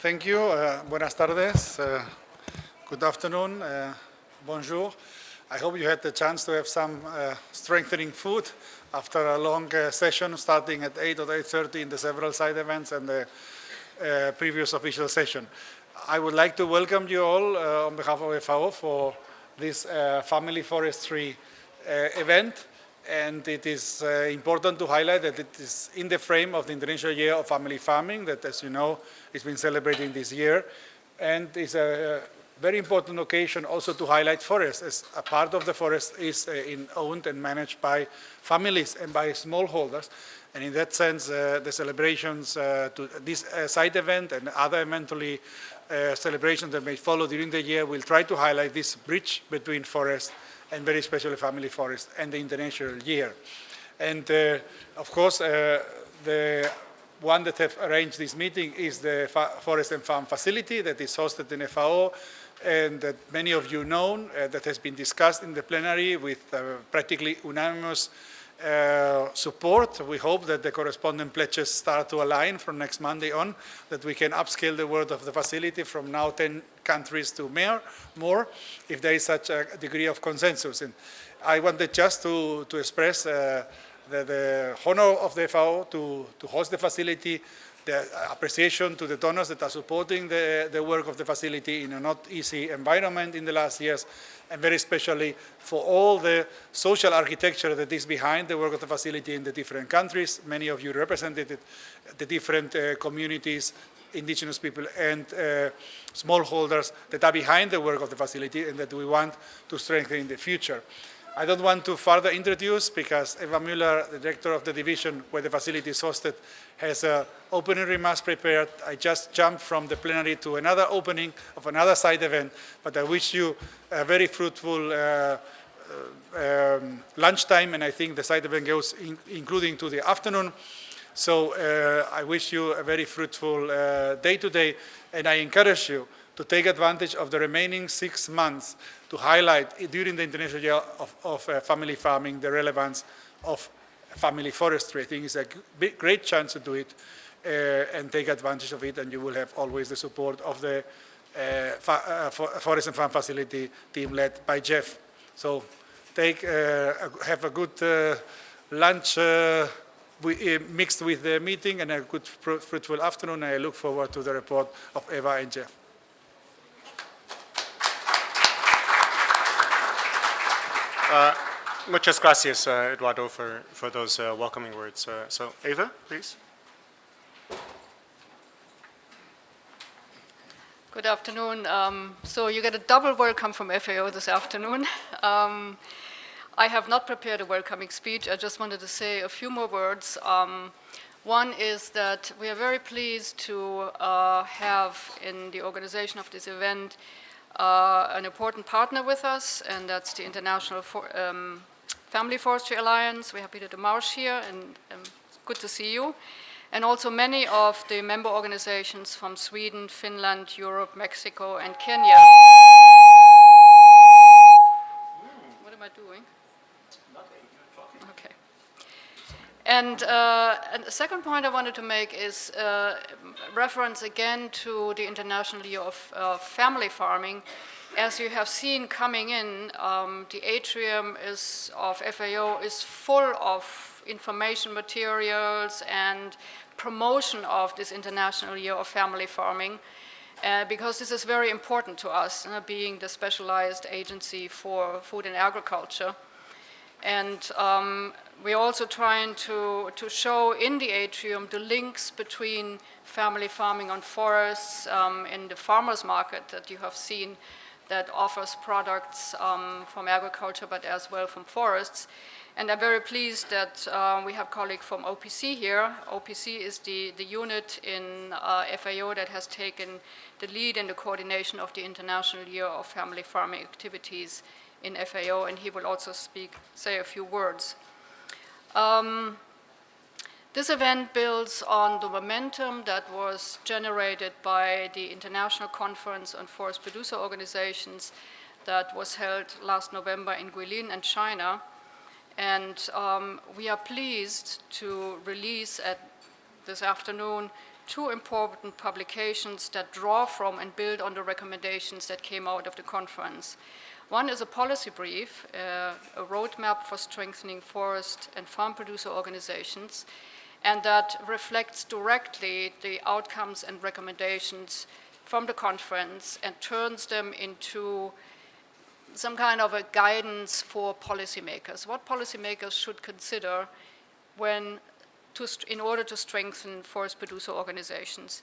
Thank you. Buenas tardes. Good afternoon. Bonjour. I hope you had the chance to have some strengthening food after a long session starting at 8 or 8:30 in the several side events and the previous official session. I would like to welcome you all on behalf of FAO for this family forestry event. And it is important to highlight that it is in the frame of the International Year of Family Farming that, as you know, is been celebrating this year. And it's a very important occasion also to highlight forests, as a part of the forest is owned and managed by families and by smallholders. And in that sense, the celebrations to this side event and other eventually celebrations that may follow during the year will try to highlight this bridge between forest and very especially family forest and the International Year. And of course, the one that have arranged this meeting is the Forest and Farm Facility that is hosted in FAO and that many of you know, that has been discussed in the plenary with practically unanimous support. We hope that the corresponding pledges start to align from next Monday on, that we can upscale the work of the facility from now 10 countries to more, if there is such a degree of consensus. And I wanted just to express the honor of the FAO to host the facility, the appreciation to the donors that are supporting the work of the facility in a not easy environment in the last years, and very especially for all the social architecture that is behind the work of the facility in the different countries. Many of you represented the different communities, indigenous people and smallholders that are behind the work of the facility and that we want to strengthen in the future. I don't want to further introduce because Eva Müller, the director of the division where the facility is hosted, has opening remarks prepared. I just jumped from the plenary to another opening of another side event, but I wish you a very fruitful lunchtime, and I think the side event goes including to the afternoon. So I wish you a very fruitful day today, and I encourage you to take advantage of the remaining 6 months to highlight during the International Year of Family Farming the relevance of family forestry. I think it's a great chance to do it and take advantage of it, and you will have always the support of the Forest and Farm Facility team led by Jeff. So have a good lunch mixed with the meeting and a good fruitful afternoon. I look forward to the report of Eva and Jeff. Muchas gracias, Eduardo, for those welcoming words. So, Eva, please. Good afternoon. So you get a double welcome from FAO this afternoon. I have not prepared a welcoming speech. I just wanted to say a few more words. One is that we are very pleased to have in the organization of this event an important partner with us, and that's the International Family Forestry Alliance. We have Peter de Marsch here, and good to see you. And also many of the member organizations from Sweden, Finland, Europe, Mexico, and Kenya. What am I doing? Nothing, you're talking. Okay. And the second point I wanted to make is reference again to the International Year of Family Farming. As you have seen coming in, the atrium of FAO is full of information materials and promotion of this International Year of Family Farming, because this is very important to us, being the specialized agency for food and agriculture. And we're also trying to show in the atrium the links between family farming on forests in the farmers market that you have seen that offers products from agriculture but as well from forests. And I'm very pleased that we have a colleague from OPC here. OPC is the unit in FAO that has taken the lead in the coordination of the International Year of Family Farming activities in FAO, and he will also say a few words. This event builds on the momentum that was generated by the International Conference on Forest Producer Organizations that was held last November in Guilin in China. And we are pleased to release this afternoon two important publications that draw from and build on the recommendations that came out of the conference. One is a policy brief, a roadmap for strengthening forest and farm producer organizations, and that reflects directly the outcomes and recommendations from the conference and turns them into some kind of a guidance for policymakers. What policymakers should consider in order to strengthen forest producer organizations.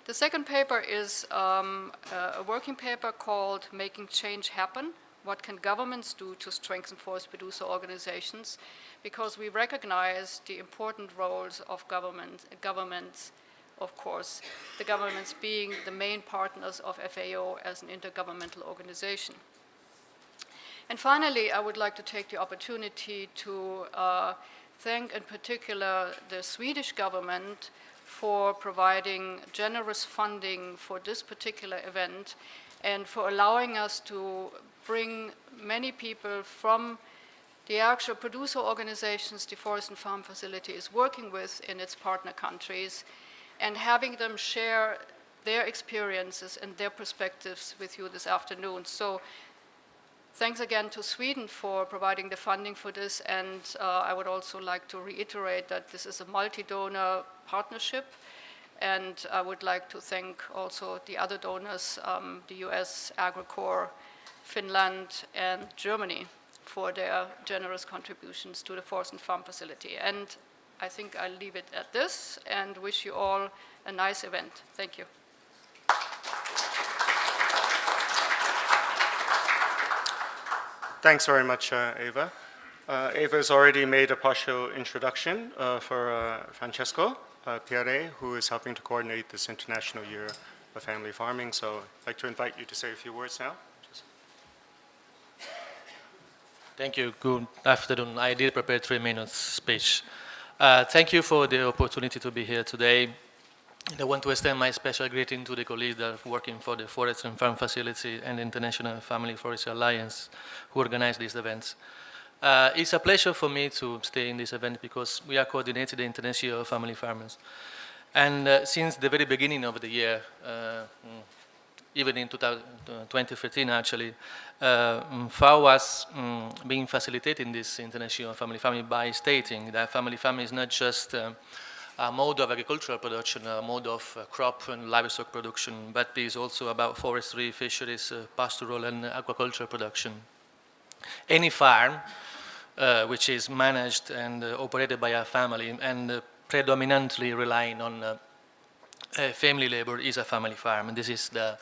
The second paper is a working paper called Making Change Happen. What can governments do to strengthen forest producer organizations? Because we recognize the important roles of governments, of course, the governments being the main partners of FAO as an intergovernmental organization. And finally, I would like to take the opportunity to thank in particular the Swedish government for providing generous funding for this particular event and for allowing us to bring many people from the actual producer organizations the Forest and Farm Facility is working with in its partner countries and having them share their experiences and their perspectives with you this afternoon. So thanks again to Sweden for providing the funding for this, and I would also like to reiterate that this is a multi-donor partnership, and I would like to thank also the other donors, the US, AgriCorps, Finland, and Germany for their generous contributions to the Forest and Farm Facility. And I think I'll leave it at this and wish you all a nice event. Thank you. Thanks very much, Eva. Eva has already made a partial introduction for Francesco Pierre, who is helping to coordinate this International Year of Family Farming. So I'd like to invite you to say a few words now. Thank you. Good afternoon. I did prepare 3 minutes speech. Thank you for the opportunity to be here today. I want to extend my special greeting to the colleagues that are working for the Forest and Farm Facility and the International Family Forestry Alliance who organize these events. It's a pleasure for me to stay in this event because we are coordinating the International Year of Family Farmers. And since the very beginning of the year, even in 2013 actually, FAO was being facilitating this International Year of Family Farming by stating that family farming is not just a mode of agricultural production, a mode of crop and livestock production, but it is also about forestry, fisheries, pastoral and aquaculture production. Any farm which is managed and operated by a family and predominantly relying on family labor is a family farm, and this is the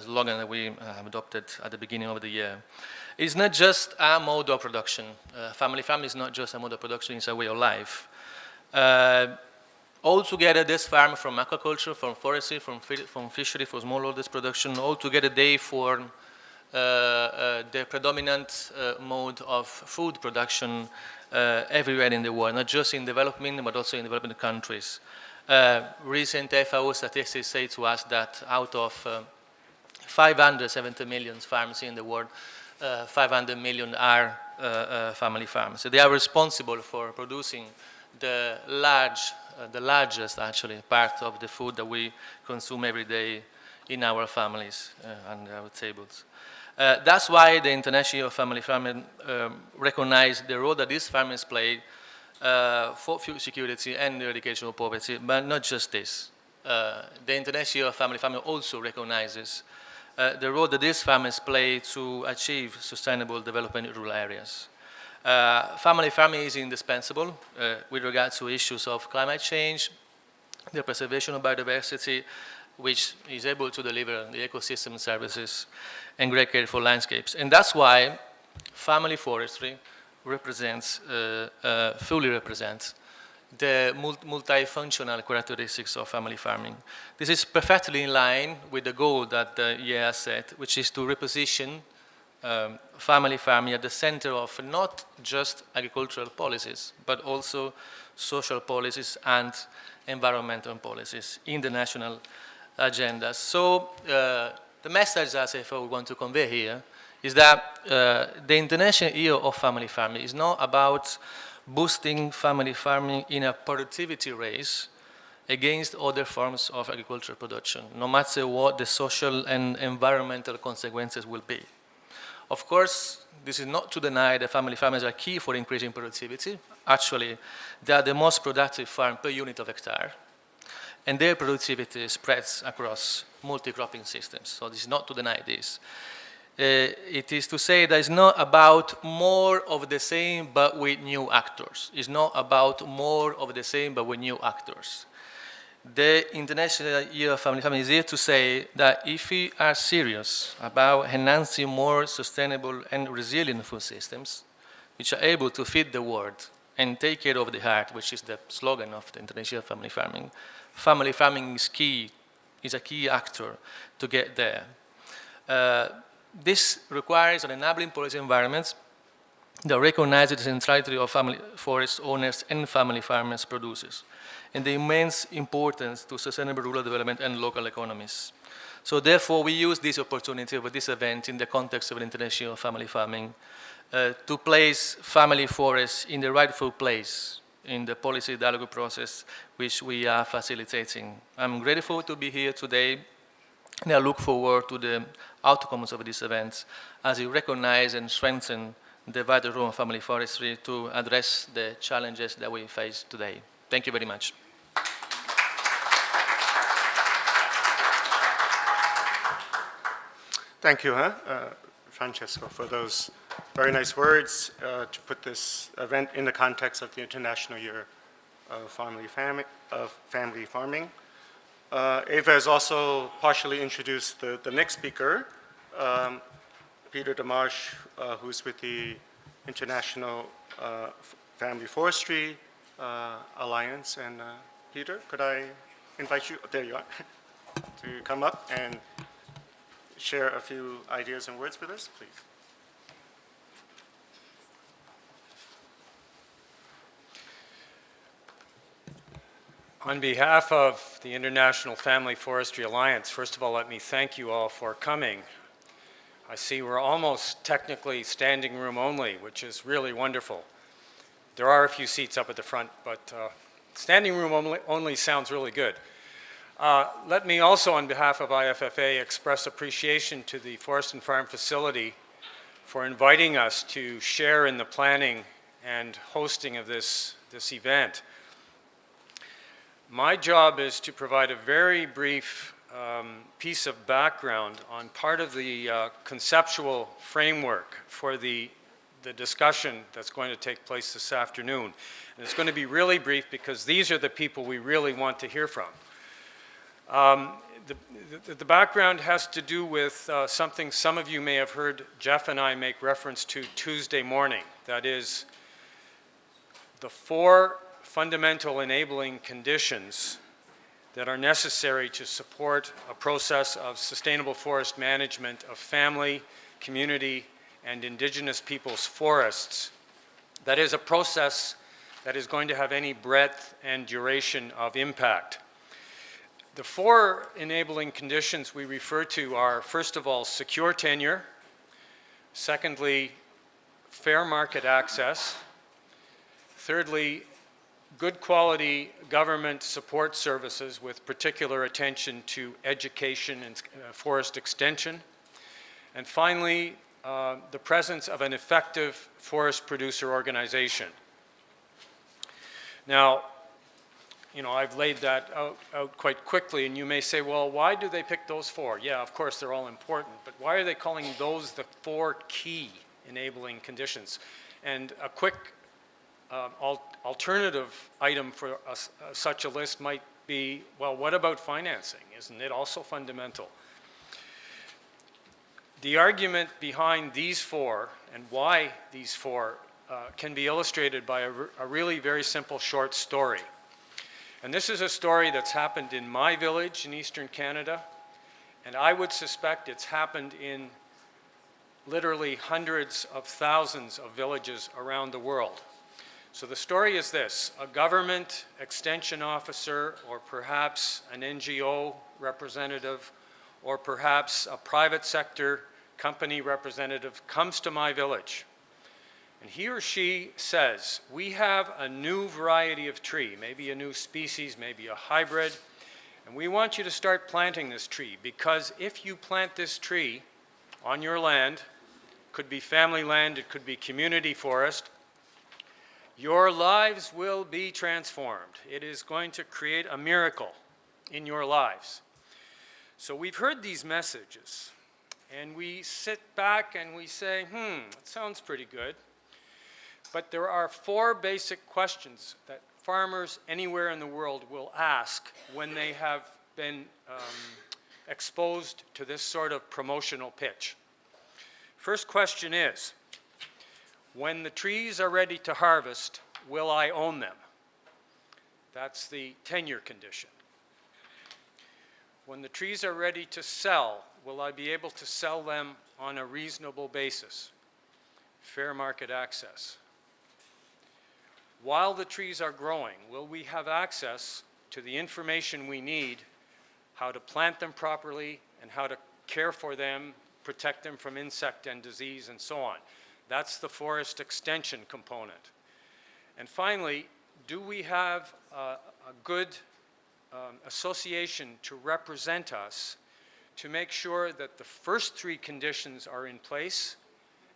slogan that we adopted at the beginning of the year. It's not just a mode of production. Family farming is not just a mode of production, it's a way of life. Altogether, this farm from aquaculture, from forestry, from fishery, from smallholders production, altogether they form the predominant mode of food production everywhere in the world, not just in developing, but also in developing countries. Recent FAO statistics say to us that out of 570 million farms in the world, 500 million are family farms. So they are responsible for producing the largest actually part of the food that we consume every day in our families and our tables. That's why the International Year of Family Farming recognized the role that these farmers play for food security and the eradication of poverty, but not just this. The International Year of Family Farming also recognizes the role that these farmers play to achieve sustainable development in rural areas. Family farming is indispensable with regard to issues of climate change, the preservation of biodiversity, which is able to deliver the ecosystem services and great care for landscapes. And that's why family forestry represents, fully represents the multifunctional characteristics of family farming. This is perfectly in line with the goal that the year has set, which is to reposition family farming at the center of not just agricultural policies, but also social policies and environmental policies in the national agenda. So the message that FAO want to convey here is that the International Year of Family Farming is not about boosting family farming in a productivity race, against other forms of agricultural production, no matter what the social and environmental consequences will be. Of course, this is not to deny that family farmers are key for increasing productivity. Actually, they are the most productive farm per unit of hectare, and their productivity spreads across multi-cropping systems. So this is not to deny this. It is to say that it's not about more of the same but with new actors. It's not about more of the same but with new actors. The International Year of Family Farming is here to say that if we are serious about enhancing more sustainable and resilient food systems, which are able to feed the world and take care of the heart, which is the slogan of the International Year of family farming is key, is a key actor to get there. This requires an enabling policy environment that recognizes the centrality of family forest owners and family farmers producers, and the immense importance to sustainable rural development and local economies. So therefore, we use this opportunity of this event in the context of an International Year of Family Farming to place family forests in the rightful place in the policy dialogue process which we are facilitating. I'm grateful to be here today, and I look forward to the outcomes of this event as we recognize and strengthen the vital role of family forestry to address the challenges that we face today. Thank you very much. Thank you, Francesco, for those very nice words to put this event in the context of the International Year of Family Farming. Eva has also partially introduced the next speaker, Peter Demarche, who's with the International Family Forestry Alliance. And Peter, could I invite you, there you are, to come up and share a few ideas and words with us, please. On behalf of the International Family Forestry Alliance, first of all, let me thank you all for coming. I see we're almost technically standing room only, which is really wonderful. There are a few seats up at the front, but standing room only sounds really good. Let me also, on behalf of IFFA, express appreciation to the Forest and Farm Facility for inviting us to share in the planning and hosting of this event. My job is to provide a very brief piece of background on part of the conceptual framework for the discussion that's going to take place this afternoon. And it's going to be really brief because these are the people we really want to hear from. The background has to do with something some of you may have heard Jeff and I make reference to Tuesday morning. That is the 4 fundamental enabling conditions that are necessary to support a process of sustainable forest management of family, community, and indigenous peoples' forests. That is a process that is going to have any breadth and duration of impact. The 4 enabling conditions we refer to are, first of all, secure tenure, secondly, fair market access, thirdly, good quality government support services with particular attention to education and forest extension, and finally, the presence of an effective forest producer organization. Now, you know, I've laid that out quite quickly, and you may say, well, why do they pick those 4? Yeah, of course, they're all important, but why are they calling those the 4 key enabling conditions? And a quick alternative item for such a list might be, well, what about financing? Isn't it also fundamental? The argument behind these 4 and why these 4 can be illustrated by a really very simple short story. And this is a story that's happened in my village in Eastern Canada, and I would suspect it's happened in literally hundreds of thousands of villages around the world. So the story is this: a government extension officer, or perhaps an NGO representative, or perhaps a private sector company representative comes to my village And he or she says, we have a new variety of tree, maybe a new species, maybe a hybrid, and we want you to start planting this tree, because if you plant this tree on your land, it could be family land, it could be community forest, your lives will be transformed. It is going to create a miracle in your lives. So we've heard these messages, and we sit back and we say, that sounds pretty good. But there are 4 basic questions that farmers anywhere in the world will ask when they have been exposed to this sort of promotional pitch. First question is, when the trees are ready to harvest, will I own them? That's the tenure condition. When the trees are ready to sell, will I be able to sell them on a reasonable basis? Fair market access. While the trees are growing, will we have access to the information we need, how to plant them properly and how to care for them, protect them from insect and disease and so on? That's the forest extension component. And finally, do we have a good association to represent us to make sure that the first 3 conditions are in place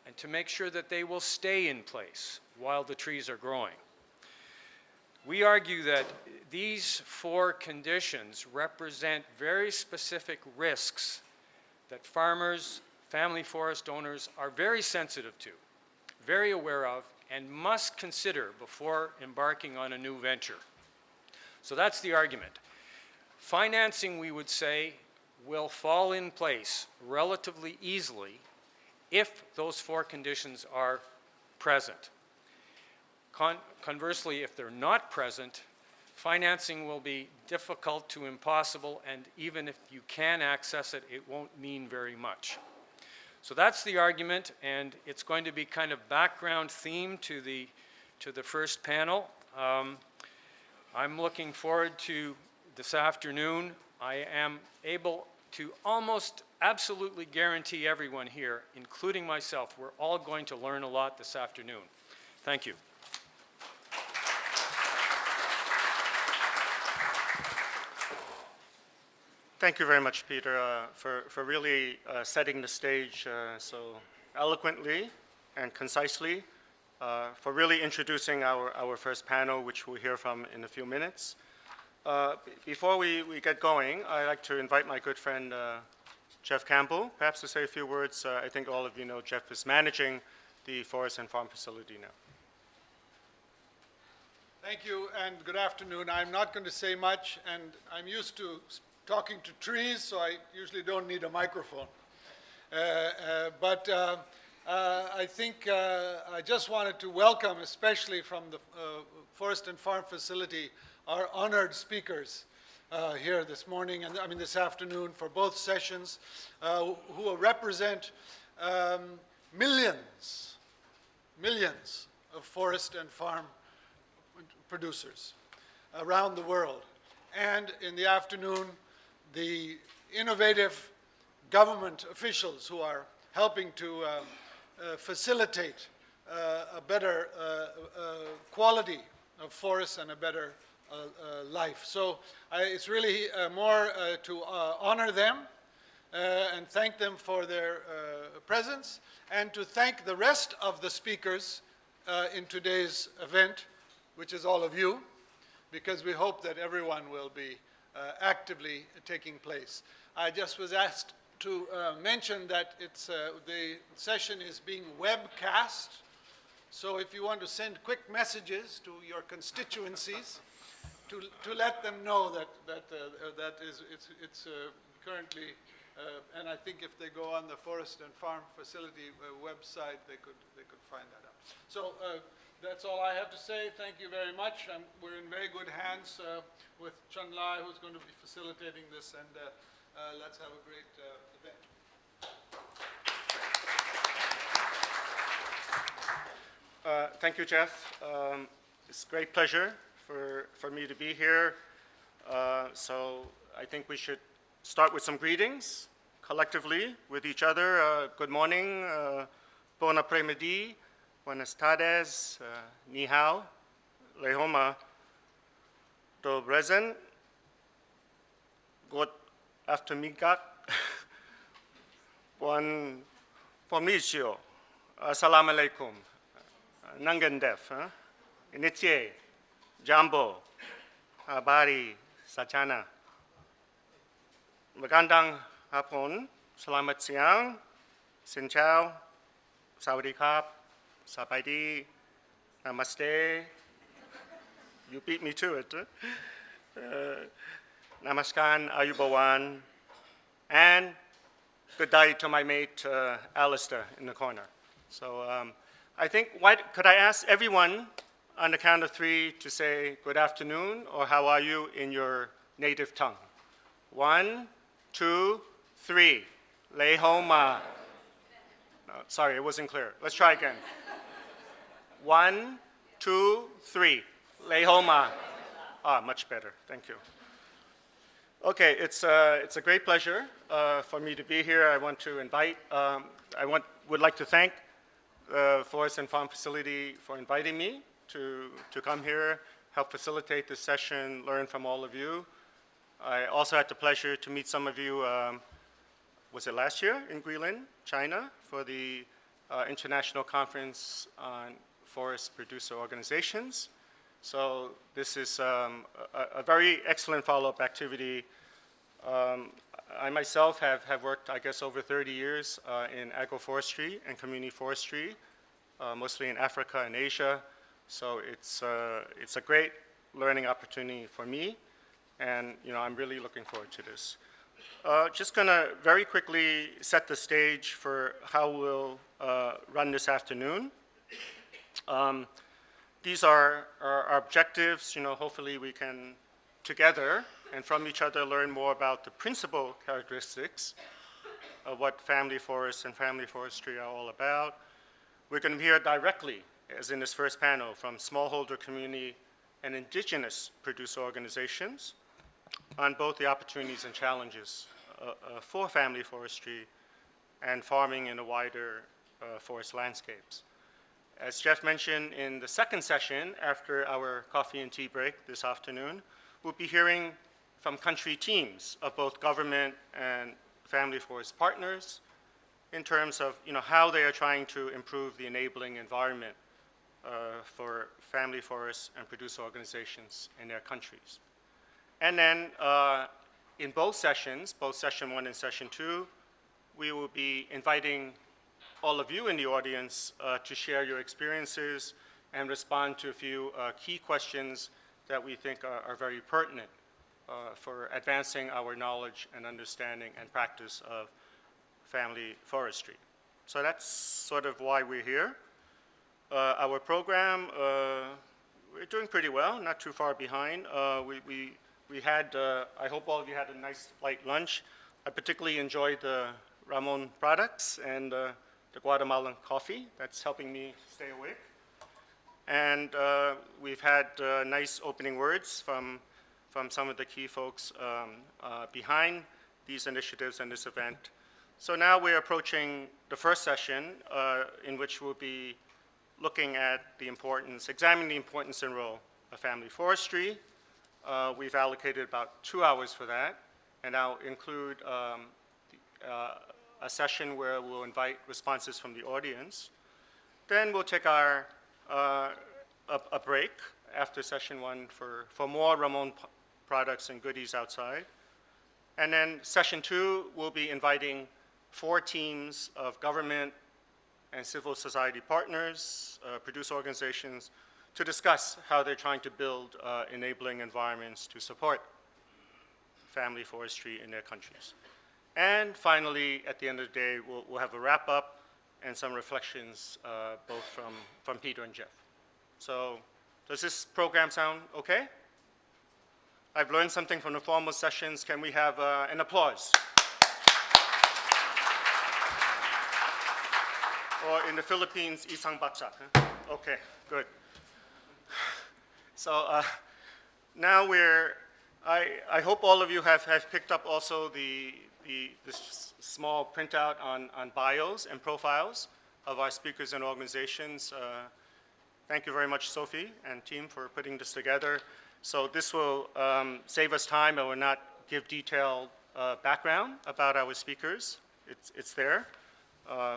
and to make sure that they will stay in place while the trees are growing? We argue that these 4 conditions represent very specific risks that farmers, family forest owners are very sensitive to, very aware of, and must consider before embarking on a new venture. So that's the argument. Financing, we would say, will fall in place relatively easily if those 4 conditions are present. Conversely, if they're not present, financing will be difficult to impossible, and even if you can access it, it won't mean very much. So that's the argument, and it's going to be kind of background theme to the first panel. I'm looking forward to this afternoon. I am able to almost absolutely guarantee everyone here, including myself, we're all going to learn a lot this afternoon. Thank you. Thank you very much, Peter, for really setting the stage so eloquently and concisely, for really introducing our first panel, which we'll hear from in a few minutes. Before we get going, I'd like to invite my good friend Jeff Campbell, perhaps to say a few words. I think all of you know Jeff is managing the Forest and Farm facility now. Thank you and good afternoon. I'm not going to say much, and I'm used to talking to trees, so I usually don't need a microphone. But I think I just wanted to welcome, especially from the Forest and Farm facility, our honored speakers here this morning, and I mean this afternoon for both sessions, who represent millions of forest and farm producers around the world. And in the afternoon, the innovative government officials who are helping to facilitate a better quality of forests and a better life. So it's really more to honor them and thank them for their presence, and to thank the rest of the speakers in today's event, which is all of you, because we hope that everyone will be actively taking place. I just was asked to mention that it's, the session is being webcast, so if you want to send quick messages to your constituencies, to let them know that it's currently, and I think if they go on the Forest and Farm Facility website, they could find that out. So that's all I have to say. Thank you very much. We're in very good hands with Chun Lai, who's going to be facilitating this, and let's have a great event. Thank you, Jeff. It's a great pleasure for me to be here. So I think we should start with some greetings collectively with each other. Good morning, bon après-midi, buenas tardes, ni hao, lehoma, dobrezen, good afternoon, bon formicio, assalamu alaikum, nangendef, initie, jambo, habari, sachana, magandang hapon, selamat siang, xin chào, sawadee krap, sabaydi, namaste. You beat me to it. Namaskar, Ayubawan, and good day to my mate Alistair in the corner. So I think, could I ask everyone on the count of 3 to say good afternoon or how are you in your native tongue? 1, 2, 3. Lehoma. No, sorry, it wasn't clear. Let's try again. 1, 2, 3. Lehoma. Ah, much better. Thank you. Okay, it's a great pleasure for me to be here. I want to invite, would like to thank the Forest and Farm Facility for inviting me to come here, help facilitate this session, learn from all of you. I also had the pleasure to meet some of you, was it last year in Guilin, China, for the International Conference on Forest Producer Organizations. So this is a very excellent follow-up activity. I myself have worked, I guess, over 30 years in agroforestry and community forestry, mostly in Africa and Asia. So it's a great learning opportunity for me, and I'm really looking forward to this. Just gonna very quickly set the stage for how we'll run this afternoon. These are our objectives. Hopefully we can together and from each other learn more about the principal characteristics of what family forests and family forestry are all about. We're going to hear directly, as in this first panel, from smallholder community and indigenous producer organizations on both the opportunities and challenges for family forestry and farming in the wider forest landscapes. As Jeff mentioned in the second session, after our coffee and tea break this afternoon, we'll be hearing from country teams of both government and family forest partners in terms of how they are trying to improve the enabling environment for family forests and producer organizations in their countries. And then in both sessions, both session 1 and session 2, we will be inviting all of you in the audience to share your experiences and respond to a few key questions that we think are very pertinent for advancing our knowledge and understanding and practice of family forestry. So that's sort of why we're here. Our program, we're doing pretty well, not too far behind. We had, I hope all of you had a nice light lunch. I particularly enjoyed the Ramon products and the Guatemalan coffee. That's helping me stay awake. And we've had nice opening words from some of the key folks behind these initiatives and this event. So now we're approaching the first session in which we'll be looking at the importance, examining the importance and role of family forestry. We've allocated about 2 hours for that, and I'll include a session where we'll invite responses from the audience. Then we'll take a break after session 1 for more Ramon products and goodies outside. And then session 2, we'll be inviting 4 teams of government and civil society partners, producer organizations, to discuss how they're trying to build enabling environments to support family forestry in their countries. And finally, at the end of the day, we'll have a wrap-up and some reflections both from Peter and Jeff. So does this program sound okay? I've learned something from the formal sessions. Can we have an applause? Or in the Philippines, isang baksak. Huh? Okay, good. So now I hope all of you have picked up also this small printout on bios and profiles of our speakers and organizations. Thank you very much, Sophie and team, for putting this together. So this will save us time. I will not give detailed background about our speakers. It's there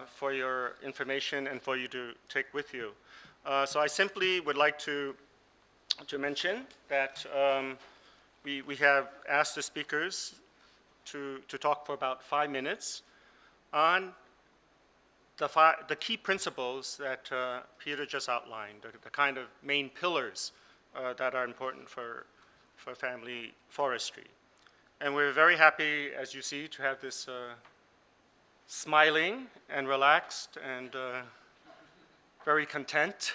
for your information and for you to take with you. So I simply would like to mention that we have asked the speakers to talk for about 5 minutes on the key principles that Peter just outlined, the kind of main pillars that are important for family forestry. And we're very happy, as you see, to have this smiling and relaxed and very content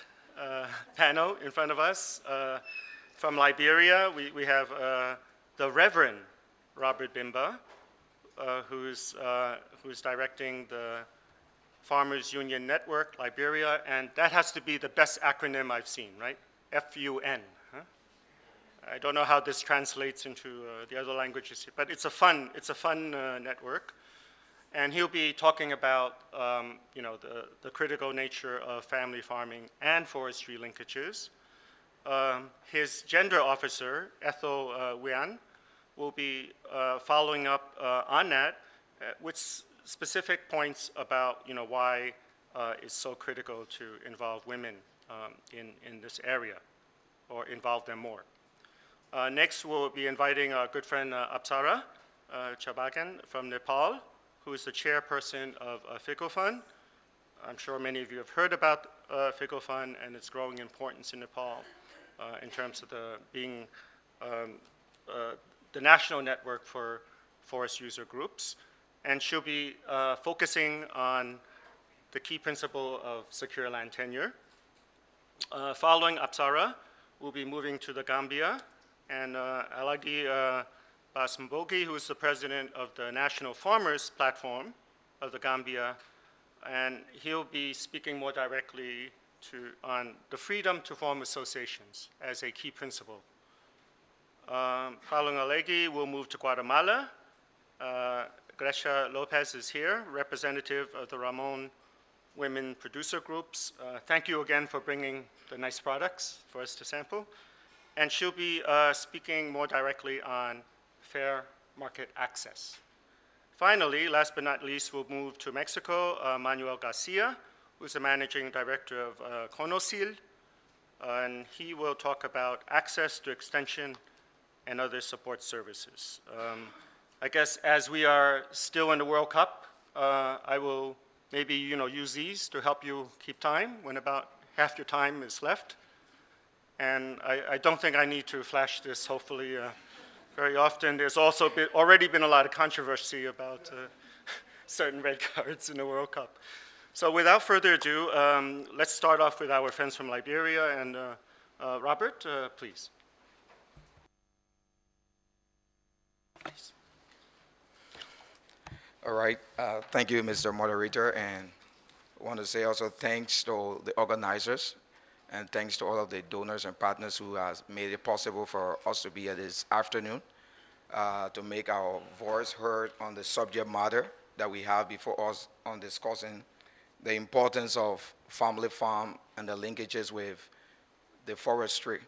panel in front of us. From Liberia, we have the Reverend Robert Bimba, who's directing the Farmers Union Network, Liberia, and that has to be the best acronym I've seen, right? FUN. Huh? I don't know how this translates into the other languages, but it's a fun network. And he'll be talking about the critical nature of family farming and forestry linkages. His gender officer, Ethel Wian, will be following up on that with specific points about why it's so critical to involve women in this area, or involve them more. Next, we'll be inviting our good friend Apsara Chabagan from Nepal, who is the chairperson of FICO Fund. I'm sure many of you have heard about FICO Fund and its growing importance in Nepal in terms of being the national network for forest user groups. And she'll be focusing on the key principle of secure land tenure. Following Apsara, we'll be moving to the Gambia, and Alagi Basmbogi, who is the president of the National Farmers Platform of the Gambia, and he'll be speaking more directly on the freedom to form associations as a key principle. Following Alegi, we'll move to Guatemala. Grecia Lopez is here, representative of the Ramon Women Producer Groups. Thank you again for bringing the nice products for us to sample. And she'll be speaking more directly on fair market access. Finally, last but not least, we'll move to Mexico. Manuel Garcia, who's the managing director of CONOCIL, and he will talk about access to extension and other support services. I guess as we are still in the World Cup, I will maybe use these to help you keep time when about half your time is left. And I don't think I need to flash this, hopefully, very often. There's also already been a lot of controversy about certain red cards in the World Cup. So without further ado, let's start off with our friends from Liberia. And Robert, please. All right, thank you, Mr. Moderator, and I want to say also thanks to the organizers and thanks to all of the donors and partners who has made it possible for us to be here this afternoon to make our voice heard on the subject matter that we have before us on discussing the importance of family farm and the linkages with the forestry.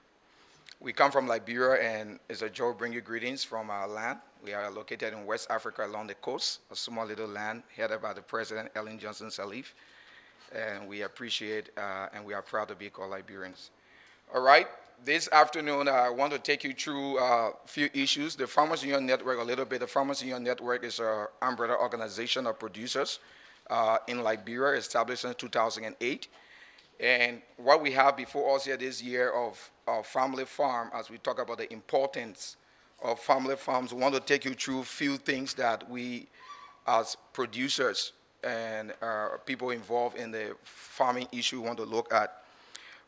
We come from Liberia, and it's a joy to bring you greetings from our land. We are located in West Africa along the coast, a small little land headed by the President, Ellen Johnson Sirleaf. And we appreciate and we are proud to be called Liberians. All right, this afternoon I want to take you through a few issues. The Farmers Union Network, a little bit. The Farmers Union Network is an umbrella organization of producers in Liberia, established in 2008. And what we have before us here this year of family farm, as we talk about the importance of family farms, we want to take you through a few things that we, as producers and people involved in the farming issue, want to look at.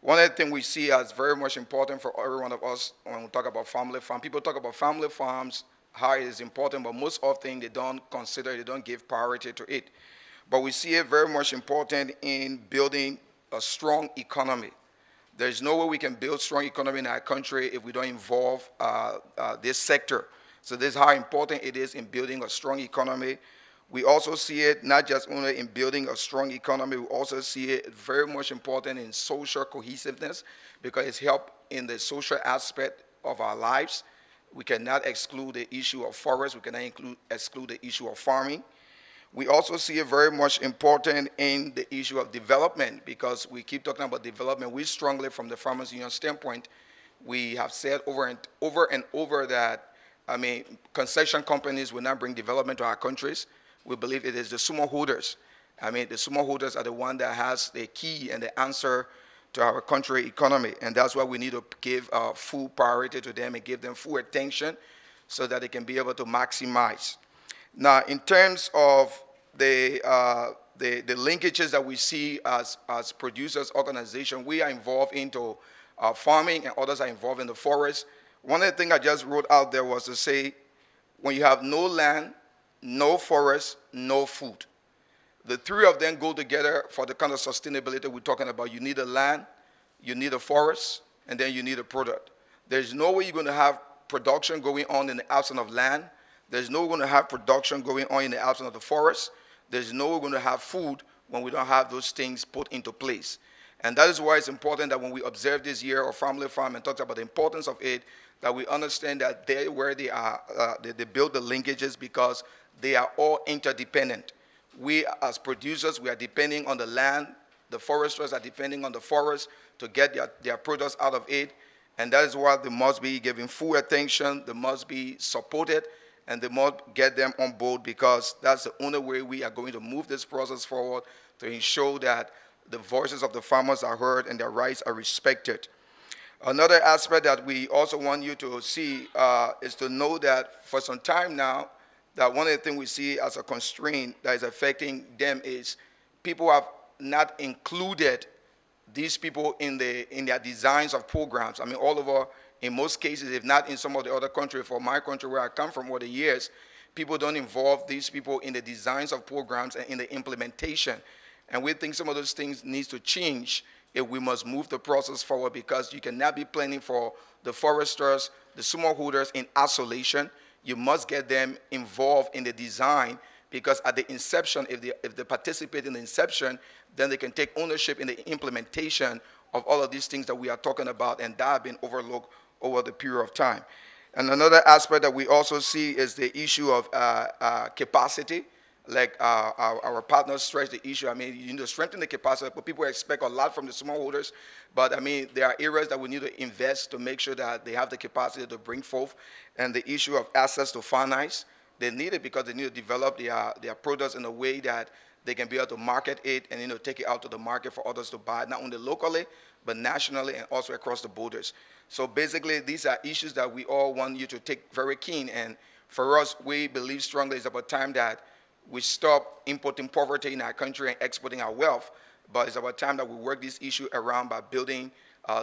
One of the things we see as very much important for every one of us when we talk about family farm, people talk about family farms, how it is important, but most often they don't consider, they don't give priority to it. But we see it very much important in building a strong economy. There's no way we can build strong economy in our country if we don't involve this sector. So this is how important it is in building a strong economy. We also see it not just only in building a strong economy, we also see it very much important in social cohesiveness because it's helped in the social aspect of our lives. We cannot exclude the issue of forests. We cannot exclude the issue of farming. We also see it very much important in the issue of development because we keep talking about development. We strongly, from the Farmers Union standpoint, we have said over and over that, concession companies will not bring development to our countries. We believe it is the smallholders. The smallholders are the one that has the key and the answer to our country economy, and that's why we need to give full priority to them and give them full attention so that they can be able to maximize. Now, in terms of the linkages that we see as producers organization, we are involved into farming and others are involved in the forest. One of the things I just wrote out there was to say, when you have no land, no forest, no food. The three of them go together for the kind of sustainability we're talking about. You need a land, you need a forest, and then you need a product. There's no way you're going to have production going on in the absence of land. There's no way we're going to have production going on in the absence of the forest. There's no way we're going to have food when we don't have those things put into place. And that is why it's important that when we observe this year of family farm and talk about the importance of it, that we understand that where they are, they build the linkages because they are all interdependent. We as producers, we are depending on the land. The foresters are depending on the forest to get their products out of it. And that is why they must be given full attention, they must be supported, and they must get them on board because that's the only way we are going to move this process forward to ensure that the voices of the farmers are heard and their rights are respected. Another aspect that we also want you to see is to know that for some time now, that one of the things we see as a constraint that is affecting them is people have not included these people in their designs of programs. All over, in most cases, if not in some of the other countries, for my country where I come from over the years, people don't involve these people in the designs of programs and in the implementation. And we think some of those things need to change if we must move the process forward because you cannot be planning for the foresters, the smallholders in isolation. You must get them involved in the design because at the inception, if they participate in the inception, then they can take ownership in the implementation of all of these things that we are talking about, and that have been overlooked over the period of time. And another aspect that we also see is the issue of capacity. Like our partners stress the issue. You need to strengthen the capacity, but people expect a lot from the smallholders. But there are areas that we need to invest to make sure that they have the capacity to bring forth. And the issue of access to finance, they need it because they need to develop their products in a way that they can be able to market it and take it out to the market for others to buy, not only locally, but nationally and also across the borders. So basically, these are issues that we all want you to take very keen. And for us, we believe strongly it's about time that we stop importing poverty in our country and exporting our wealth, but it's about time that we work this issue around by building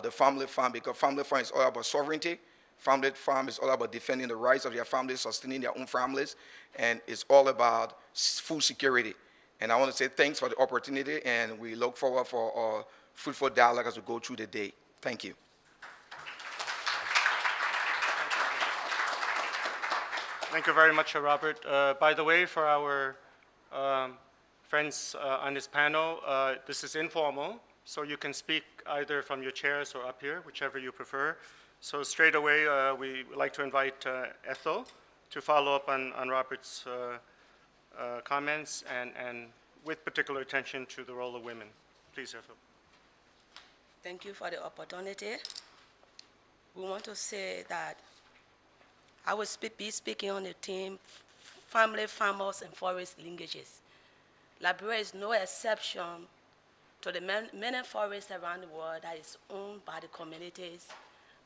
the family farm, because family farm is all about sovereignty. Family farm is all about defending the rights of their families, sustaining their own families, and it's all about food security. And I want to say thanks for the opportunity, and we look forward for our fruitful dialogue as we go through the day. Thank you. Thank you very much, Robert. By the way, for our friends on this panel, this is informal, so you can speak either from your chairs or up here, whichever you prefer. So straight away, we would like to invite Ethel to follow up on Robert's comments and with particular attention to the role of women. Please, Ethel. Thank you for the opportunity. We want to say that I will be speaking on the theme, family, farmers, and forest linkages. Liberia is no exception to the many forests around the world that is owned by the communities,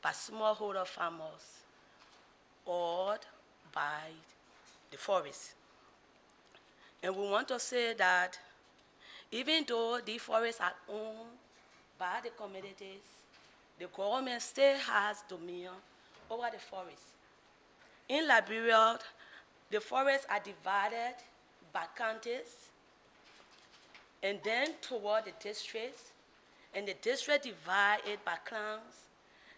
by smallholder farmers, or by the forest. And we want to say that even though the forests are owned by the communities, the government still has dominion over the forest. In Liberia, the forests are divided by counties and then toward the districts, and the district divide it by clans,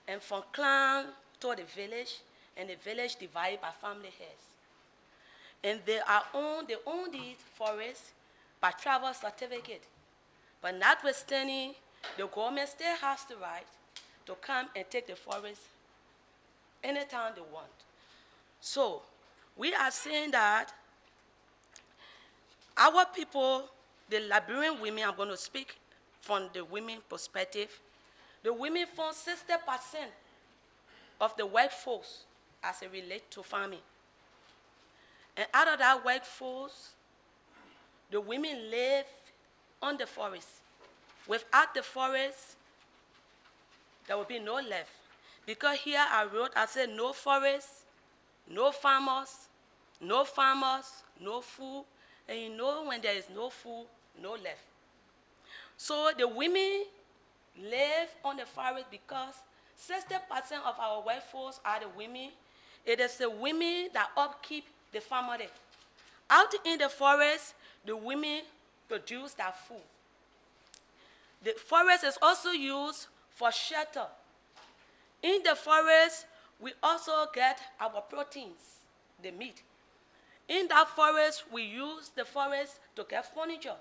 and from clan to the village, and the village divided by family heads. and they own these forests by travel certificate. But notwithstanding, the government still has the right to come and take the forest anytime they want. So we are saying that our people, the Liberian women, I'm going to speak from the women perspective, the women form 60% of the workforce as it relates to farming. And out of that workforce, the women live on the forest. Without the forest, there will be no left. Because here I wrote, I said no forest, no farmers, no food, and you know when there is no food, no left. So the women live on the forest because 60% of our workforce are the women. It is the women that upkeep the family. Out in the forest, the women produce that food. The forest is also used for shelter. In the forest, we also get our proteins, the meat. In that forest, we use the forest to get furniture.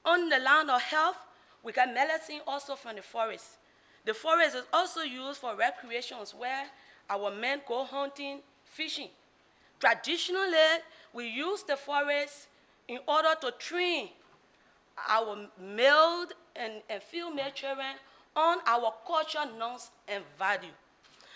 On the land of health, we get medicine also from the forest. The forest is also used for recreations where our men go hunting, fishing. Traditionally, we use the forest in order to train our male and female children on our culture, norms, and value.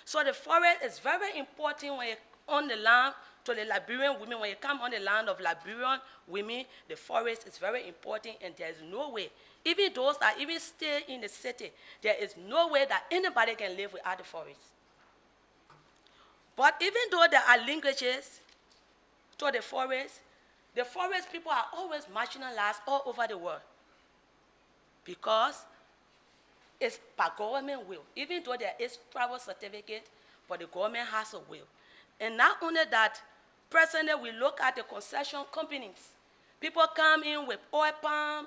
So the forest is very important when you're on the land to the Liberian women. When you come on the land of Liberian women, the forest is very important, and there is no way, even those that even stay in the city, there is no way that anybody can live without the forest. But even though there are linkages to the forest people are always marginalized all over the world because it's by government will. Even though there is travel certificate, but the government has a will. And not only that, presently we look at the concession companies. People come in with oil palm,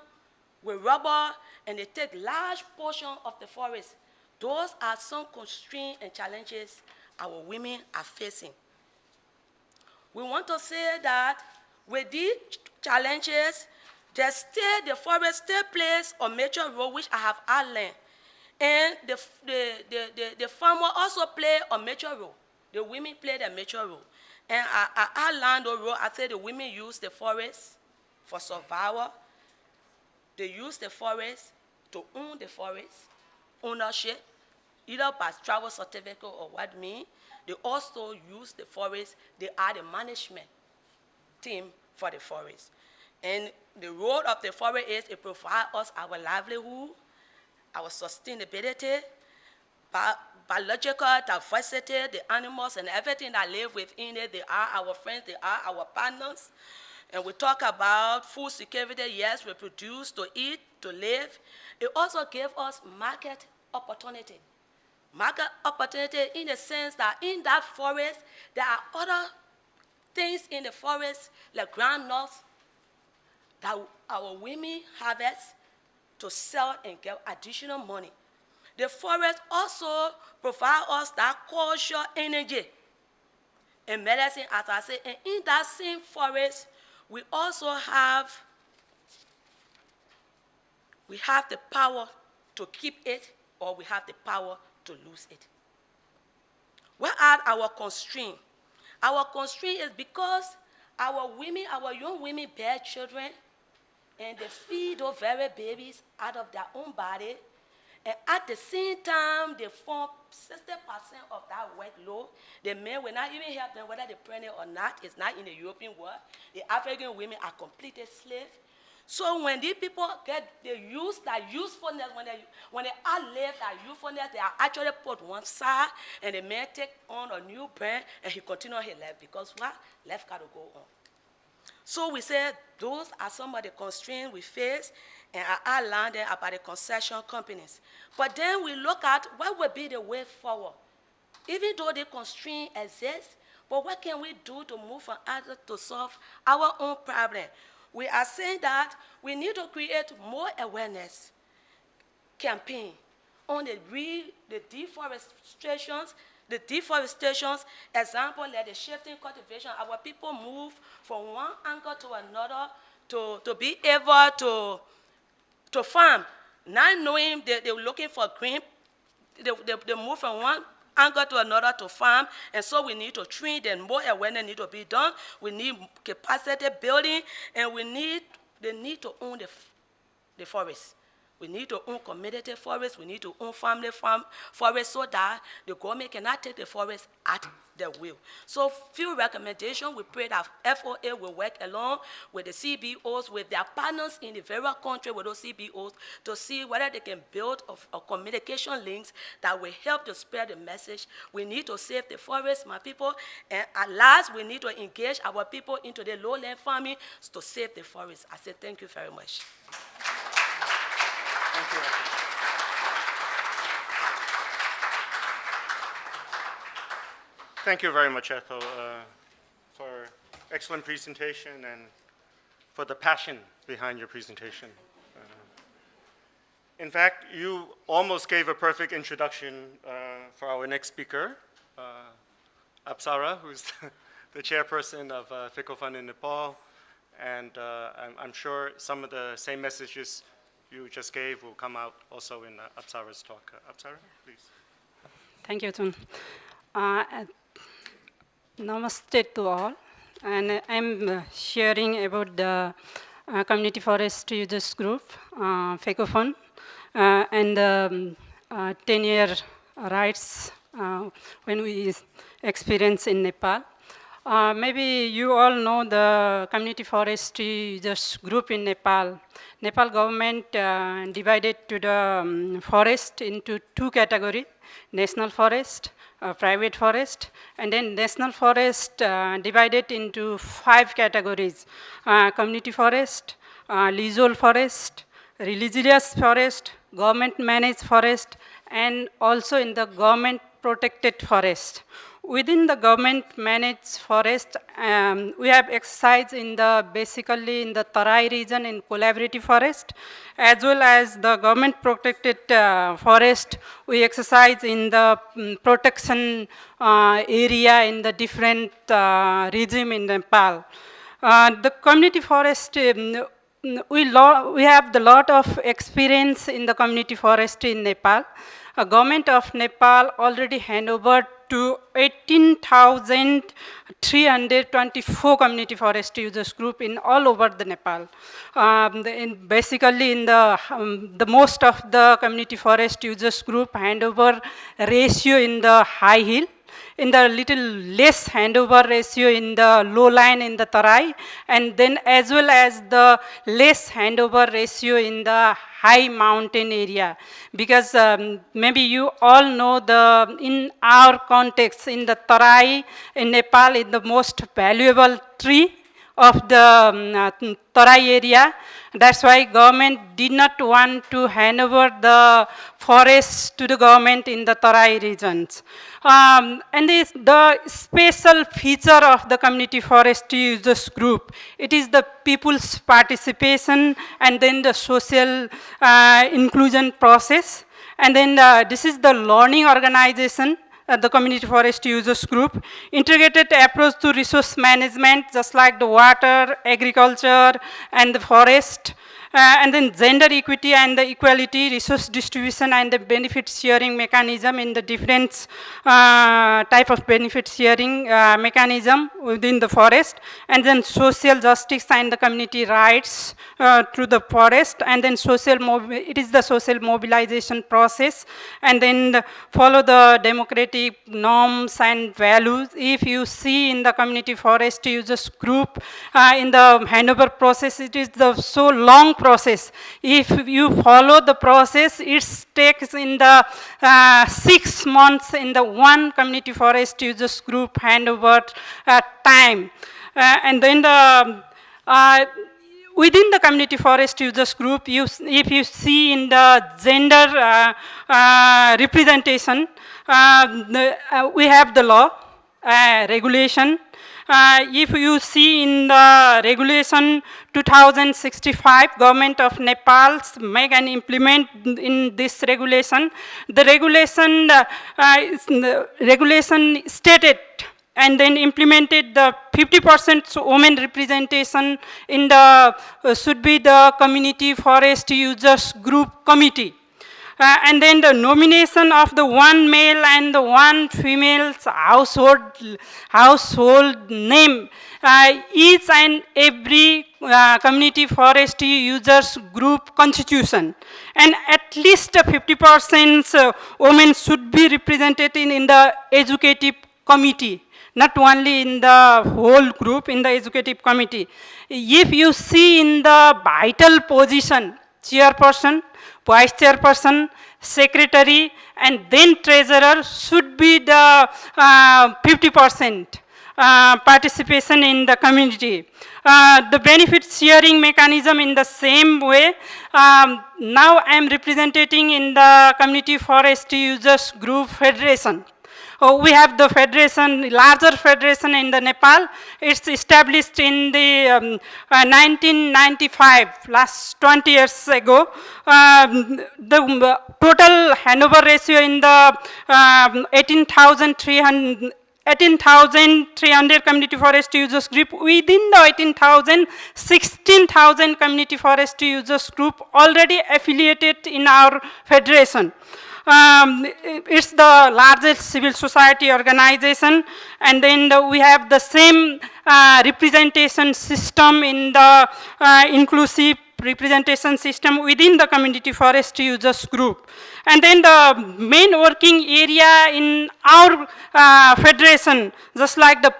with rubber, and they take large portion of the forest. Those are some constraints and challenges our women are facing. We want to say that with these challenges, the forest still plays a major role, which I have outlined. And the farmer also play a major role. The women play a major role. And I outlined the role. I said the women use the forest for survival. They use the forest to own the forest, ownership, either by travel certificate or what mean. They also use the forest. They are the management team for the forest. And the role of the forest is it provides us our livelihood, our sustainability, biological diversity, the animals and everything that live within it. They are our friends, they are our partners. And we talk about food security. Yes, we produce to eat, to live. It also gives us market opportunity. Market opportunity in the sense that in that forest, there are other things in the forest, like groundnuts, that our women harvest to sell and get additional money. The forest also provides us that cultural energy and medicine, as I said. And in that same forest, we also have the power to keep it, or we have the power to lose it. What are our constraints? Our constraint is because our young women bear children, and they feed those very babies out of their own body. And at the same time, they form 60% of that workload. The men will not even help them whether they're pregnant or not. It's not in the European world. The African women are completely slaves. So when these people use that usefulness, when they outlive that usefulness, they are actually put one side, and the man take on a new brand, and he continue his life, because what? Life got to go on. So we said those are some of the constraints we face, and I outlined them about the concession companies. But then we look at what would be the way forward. Even though the constraints exist, but what can we do to move from others to solve our own problem? We are saying that we need to create more awareness campaign. on the deforestations, example like the shifting cultivation. Our people move from one angle to another to be able to farm, not knowing that they were looking for green. They move from one angle to another to farm, and so we need to train them. More awareness need to be done. We need capacity building, and they need to own the forest. We need to own community forests. We need to own family forests so that the government cannot take the forest at their will. So few recommendations. We pray that FOA will work along with the CBOs, with their partners in the various countries with those CBOs, to see whether they can build a communication links that will help to spread the message. We need to save the forest, my people. And at last, we need to engage our people into the lowland farming to save the forest. I say thank you very much. Thank you. Thank you very much, Ethel, for excellent presentation and for the passion behind your presentation. In fact, you almost gave a perfect introduction for our next speaker, Apsara, who's the chairperson of FICO Fund in Nepal. And I'm sure some of the same messages you just gave will come out also in Apsara's talk. Apsara, please. Thank you, Tun. Namaste to all. And I'm sharing about the Community Forest Users Group, FAO Fund, and 10-year rights when we experience in Nepal. Maybe you all know the Community Forest Users Group in Nepal. Nepal government divided to the forest into two categories: national forest, private forest, and then national forest divided into 5 categories: community forest, leasehold forest, religious forest, government managed forest, and also in the government protected forest. Within the government managed forest, we have exercise in basically in the Tarai region in collaborative forest, as well as the government protected forest. We exercise in the protection area in the different regime in Nepal. The community forest, we have a lot of experience in the community forest in Nepal. Government of Nepal already hand over to 18,324 community forest users group in all over the Nepal. Basically, in the most of the community forest users group handover ratio in the high hill, in the little less handover ratio in the low line in the Tarai, and then as well as the less handover ratio in the high mountain area. Because maybe you all know in our context, in the Tarai in Nepal is the most valuable tree of the Tarai area. That's why government did not want to hand over the forests to the government in the Tarai regions. And the special feature of the community forest users group, it is the people's participation and then the social inclusion process. And then this is the learning organization, the community forest users group, integrated approach to resource management, just like the water, agriculture, and the forest, and then gender equity and the equality, resource distribution, and the benefit sharing mechanism in the different type of benefit sharing mechanism within the forest, and then social justice and the community rights through the forest, and then it is the social mobilization process, and then follow the democratic norms and values. If you see in the community forest users group in the handover process, it is the so long process. If you follow the process, it takes in the 6 months in the one community forest users group handover time. And then within the community forest users group, if you see in the gender representation, we have the law, regulation, If you see in the regulation 2065, Government of Nepal make and implement in this regulation, the regulation stated and then implemented the 50% women representation in the, should be the community forest users group committee. And then the nomination of the one male and the one female's household name. Each and every community forest users group constitution. And at least 50% women should be represented in the executive committee, not only in the whole group, in the executive committee. If you see in the vital position, chairperson, vice chairperson, secretary, and then treasurer should be the 50% participation in the community. The benefit sharing mechanism in the same way. Now I am representing in the Community Forest Users Group Federation. We have the federation, larger federation in the Nepal. It's established in the 1995, last 20 years ago. The total handover ratio in the 18,300 community forest users group. Within the 18,000, 16,000 community forest users group already affiliated in our federation. It's the largest civil society organization, and then we have the same representation system in the inclusive representation system within the community forest users group. And then the main working area in our federation, just like the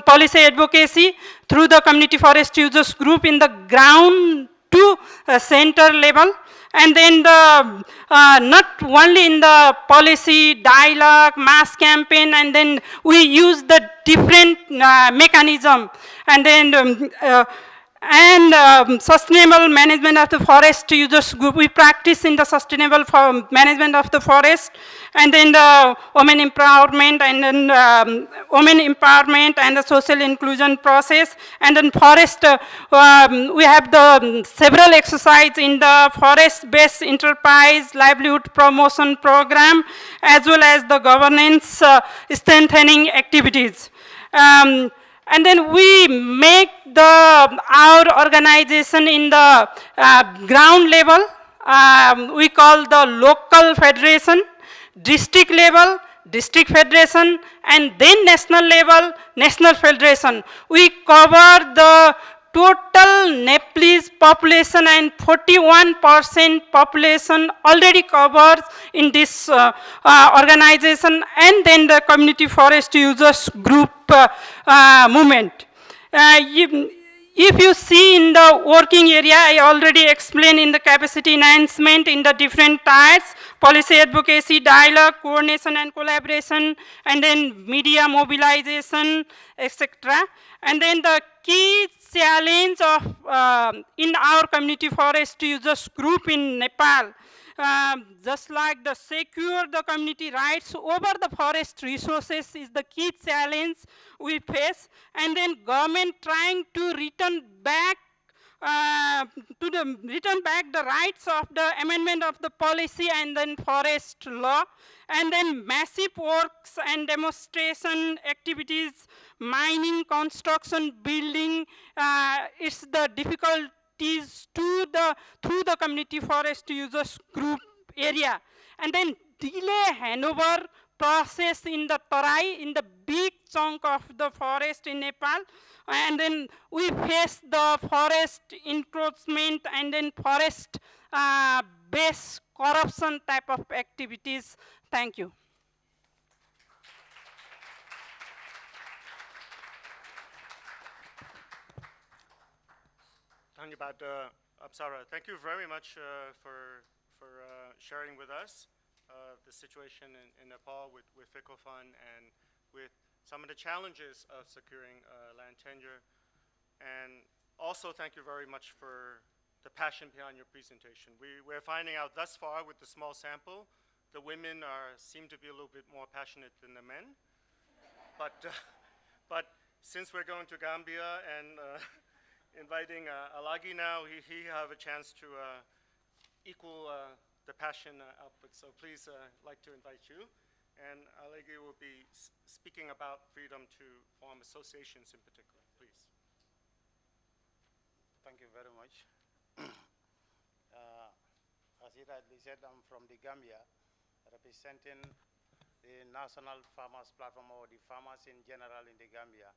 policy advocacy through the community forest users group in the ground to center level. And then the, not only in the policy, dialogue, mass campaign, and then we use the different mechanism. And then sustainable management of the forest users group. We practice in the sustainable management of the forest, and then the women empowerment, and then women empowerment and the social inclusion process. And then forest, we have the several exercise in the forest-based enterprise livelihood promotion program, as well as the governance strengthening activities. And then we make our organization in the ground level. We call the local federation, district level, district federation, and then national level, national federation. We cover the total Nepalese population, and 41% population already covers in this organization, and then the community forest users group movement. If you see in the working area, I already explained in the capacity enhancement in the different types, policy advocacy, dialogue, coordination and collaboration, and then media mobilization, etc. And then the key challenge of in our community forest users group in Nepal, just like the secure the community rights over the forest resources is the key challenge we face, and then government trying to return back the rights of the amendment of the policy and then forest law, and then massive works and demonstration activities, mining, construction, building, it's the difficulties through the community forest users group area. And then delay handover process in the Tarai, in the big chunk of the forest in Nepal. And then we face the forest encroachment and then forest based corruption type of activities. Thank you. Dhanyabad, Apsara. Thank you very much for sharing with us the situation in Nepal with FFF-IFFA and with some of the challenges of securing land tenure. And also thank you very much for the passion behind your presentation. We're finding out thus far with the small sample, the women seem to be a little bit more passionate than the men. But since we're going to Gambia and inviting Alagi now, he have a chance to equal the passion output. So please, like to invite you. And Alagi will be speaking about freedom to form associations in particular. Please. Thank you very much. As he rightly said, I'm from the Gambia, representing the National Farmers Platform, or the farmers in general in the Gambia.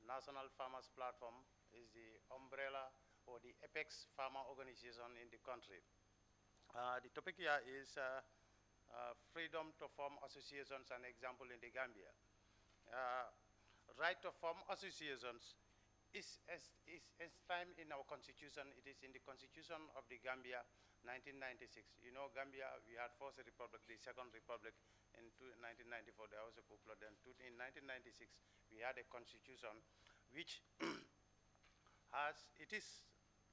National Farmers Platform is the umbrella or the apex farmer organization in the country. The topic here is freedom to form associations, an example in the Gambia. Right to form associations is enshrined in our constitution. It is in the constitution of the Gambia, 1996. You know, Gambia, we had first republic, the second republic in 1994, there was a coup. Then in 1996, we had a constitution which it is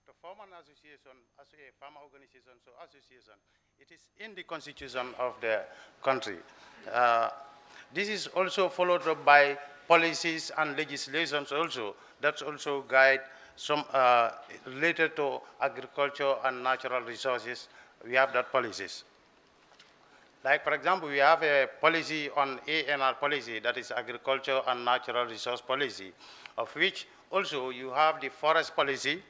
to form an association, as a farmer organization, so association, it is in the constitution of the country. This is also followed up by policies and legislations also that also guide some related to agriculture and natural resources. We have that policies. Like, for example, we have a policy on ANR policy, that is agriculture and natural resource policy, of which also you have the forest policy,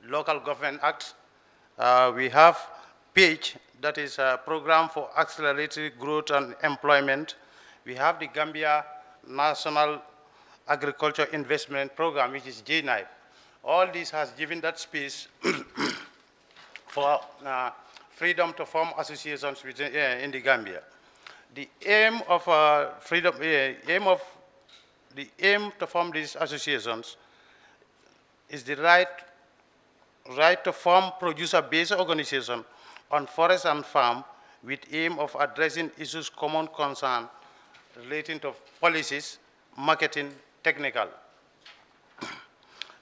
local government acts. We have PAGE, that is a program for accelerated growth and employment. We have the Gambia National Agriculture Investment Program, which is GNIPE. All this has given that space for freedom to form associations within, in the Gambia. The aim of the aim to form these associations is the right to form producer-based organization on forest and farm with aim of addressing issues common concern relating to policies, marketing, technical.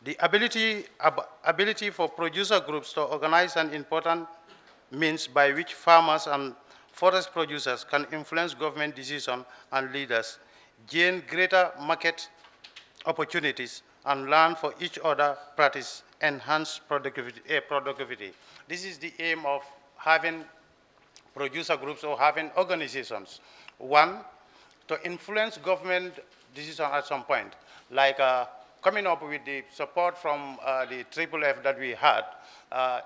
The ability for producer groups to organize an important means by which farmers and forest producers can influence government decisions and leaders, gain greater market opportunities, and learn for each other practice, enhance productivity. This is the aim of having producer groups or having organizations. One, to influence government decisions at some point, like coming up with the support from the FFF that we had.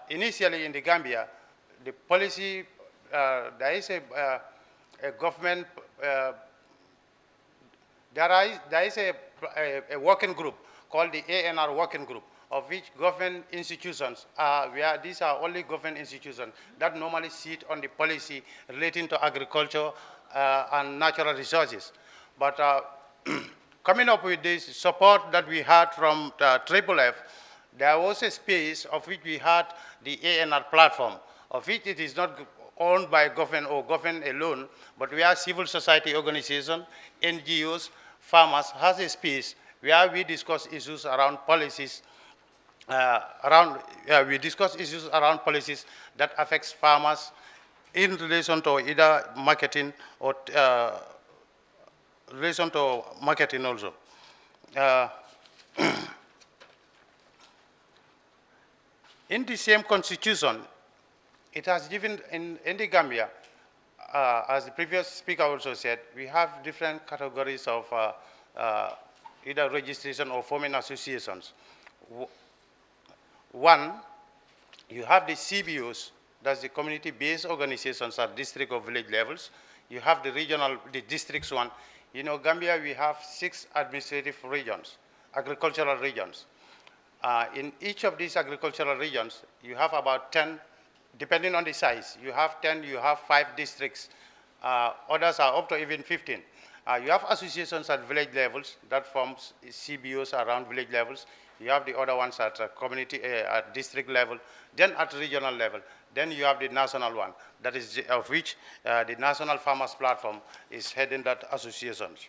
Initially in the Gambia, the policy, there is a government, there is a working group called the ANR working group, of which government institutions these are only government institutions that normally sit on the policy relating to agriculture and natural resources. But coming up with this support that we had from the FFF, there was a space of which we had the ANR platform, of which it is not owned by government or government alone, but we are civil society organizations, NGOs, farmers, has a space where we discuss issues around policies, we discuss issues around policies that affects farmers in relation to either marketing or relation to marketing also. In the same constitution, it has given in the Gambia, as the previous speaker also said, we have different categories of either registration or forming associations. One, you have the CBOs, that's the community-based organizations at district or village levels. You have the regional, the districts one. You know, Gambia, we have 6 administrative regions, agricultural regions. In each of these agricultural regions, you have about 10, depending on the size, you have 10, you have 5 districts. Others are up to even 15. You have associations at village levels that forms CBOs around village levels. You have the other ones at community, at district level, then at regional level. Then you have the national one, that is of which the National Farmers Platform is heading that associations.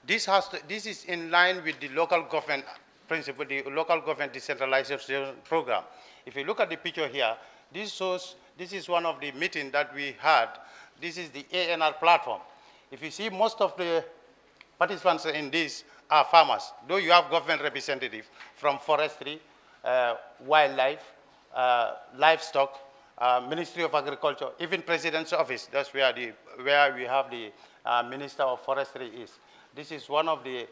This is in line with the local government principle, the local government decentralization program. If you look at the picture here, this shows, this is one of the meetings that we had. This is the ANR platform. If you see most of the participants in this are farmers. Though you have government representatives from forestry, wildlife, livestock, Ministry of Agriculture, even President's office. That's where we have the Minister of Forestry is. This is one of the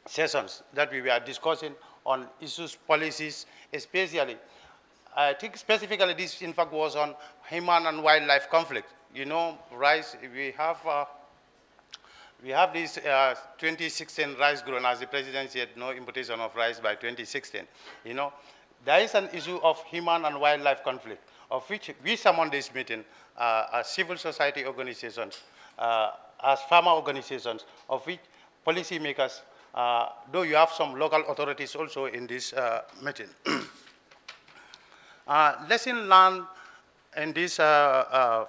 sessions that we were discussing on issues, policies, especially. I think specifically this, in fact, was on human and wildlife conflict. You know, rice, we have this 2016 rice grown, as the president said, no importation of rice by 2016. You know, there is an issue of human and wildlife conflict, of which we summoned this meeting as civil society organizations, as farmer organizations, of which policymakers, though you have some local authorities also in this meeting. Lesson learned in this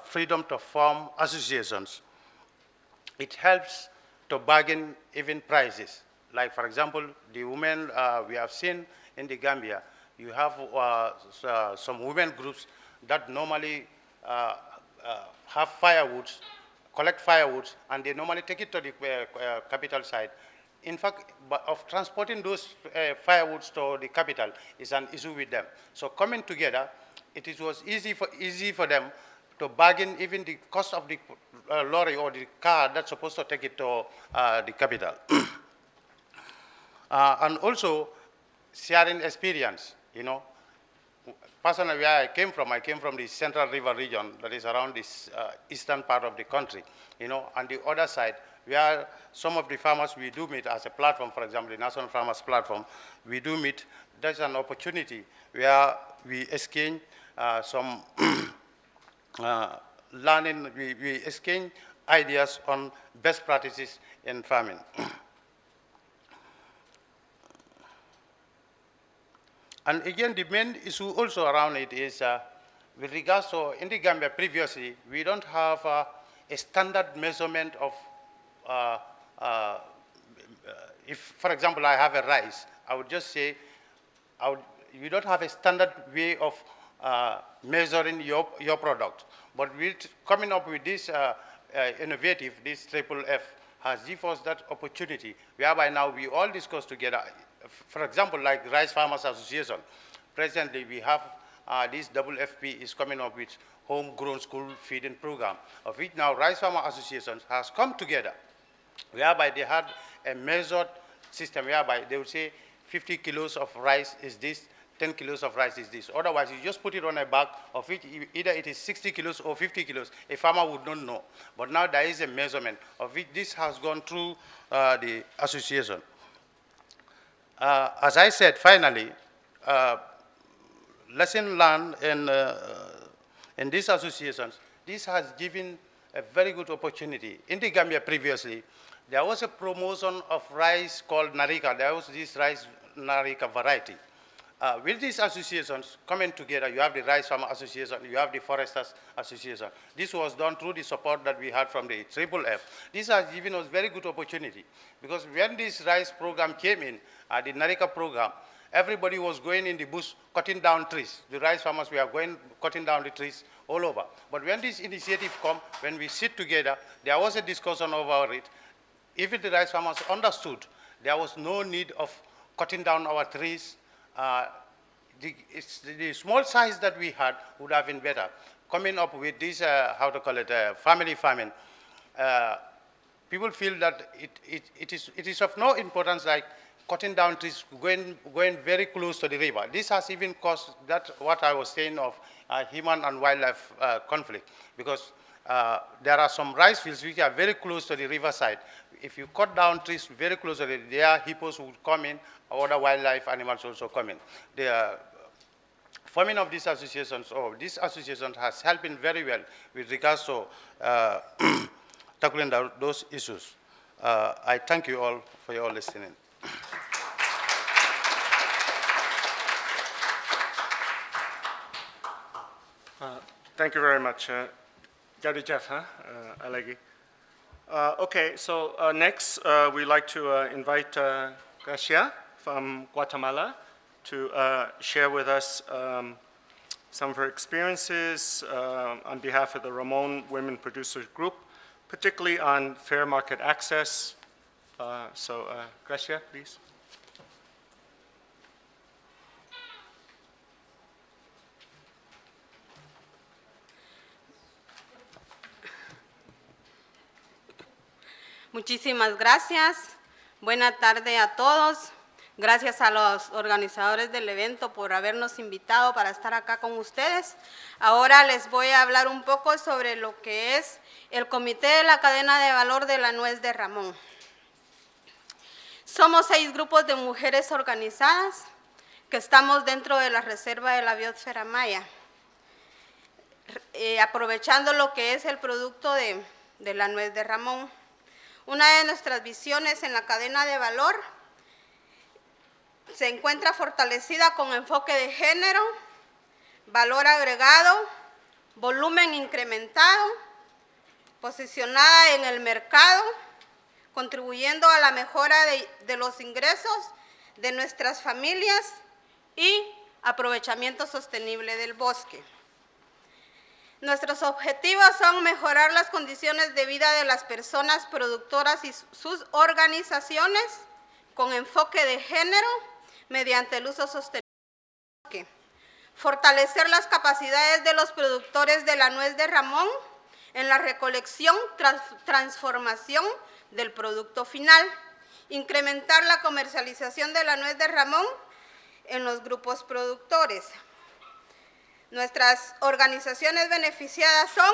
freedom to form associations. It helps to bargain even prices. Like, for example, the women we have seen in the Gambia, you have some women groups that normally have firewoods, collect firewoods, and they normally take it to the capital side. In fact, of transporting those firewoods to the capital is an issue with them. So coming together, it was easy for them to bargain even the cost of the lorry or the car that's supposed to take it to the capital. And also sharing experience, you know. Personally, where I came from the Central River region that is around this eastern part of the country, you know, and the other side, where some of the farmers we do meet as a platform, for example, the National Farmers Platform, we do meet. There's an opportunity where we exchange some learning, we exchange ideas on best practices in farming. And again, the main issue also around it is with regards to, in the Gambia previously, we don't have a standard measurement of, if, for example, I have a rice, I would just say, you don't have a standard way of measuring your product. But with coming up with this innovative, this FFF has given us that opportunity, whereby now we all discuss together. For example, like Rice Farmers Association, presently we have this FFP is coming up with homegrown school feeding program, of which now Rice Farmer Association has come together, whereby they had a measured system, whereby they would say 50 kilos of rice is this, 10 kilos of rice is this. Otherwise, you just put it on a bag of which either it is 60 kilos or 50 kilos. A farmer would not know. But now there is a measurement of which this has gone through the association. As I said, finally, lesson learned in these associations, this has given a very good opportunity. In the Gambia previously, there was a promotion of rice called Narika. There was this rice Narika variety. With these associations coming together, you have the Rice Farmer Association, you have the Foresters Association. This was done through the support that we had from the FFF. This has given us very good opportunity, because when this rice program came in, the Narika program, everybody was going in the bush cutting down trees. The rice farmers were going cutting down the trees all over. But when this initiative come, when we sit together, there was a discussion over it. Even the rice farmers understood there was no need of cutting down our trees. The small size that we had would have been better. Coming up with this, how to call it, family farming, people feel that it is of no importance, like cutting down trees, going very close to the river. This has even caused that, what I was saying of human and wildlife conflict, because there are some rice fields which are very close to the riverside. If you cut down trees very close to it, there hippos would come in, or other wildlife animals also come in. The forming of these associations, or this association has helped in very well with regards to tackling those issues. I thank you all for your listening. Thank you very much. Jadi Jeff, Alegi. Okay, so next we'd like to invite Gracia from Guatemala to share with us some of her experiences on behalf of the Ramon Women Producers Group, particularly on fair market access, Gracia, please. Muchísimas gracias. Buena tarde a todos. Gracias a los organizadores del evento por habernos invitado para estar acá con ustedes. Ahora les voy a hablar un poco sobre lo que es el Comité de la Cadena de Valor de la Nuez de Ramón. Somos 6 grupos de mujeres organizadas que estamos dentro de la Reserva de la Biosfera Maya, aprovechando lo que es el producto de la nuez de Ramón. Una de nuestras visiones en la cadena de valor se encuentra fortalecida con enfoque de género, valor agregado, volumen incrementado, posicionada en el mercado, contribuyendo a la mejora de los ingresos de nuestras familias y aprovechamiento sostenible del bosque. Nuestros objetivos son mejorar las condiciones de vida de las personas productoras y sus organizaciones con enfoque de género mediante el uso sostenible del bosque. Fortalecer las capacidades de los productores de la nuez de Ramón en la recolección, transformación del producto final. Incrementar la comercialización de la nuez de Ramón en los grupos productores. Nuestras organizaciones beneficiadas son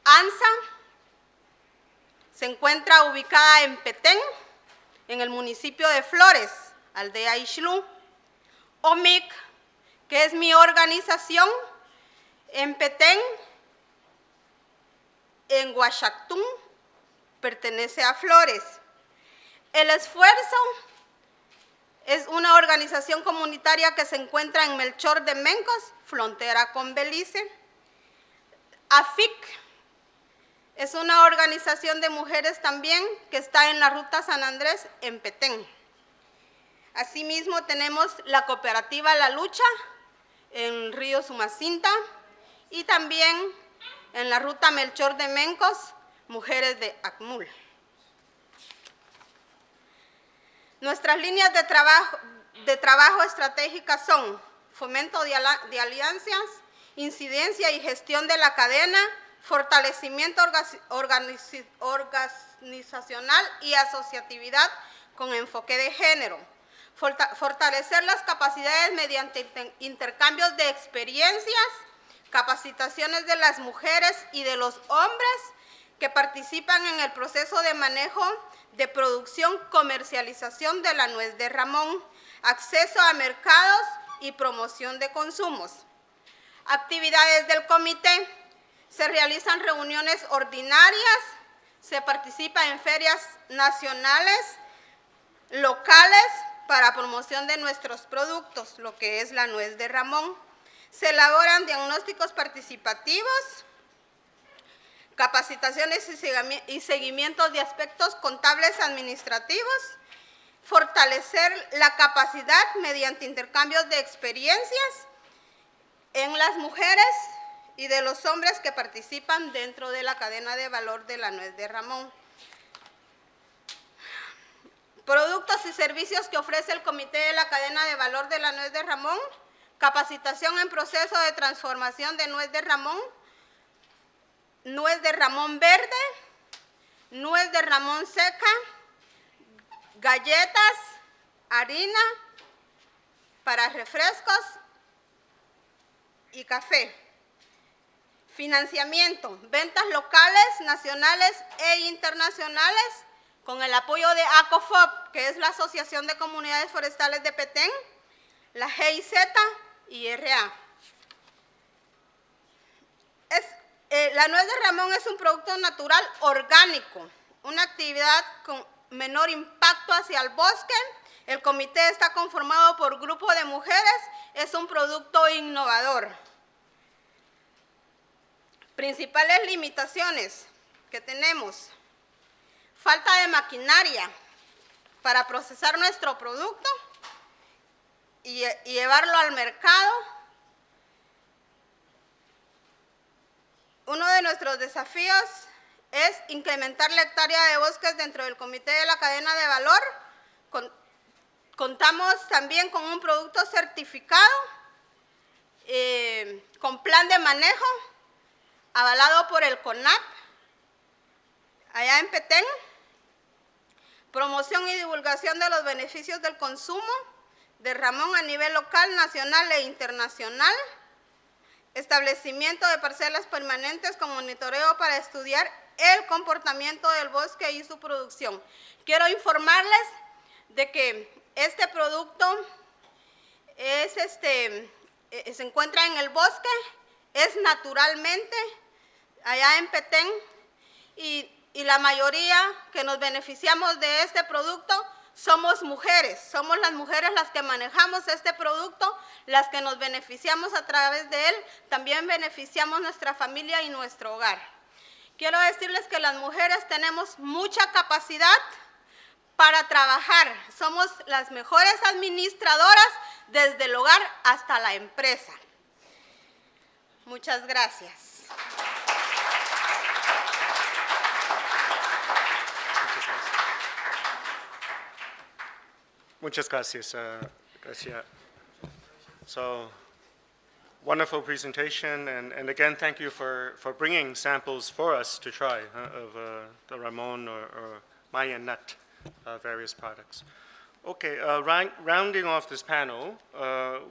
ANSA, se encuentra ubicada en Petén, en el municipio de Flores, aldea Ixlú. OMIC, que es mi organización, en Petén, en Huachactún, pertenece a Flores. El Esfuerzo es una organización comunitaria que se encuentra en Melchor de Mencos, frontera con Belice. AFIC es una organización de mujeres también que está en la ruta San Andrés, en Petén. Asimismo tenemos la cooperativa La Lucha, en Río Sumacinta, y también en la ruta Melchor de Mencos, mujeres de ACMUL. Nuestras líneas de trabajo estratégicas son fomento de alianzas, incidencia y gestión de la cadena, fortalecimiento organizacional y asociatividad con enfoque de género, fortalecer las capacidades mediante intercambios de experiencias, capacitaciones de las mujeres y de los hombres que participan en el proceso de manejo de producción, comercialización de la nuez de Ramón, acceso a mercados y promoción de consumos. Actividades del comité. Se realizan reuniones ordinarias, se participa en ferias nacionales, locales, para promoción de nuestros productos, lo que es la nuez de Ramón. Se elaboran diagnósticos participativos, capacitaciones y seguimientos de aspectos contables administrativos, fortalecer la capacidad mediante intercambios de experiencias en las mujeres y de los hombres que participan dentro de la cadena de valor de la nuez de Ramón. Productos y servicios que ofrece el Comité de la Cadena de Valor de la Nuez de Ramón, capacitación en proceso de transformación de nuez de Ramón verde, nuez de Ramón seca, galletas, harina para refrescos y café. Financiamiento, ventas locales, nacionales e internacionales con el apoyo de FAO COFO, que es la Asociación de Comunidades Forestales de Petén, la GIZ y RA. La nuez de Ramón es un producto natural orgánico, una actividad con menor impacto hacia el bosque. El comité está conformado por grupo de mujeres, es un producto innovador. Principales limitaciones que tenemos: falta de maquinaria para procesar nuestro producto y llevarlo al mercado. Uno de nuestros desafíos es incrementar la hectárea de bosques dentro del comité de la cadena de valor. Contamos también con un producto certificado, con plan de manejo, avalado por el CONAP, allá en Petén. Promoción y divulgación de los beneficios del consumo de Ramón a nivel local, nacional e internacional. Establecimiento de parcelas permanentes con monitoreo para estudiar el comportamiento del bosque y su producción. Quiero informarles de que este producto se encuentra en el bosque, es naturalmente allá en Petén, y la mayoría que nos beneficiamos de este producto somos mujeres. Somos las mujeres las que manejamos este producto, las que nos beneficiamos a través de él. También beneficiamos nuestra familia y nuestro hogar. Quiero decirles que las mujeres tenemos mucha capacidad para trabajar. Somos las mejores administradoras desde el hogar hasta la empresa. Muchas gracias. Muchas gracias, Gracia. So, wonderful presentation, and again, thank you for bringing samples for us to try of the Ramon or Maya nut, various products. Okay, rounding off this panel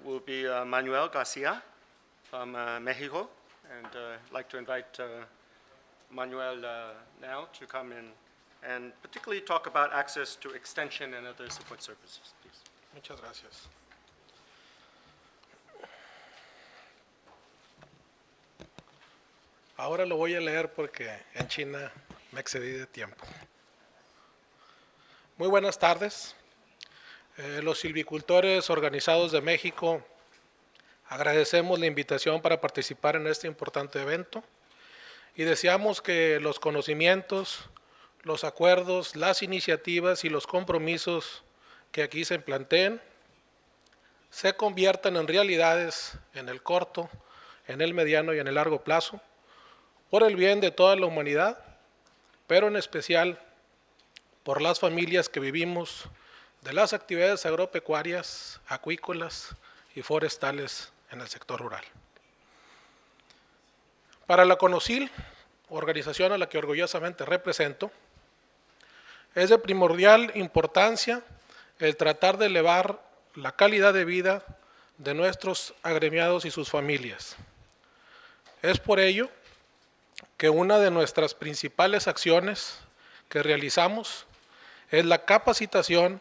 will be Manuel Garcia from Mexico, and I'd like to invite Manuel now to come in and particularly talk about access to extension and other support services, please. Muchas gracias. Ahora lo voy a leer porque en China me excedí de tiempo. Muy buenas tardes. Los silvicultores organizados de México agradecemos la invitación para participar en este importante evento y deseamos que los conocimientos, los acuerdos, las iniciativas y los compromisos que aquí se planteen se conviertan en realidades en el corto, en el mediano y en el largo plazo, por el bien de toda la humanidad, pero en especial por las familias que vivimos de las actividades agropecuarias, acuícolas y forestales en el sector rural. Para la CONOCIL, organización a la que orgullosamente represento, es de primordial importancia el tratar de elevar la calidad de vida de nuestros agremiados y sus familias. Es por ello que una de nuestras principales acciones que realizamos es la capacitación,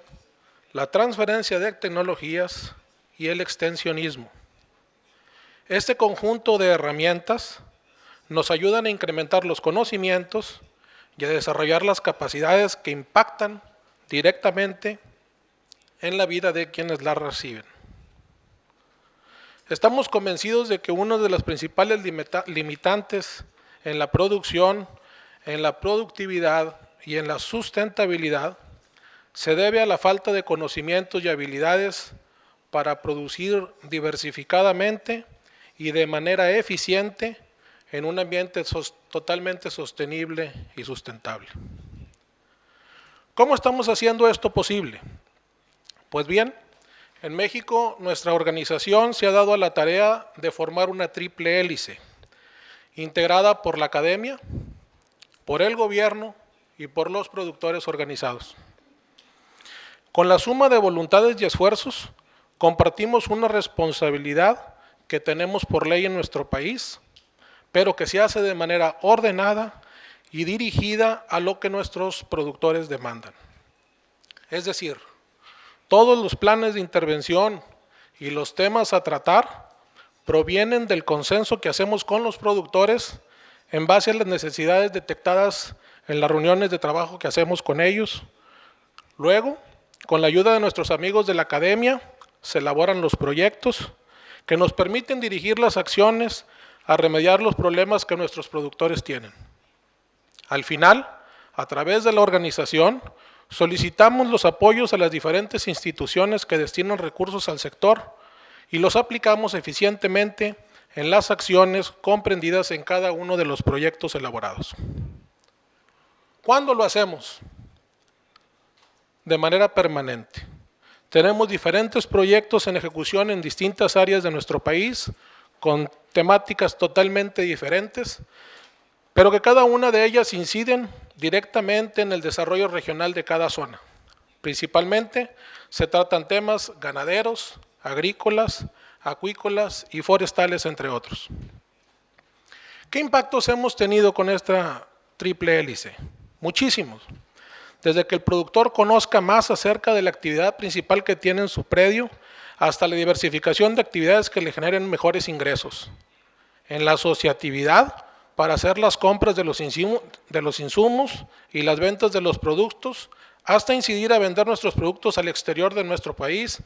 la transferencia de tecnologías y el extensionismo. Este conjunto de herramientas nos ayudan a incrementar los conocimientos y a desarrollar las capacidades que impactan directamente en la vida de quienes la reciben. Estamos convencidos de que una de las principales limitantes en la producción, en la productividad y en la sustentabilidad se debe a la falta de conocimientos y habilidades para producir diversificadamente y de manera eficiente en un ambiente totalmente sostenible y sustentable. ¿Cómo estamos haciendo esto posible? Pues bien, en México nuestra organización se ha dado a la tarea de formar una triple hélice, integrada por la academia, por el gobierno y por los productores organizados. Con la suma de voluntades y esfuerzos, compartimos una responsabilidad que tenemos por ley en nuestro país, pero que se hace de manera ordenada y dirigida a lo que nuestros productores demandan. Es decir, todos los planes de intervención y los temas a tratar provienen del consenso que hacemos con los productores en base a las necesidades detectadas en las reuniones de trabajo que hacemos con ellos. Luego, con la ayuda de nuestros amigos de la academia, se elaboran los proyectos que nos permiten dirigir las acciones a remediar los problemas que nuestros productores tienen. Al final, a través de la organización, solicitamos los apoyos a las diferentes instituciones que destinan recursos al sector y los aplicamos eficientemente en las acciones comprendidas en cada uno de los proyectos elaborados. ¿Cuándo lo hacemos? De manera permanente. Tenemos diferentes proyectos en ejecución en distintas áreas de nuestro país, con temáticas totalmente diferentes, pero que cada una de ellas inciden directamente en el desarrollo regional de cada zona. Principalmente se tratan temas ganaderos, agrícolas, acuícolas y forestales, entre otros. ¿Qué impactos hemos tenido con esta triple hélice? Muchísimos. Desde que el productor conozca más acerca de la actividad principal que tiene en su predio, hasta la diversificación de actividades que le generen mejores ingresos. En la asociatividad, para hacer las compras de los insumos y las ventas de los productos, hasta incidir a vender nuestros productos al exterior de nuestro país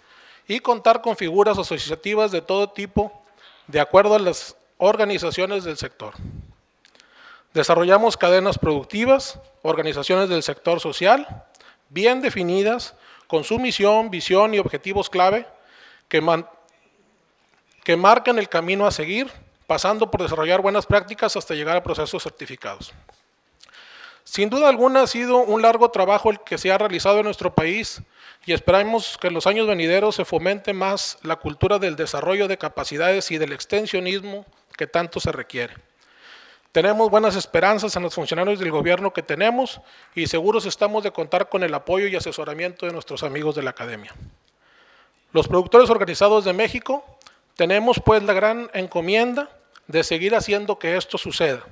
y contar con figuras asociativas de todo tipo, de acuerdo a las organizaciones del sector. Desarrollamos cadenas productivas, organizaciones del sector social, bien definidas, con su misión, visión y objetivos clave, que marcan el camino a seguir, pasando por desarrollar buenas prácticas hasta llegar a procesos certificados. Sin duda alguna ha sido un largo trabajo el que se ha realizado en nuestro país y esperamos que en los años venideros se fomente más la cultura del desarrollo de capacidades y del extensionismo que tanto se requiere. Tenemos buenas esperanzas en los funcionarios del gobierno que tenemos y seguros estamos de contar con el apoyo y asesoramiento de nuestros amigos de la academia. Los productores organizados de México tenemos pues la gran encomienda de seguir haciendo que esto suceda,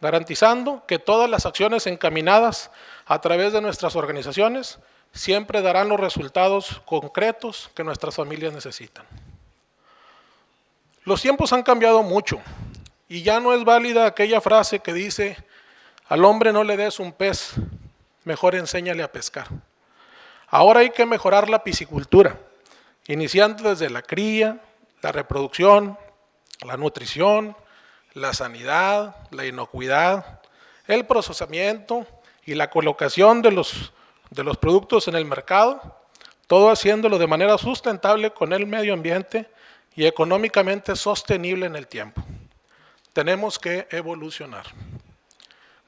garantizando que todas las acciones encaminadas a través de nuestras organizaciones siempre darán los resultados concretos que nuestras familias necesitan. Los tiempos han cambiado mucho y ya no es válida aquella frase que dice: al hombre no le des un pez, mejor enséñale a pescar. Ahora hay que mejorar la piscicultura, iniciando desde la cría, la reproducción, la nutrición, la sanidad, la inocuidad, el procesamiento y la colocación de los productos en el mercado, todo haciéndolo de manera sustentable con el medio ambiente y económicamente sostenible en el tiempo. Tenemos que evolucionar.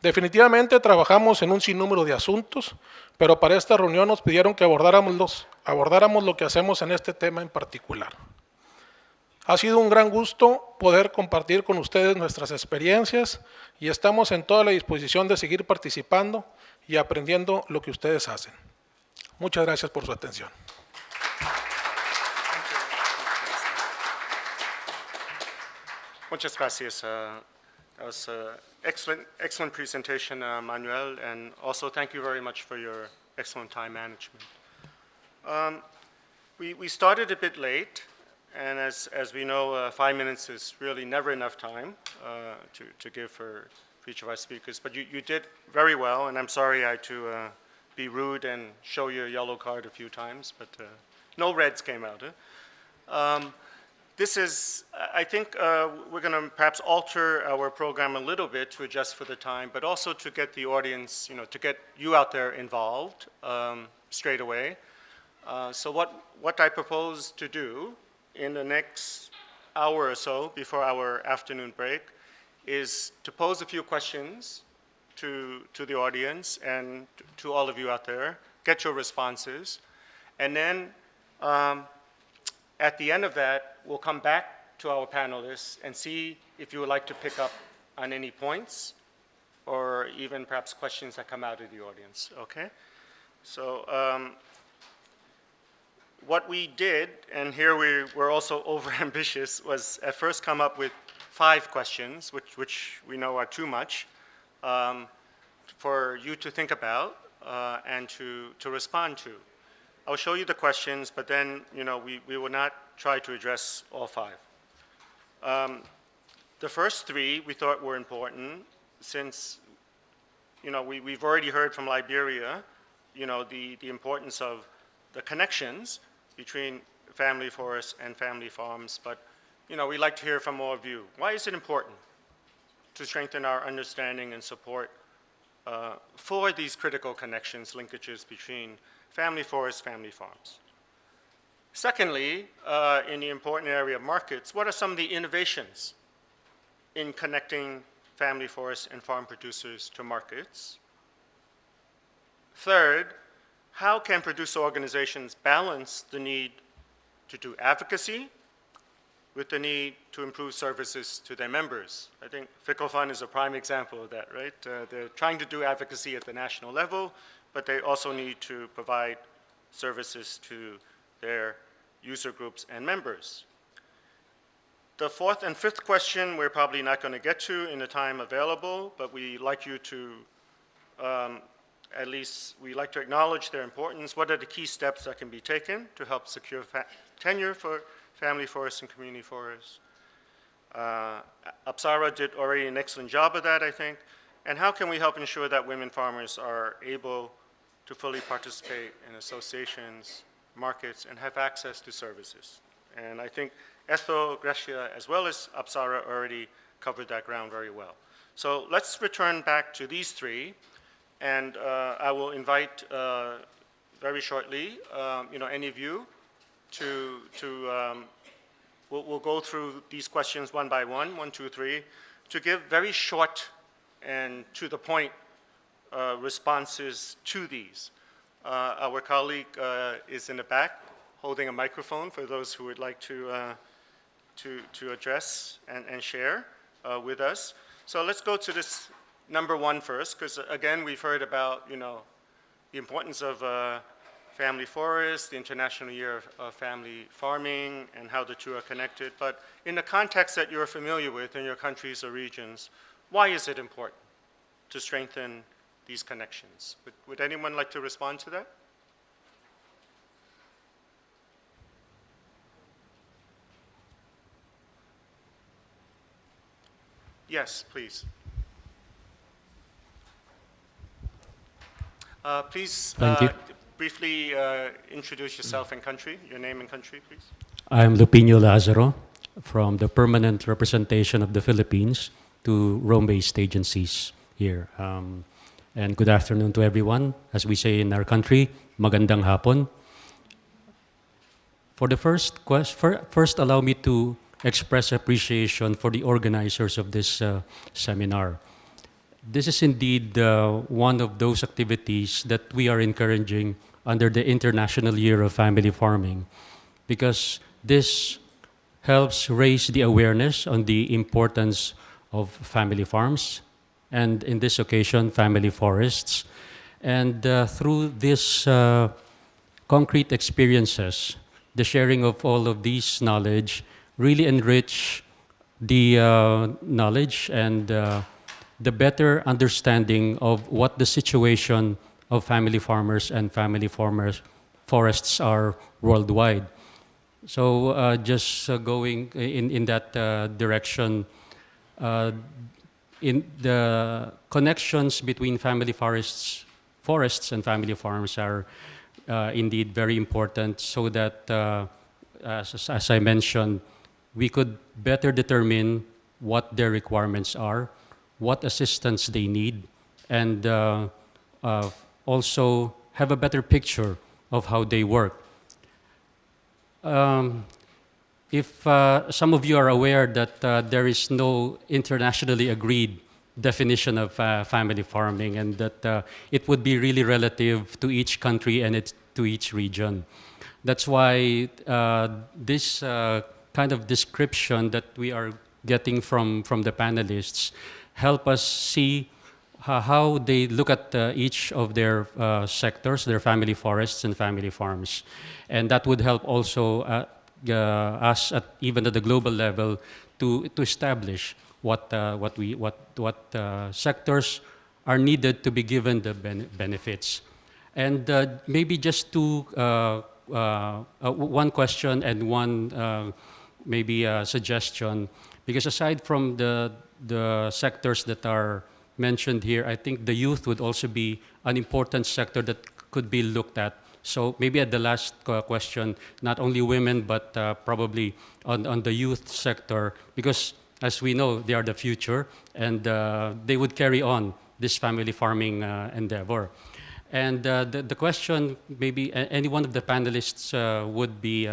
Definitivamente trabajamos en un sinnúmero de asuntos, pero para esta reunión nos pidieron que abordáramos lo que hacemos en este tema en particular. Ha sido un gran gusto poder compartir con ustedes nuestras experiencias y estamos en toda la disposición de seguir participando y aprendiendo lo que ustedes hacen. Muchas gracias por su atención. Muchas gracias. That was an excellent presentation, Manuel, and also thank you very much for your excellent time management. We started a bit late, and as we know, 5 minutes is really never enough time to give for each of our speakers, but you did very well, and I'm sorry I had to be rude and show you a yellow card a few times, but no reds came out. This is, I think we're going to perhaps alter our program a little bit to adjust for the time, but also to get the audience, to get you out there involved straight away. So what I propose to do in the next hour or so before our afternoon break is to pose a few questions to the audience and to all of you out there, get your responses, and then at the end of that, we'll come back to our panelists and see if you would like to pick up on any points or even perhaps questions that come out of the audience, okay? So what we did, and here we're also over-ambitious, was at first come up with 5 questions, which we know are too much, for you to think about and to respond to. I'll show you the questions, but then, we will not try to address all 5. The first 3 we thought were important since, we've already heard from Liberia, the importance of the connections between family forests and family farms, but, we'd like to hear from all of you. Why is it important to strengthen our understanding and support for these critical connections, linkages between family forests, family farms? Secondly, in the important area of markets, what are some of the innovations in connecting family forests and farm producers to markets? Third, how can producer organizations balance the need to do advocacy with the need to improve services to their members? I think FICOFUN is a prime example of that, right? They're trying to do advocacy at the national level, but they also need to provide services to their user groups and members. The fourth and fifth question we're probably not going to get to in the time available, but we like you to, at least we like to acknowledge their importance. What are the key steps that can be taken to help secure tenure for family forests and community forests? Apsara did already an excellent job of that, I think. And how can we help ensure that women farmers are able to fully participate in associations, markets, and have access to services? And I think Ethel, Gracia, as well as Apsara already covered that ground very well. So let's return back to these three, and I will invite very shortly, any of you we'll go through these questions one by one, 1, 2, 3, to give very short and to the point responses to these. Our colleague is in the back holding a microphone for those who would like to address and share with us. So let's go to this number one first, because again, we've heard about, the importance of family forests, the International Year of Family Farming, and how the two are connected. But in the context that you're familiar with in your countries or regions, why is it important to strengthen these connections? Would anyone like to respond to that? Yes, please. Please Thank you. briefly introduce yourself and country, your name and country, please. I'm Lupino Lazaro from the Permanent Representation of the Philippines to Rome-based agencies here. And good afternoon to everyone. As we say in our country, magandang hapon. For the first allow me to express appreciation for the organizers of this seminar. This is indeed one of those activities that we are encouraging under the International Year of Family Farming, because this helps raise the awareness on the importance of family farms, and in this occasion, family forests. And through this concrete experiences, the sharing of all of these knowledge really enrich the knowledge and the better understanding of what the situation of family farmers and family forests are worldwide. So just going in that direction, in the connections between family forests and family farms are indeed very important, so that, as I mentioned, we could better determine what their requirements are, what assistance they need, and also have a better picture of how they work. If some of you are aware that there is no internationally agreed definition of family farming, and that it would be really relative to each country and to each region. That's why this kind of description that we are getting from the panelists help us see how they look at each of their sectors, their family forests and family farms. And that would help also us, even at the global level, to establish what sectors are needed to be given the benefits. And maybe just one question and one maybe a suggestion, because aside from the sectors that are mentioned here, I think the youth would also be an important sector that could be looked at. So maybe at the last question, not only women, but probably on the youth sector, because as we know, they are the future, and they would carry on this family farming endeavor. And the question, maybe any one of the panelists would be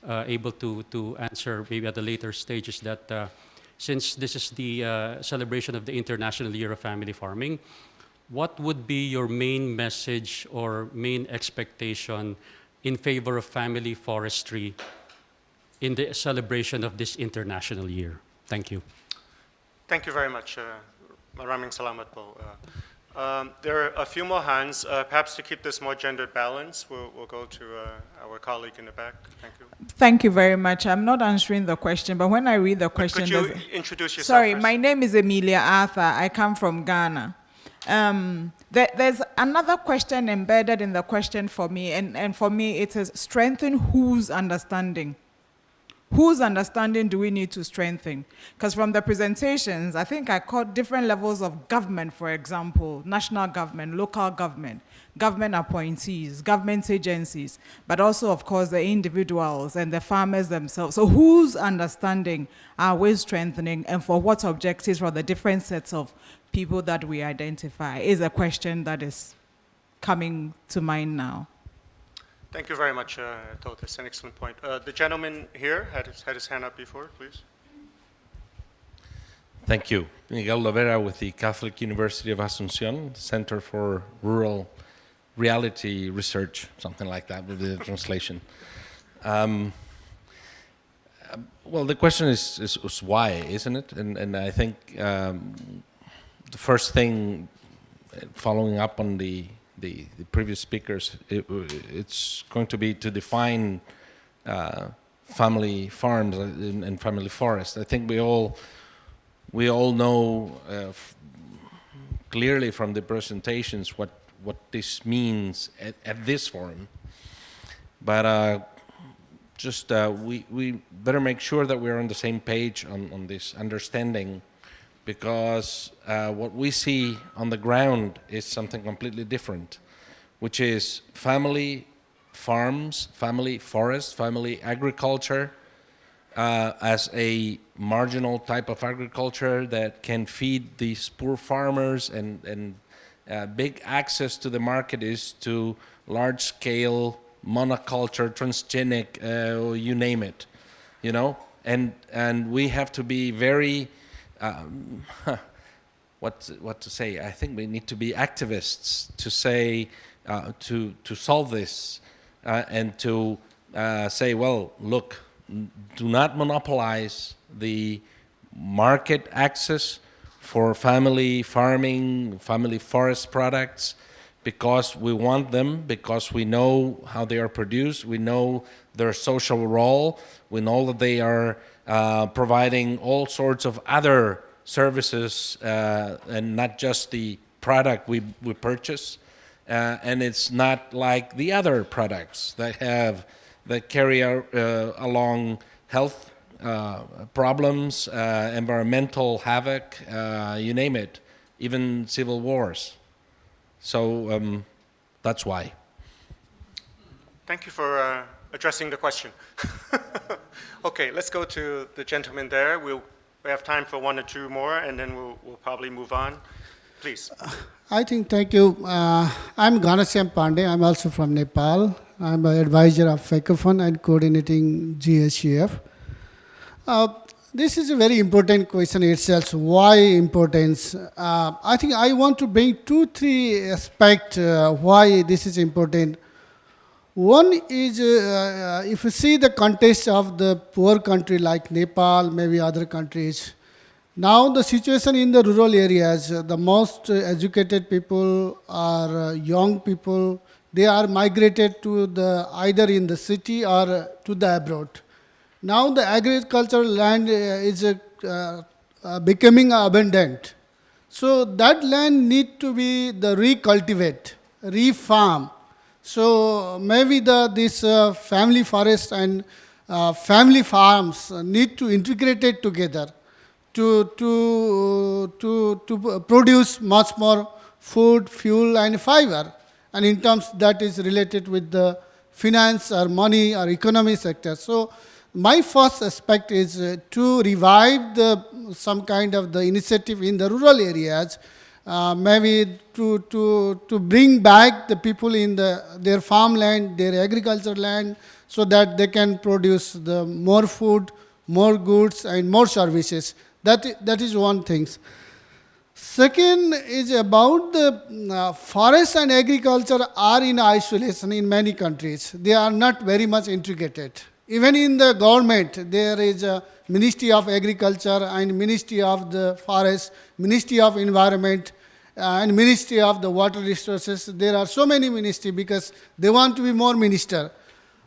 able to answer maybe at a later stage, is that since this is the celebration of the International Year of Family Farming, what would be your main message or main expectation in favor of family forestry in the celebration of this international year? Thank you. Thank you very much. Maraming salamat po. There are a few more hands. Perhaps to keep this more gender balanced, we'll go to our colleague in the back. Thank you. Thank you very much. I'm not answering the question, but when I read the question... Could you introduce yourself Sorry, first? my name is Emilia Arthur. I come from Ghana. There's another question embedded in the question for me, and for me it is strengthen whose understanding? Whose understanding do we need to strengthen? Because from the presentations, I think I caught different levels of government, for example, national government, local government, government appointees, government agencies, but also, of course, the individuals and the farmers themselves. So whose understanding are we strengthening, and for what objectives for the different sets of people that we identify is a question that is coming to mind now. Thank you very much, Todd. That's an excellent point. The gentleman here had his hand up before, please. Thank you. Miguel Lovera with the Catholic University of Asunción, Center for Rural Reality Research, something like that with the translation. Well, the question is why, isn't it? And I think the first thing, following up on the previous speakers, it's going to be to define family farms and family forests. I think we all know clearly from the presentations what this means at this forum. But we better make sure that we're on the same page on this understanding, because what we see on the ground is something completely different, which is family farms, family forests, family agriculture as a marginal type of agriculture that can feed these poor farmers, and big access to the market is to large-scale monoculture, transgenic, you name it, you know, and we have to be very what to say? I think we need to be activists to say to solve this and to say, well, look, do not monopolize the market access for family farming, family forest products, because we want them, because we know how they are produced, we know their social role, we know that they are providing all sorts of other services and not just the product we purchase. And it's not like the other products that carry along health problems, environmental havoc, you name it, even civil wars. So that's why. Thank you for addressing the question. Okay, let's go to the gentleman there. We have time for one or two more, and then we'll probably move on. Please. Thank you. I'm Ghanashyam Pandey. I'm also from Nepal. I'm an advisor of FAO COFO and coordinating GHCF. This is a very important question itself. Why importance? I think I want to bring 2-3 aspects why this is important. One is, if you see the context of the poor country like Nepal, maybe other countries, now the situation in the rural areas, the most educated people are young people. They are migrated to either in the city or to the abroad. Now the agricultural land is becoming abundant. So that land need to be recultivate, re-farm. So maybe this family forest and family farms need to integrate it together to produce much more food, fuel, and fiber. And in terms that is related with the finance or money or economy sector. So my first aspect is to revive some kind of the initiative in the rural areas, maybe to bring back the people in their farmland, their agricultural land, so that they can produce more food, more goods, and more services. That is one thing. Second is about the forest and agriculture are in isolation in many countries. They are not very much integrated. Even in the government, there is a Ministry of Agriculture and Ministry of the Forest, Ministry of Environment, and Ministry of the Water Resources. There are so many ministries because they want to be more minister.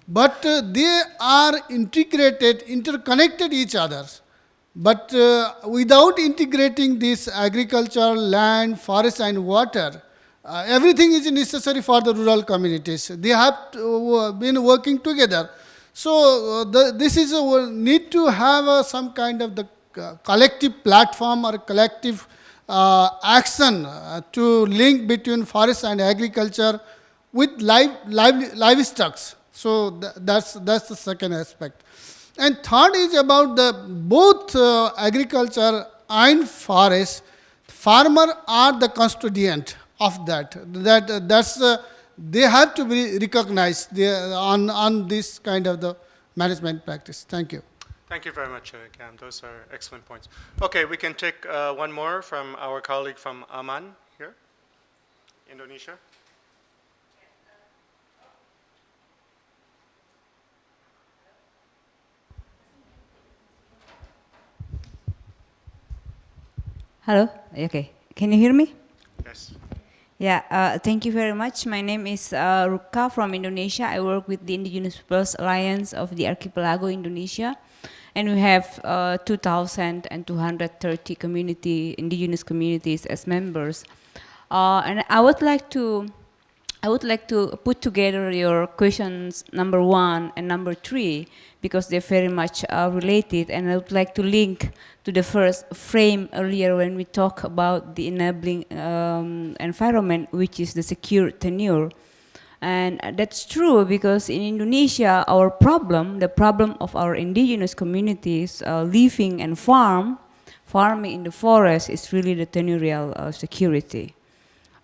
But they are integrated, interconnected each other. But without integrating this agriculture, land, forest and water, everything is necessary for the rural communities. They have been working together. So this is a need to have some kind of the collective platform or collective action to link between forest and agriculture with livestock. So that's the second aspect. And third is about the both agriculture and forest. Farmer are the custodian of that. They have to be recognized on this kind of the management practice. Thank you. Thank you very much, Cam. Those are excellent points. Okay, we can take one more from our colleague from Amman here, Indonesia. Hello. Okay. Can you hear me? Yes. Yeah. Thank you very much. My name is Ruka from Indonesia. I work with the Indigenous Peoples Alliance of the Archipelago, Indonesia, and we have 2,230 indigenous communities as members. And I would like to put together your questions number 1 and number 3 because they're very much related, and I would like to link to the first frame earlier when we talk about the enabling environment, which is the secure tenure. And that's true because in Indonesia, our problem, the problem of our indigenous communities living and farming in the forest is really the tenurial security.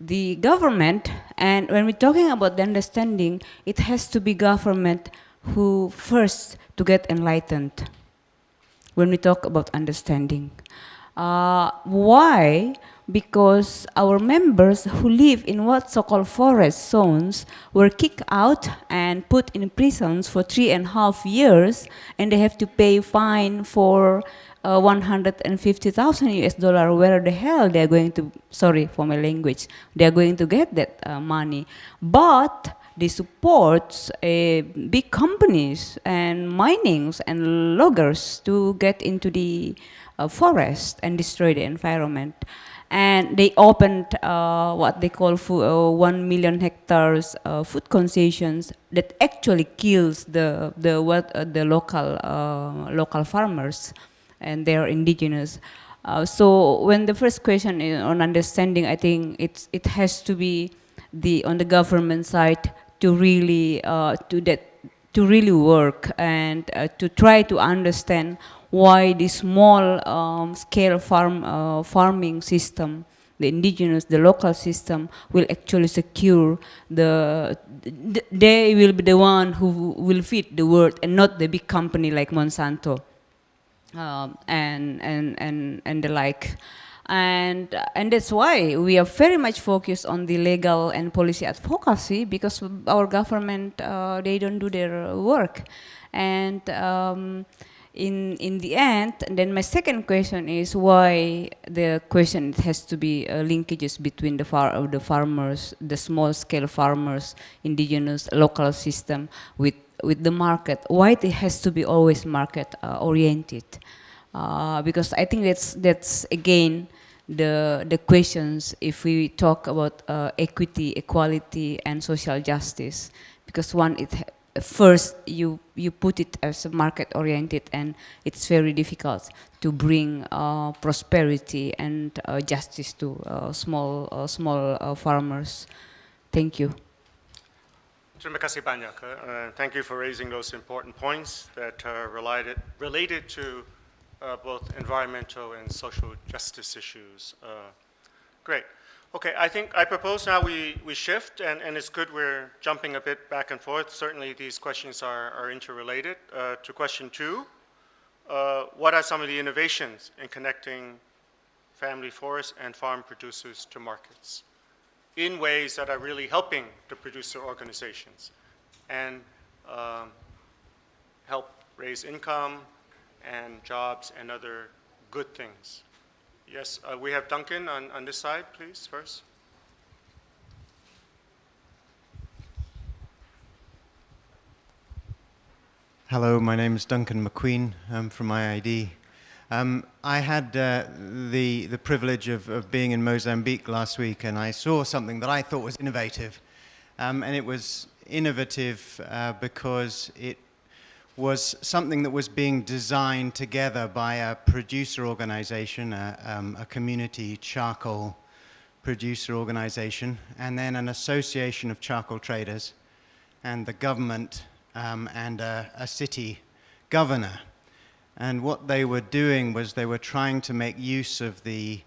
The government, and when we're talking about the understanding, it has to be government who first to get enlightened when we talk about understanding. Why? Because our members who live in what so-called forest zones were kicked out and put in prisons for 3.5 years, and they have to pay fine for 150,000 US dollar. Where the hell they are going to, sorry for my language, they are going to get that money? But they support big companies and minings and loggers to get into the forest and destroy the environment. And they opened what they call 1 million hectares food concessions that actually kills the local farmers, and they are indigenous. So when the first question is on understanding, I think it has to be on the government side to really work and to try to understand why the small scale farming system, the indigenous, the local system, will actually secure they will be the one who will feed the world and not the big company like Monsanto and the like. And that's why we are very much focused on the legal and policy advocacy, because our government, they don't do their work. And in the end, and then my second question is why the question has to be linkages between the farmers, the small scale farmers, indigenous, local system with the market. Why it has to be always market oriented? Because I think that's again the questions if we talk about equity, equality, and social justice. Because first you put it as market oriented, and it's very difficult to bring prosperity and justice to small farmers. Thank you. Terima kasih banyak. Thank you for raising those important points that are related to both environmental and social justice issues. Great. Okay, I think I propose now we shift, and it's good we're jumping a bit back and forth. Certainly these questions are interrelated. To question 2, what are some of the innovations in connecting family forest and farm producers to markets in ways that are really helping the producer organizations and help raise income and jobs and other good things. Yes, we have Duncan on this side, please, first. Hello, my name is Duncan McQueen. I'm from IID. I had the privilege of being in Mozambique last week, and I saw something that I thought was innovative. And it was innovative because it was something that was being designed together by a producer organization, a community charcoal producer organization, and then an association of charcoal traders, and the government, and a city governor. And what they were doing was they were trying to make use of the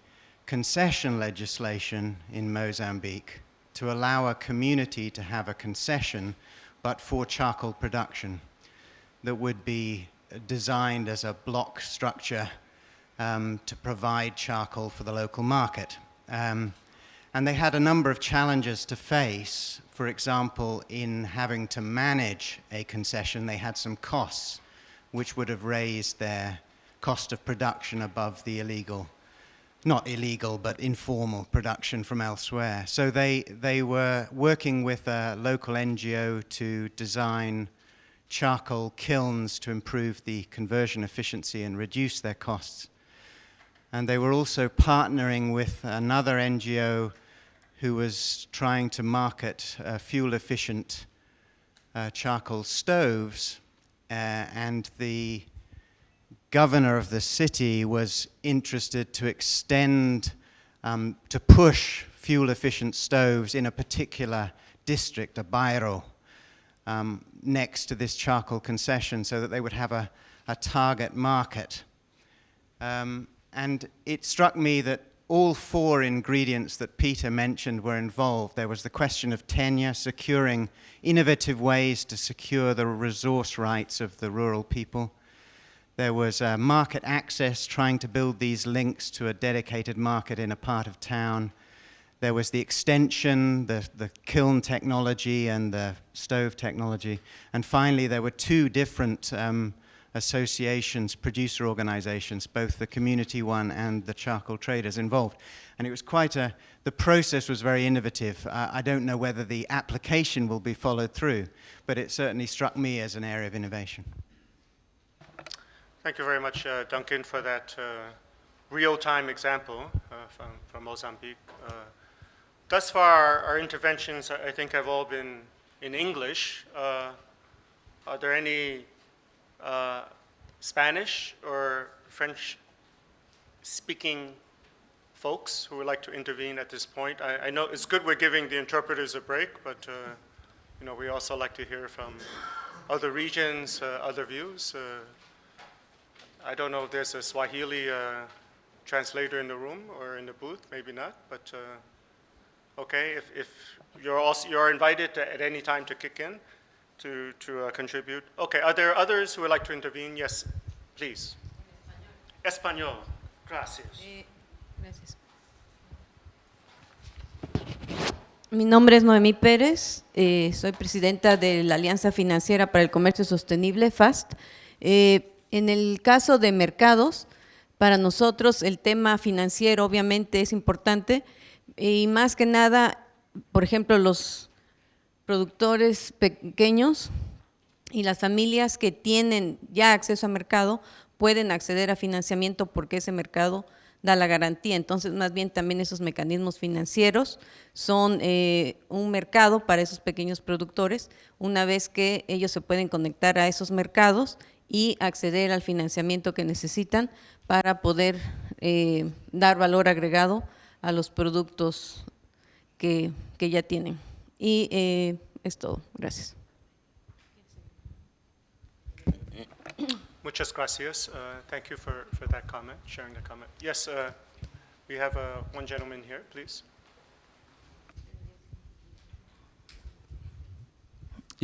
concession legislation in Mozambique to allow a community to have a concession, but for charcoal production, that would be designed as a block structure to provide charcoal for the local market. And they had a number of challenges to face. For example, in having to manage a concession, they had some costs which would have raised their cost of production above the illegal, not illegal, but informal production from elsewhere. So they were working with a local NGO to design charcoal kilns to improve the conversion efficiency and reduce their costs. And they were also partnering with another NGO who was trying to market fuel-efficient charcoal stoves, and the governor of the city was interested to extend, to push fuel-efficient stoves in a particular district, a bairro, next to this charcoal concession so that they would have a target market. And it struck me that all four ingredients that Peter mentioned were involved. There was the question of tenure, securing innovative ways to secure the resource rights of the rural people. There was market access, trying to build these links to a dedicated market in a part of town. There was the extension, the kiln technology and the stove technology. And finally, there were two different associations, producer organizations, both the community one and the charcoal traders involved. And it was the process was very innovative. I don't know whether the application will be followed through, but it certainly struck me as an area of innovation. Thank you very much, Duncan, for that real-time example from Mozambique. Thus far, our interventions, I think, have all been in English. Are there any Spanish or French-speaking folks who would like to intervene at this point? I know it's good we're giving the interpreters a break, but we also like to hear from other regions, other views. I don't know if there's a Swahili translator in the room or in the booth, maybe not, but okay, if you're invited at any time to kick in to contribute. Okay, are there others who would like to intervene? Yes, please. Español. Gracias. Gracias. Mi nombre es Noemí Pérez, soy presidenta de la Alianza Financiera para el Comercio Sostenible, FAST. En el caso de mercados, para nosotros el tema financiero obviamente es importante y más que nada, por ejemplo, los productores pequeños y las familias que tienen ya acceso a mercado pueden acceder a financiamiento porque ese mercado da la garantía. Entonces, más bien también esos mecanismos financieros son un mercado para esos pequeños productores, una vez que ellos se pueden conectar a esos mercados y acceder al financiamiento que necesitan para poder dar valor agregado a los productos que ya tienen. Y es todo. Gracias. Muchas gracias. Thank you for that comment, sharing the comment. Yes, we have one gentleman here, please.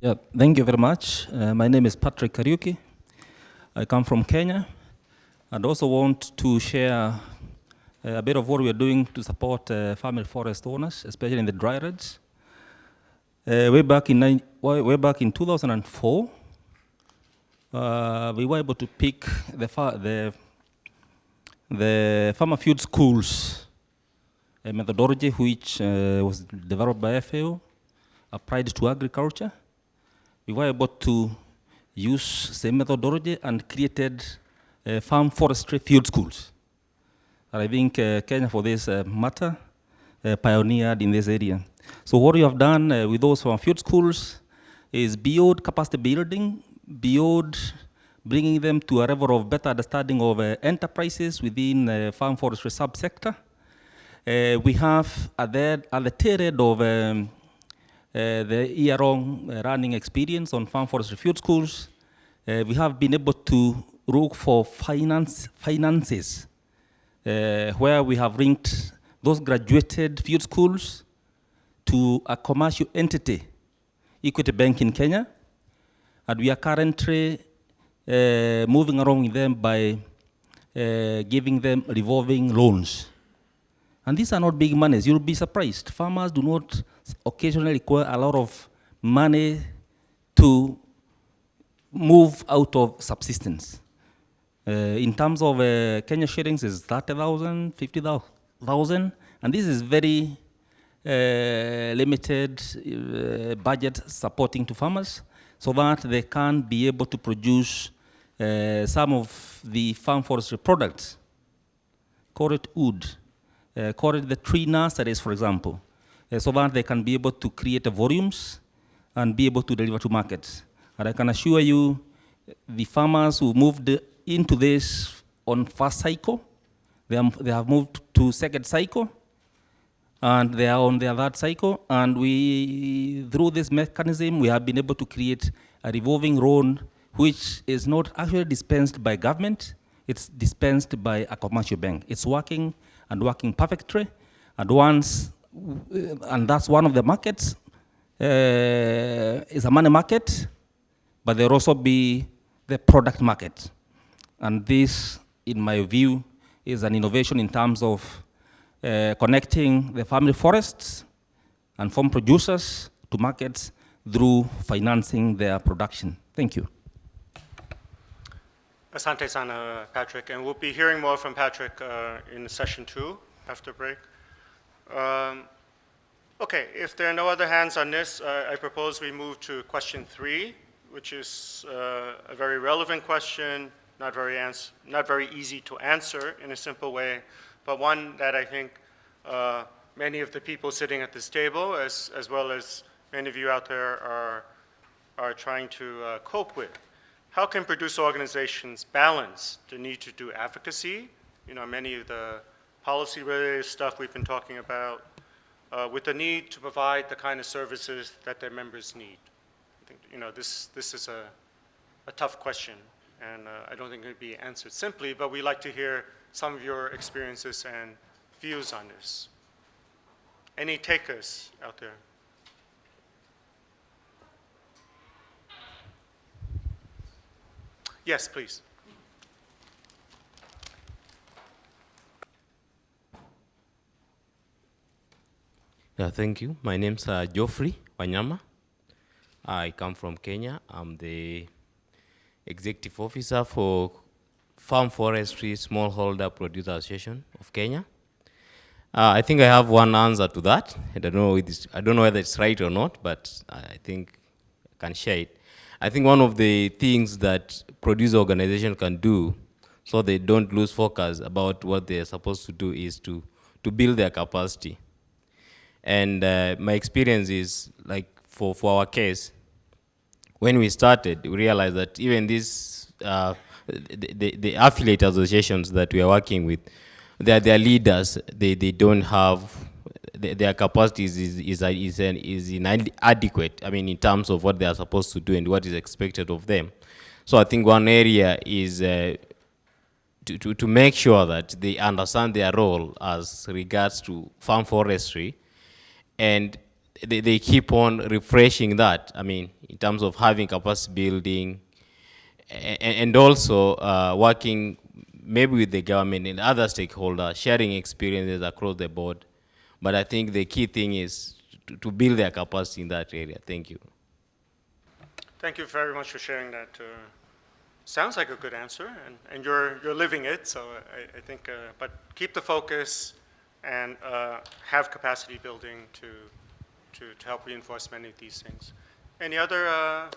Yeah, thank you very much. My name is Patrick Kariuki. I come from Kenya. I'd also want to share a bit of what we are doing to support family forest owners, especially in the dry reds. Way back in 2004, we were able to pick the farmer field schools methodology, which was developed by FAO, applied to agriculture. We were able to use same methodology and created farm forestry field schools. And I think Kenya, for this matter, pioneered in this area. So what we have done with those farm field schools is beyond capacity building, beyond bringing them to a level of better understanding of enterprises within the farm forestry subsector. We have at the tail end of the year-long running experience on farm forestry field schools, we have been able to look for finances where we have linked those graduated field schools to a commercial entity, Equity Bank in Kenya, and we are currently moving along with them by giving them revolving loans. And these are not big monies. You'll be surprised. Farmers do not occasionally require a lot of money to move out of subsistence. In terms of Kenya shillings, is 30,000, 50,000, and this is very limited budget supporting to farmers, so that they can be able to produce some of the farm forestry products. Call it wood, call it the tree nurseries, for example, so that they can be able to create volumes and be able to deliver to markets. And I can assure you, the farmers who moved into this on first cycle, they have moved to second cycle, and they are on their third cycle. And we, through this mechanism, we have been able to create a revolving loan, which is not actually dispensed by government, it's dispensed by a commercial bank. It's working and working perfectly. And that's one of the markets, is a money market, but there'll also be the product market. And this, in my view, is an innovation in terms of connecting the family forests and farm producers to markets through financing their production. Thank you. Asante sana, Patrick. And we'll be hearing more from Patrick in session 2 after break. Okay, if there are no other hands on this, I propose we move to question 3, which is a very relevant question, not very easy to answer in a simple way, but one that I think many of the people sitting at this table, as well as many of you out there, are trying to cope with. How can producer organizations balance the need to do advocacy, many of the policy-related stuff we've been talking about, with the need to provide the kind of services that their members need? I think, this is a tough question, and I don't think it can be answered simply, but we'd like to hear some of your experiences and views on this. Any takers out there? Yes, please. Yeah, thank you. My name's Geoffrey Wanyama. I come from Kenya. I'm the executive officer for Farm Forestry Smallholder Producer Association of Kenya. I think I have one answer to that. I don't know whether it's right or not, but I think I can share it. I think one of the things that producer organization can do so they don't lose focus about what they're supposed to do is to build their capacity. And my experience is, like for our case, when we started, we realized that even these, the affiliate associations that we are working with, their leaders, they don't have, their capacity is inadequate, I mean, in terms of what they are supposed to do and what is expected of them. So I think one area is to make sure that they understand their role as regards to farm forestry, and they keep on refreshing that, I mean, in terms of having capacity building, and also working maybe with the government and other stakeholders, sharing experiences across the board. But I think the key thing is to build their capacity in that area. Thank you. Thank you very much for sharing that. Sounds like a good answer, and you're living it, so I think, but keep the focus and have capacity building to help reinforce many of these things. Any other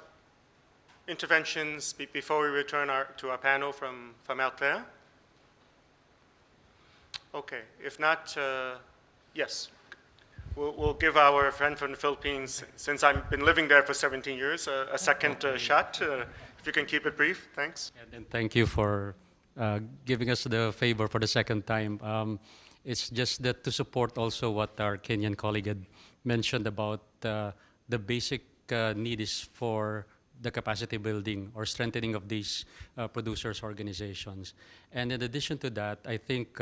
interventions before we return to our panel from out there? Okay, if not, yes. We'll give our friend from the Philippines, since I've been living there for 17 years, a second shot. If you can keep it brief, thanks. And thank you for giving us the favor for the second time. It's just that to support also what our Kenyan colleague had mentioned about the basic need is for the capacity building or strengthening of these producers' organizations. And in addition to that, I think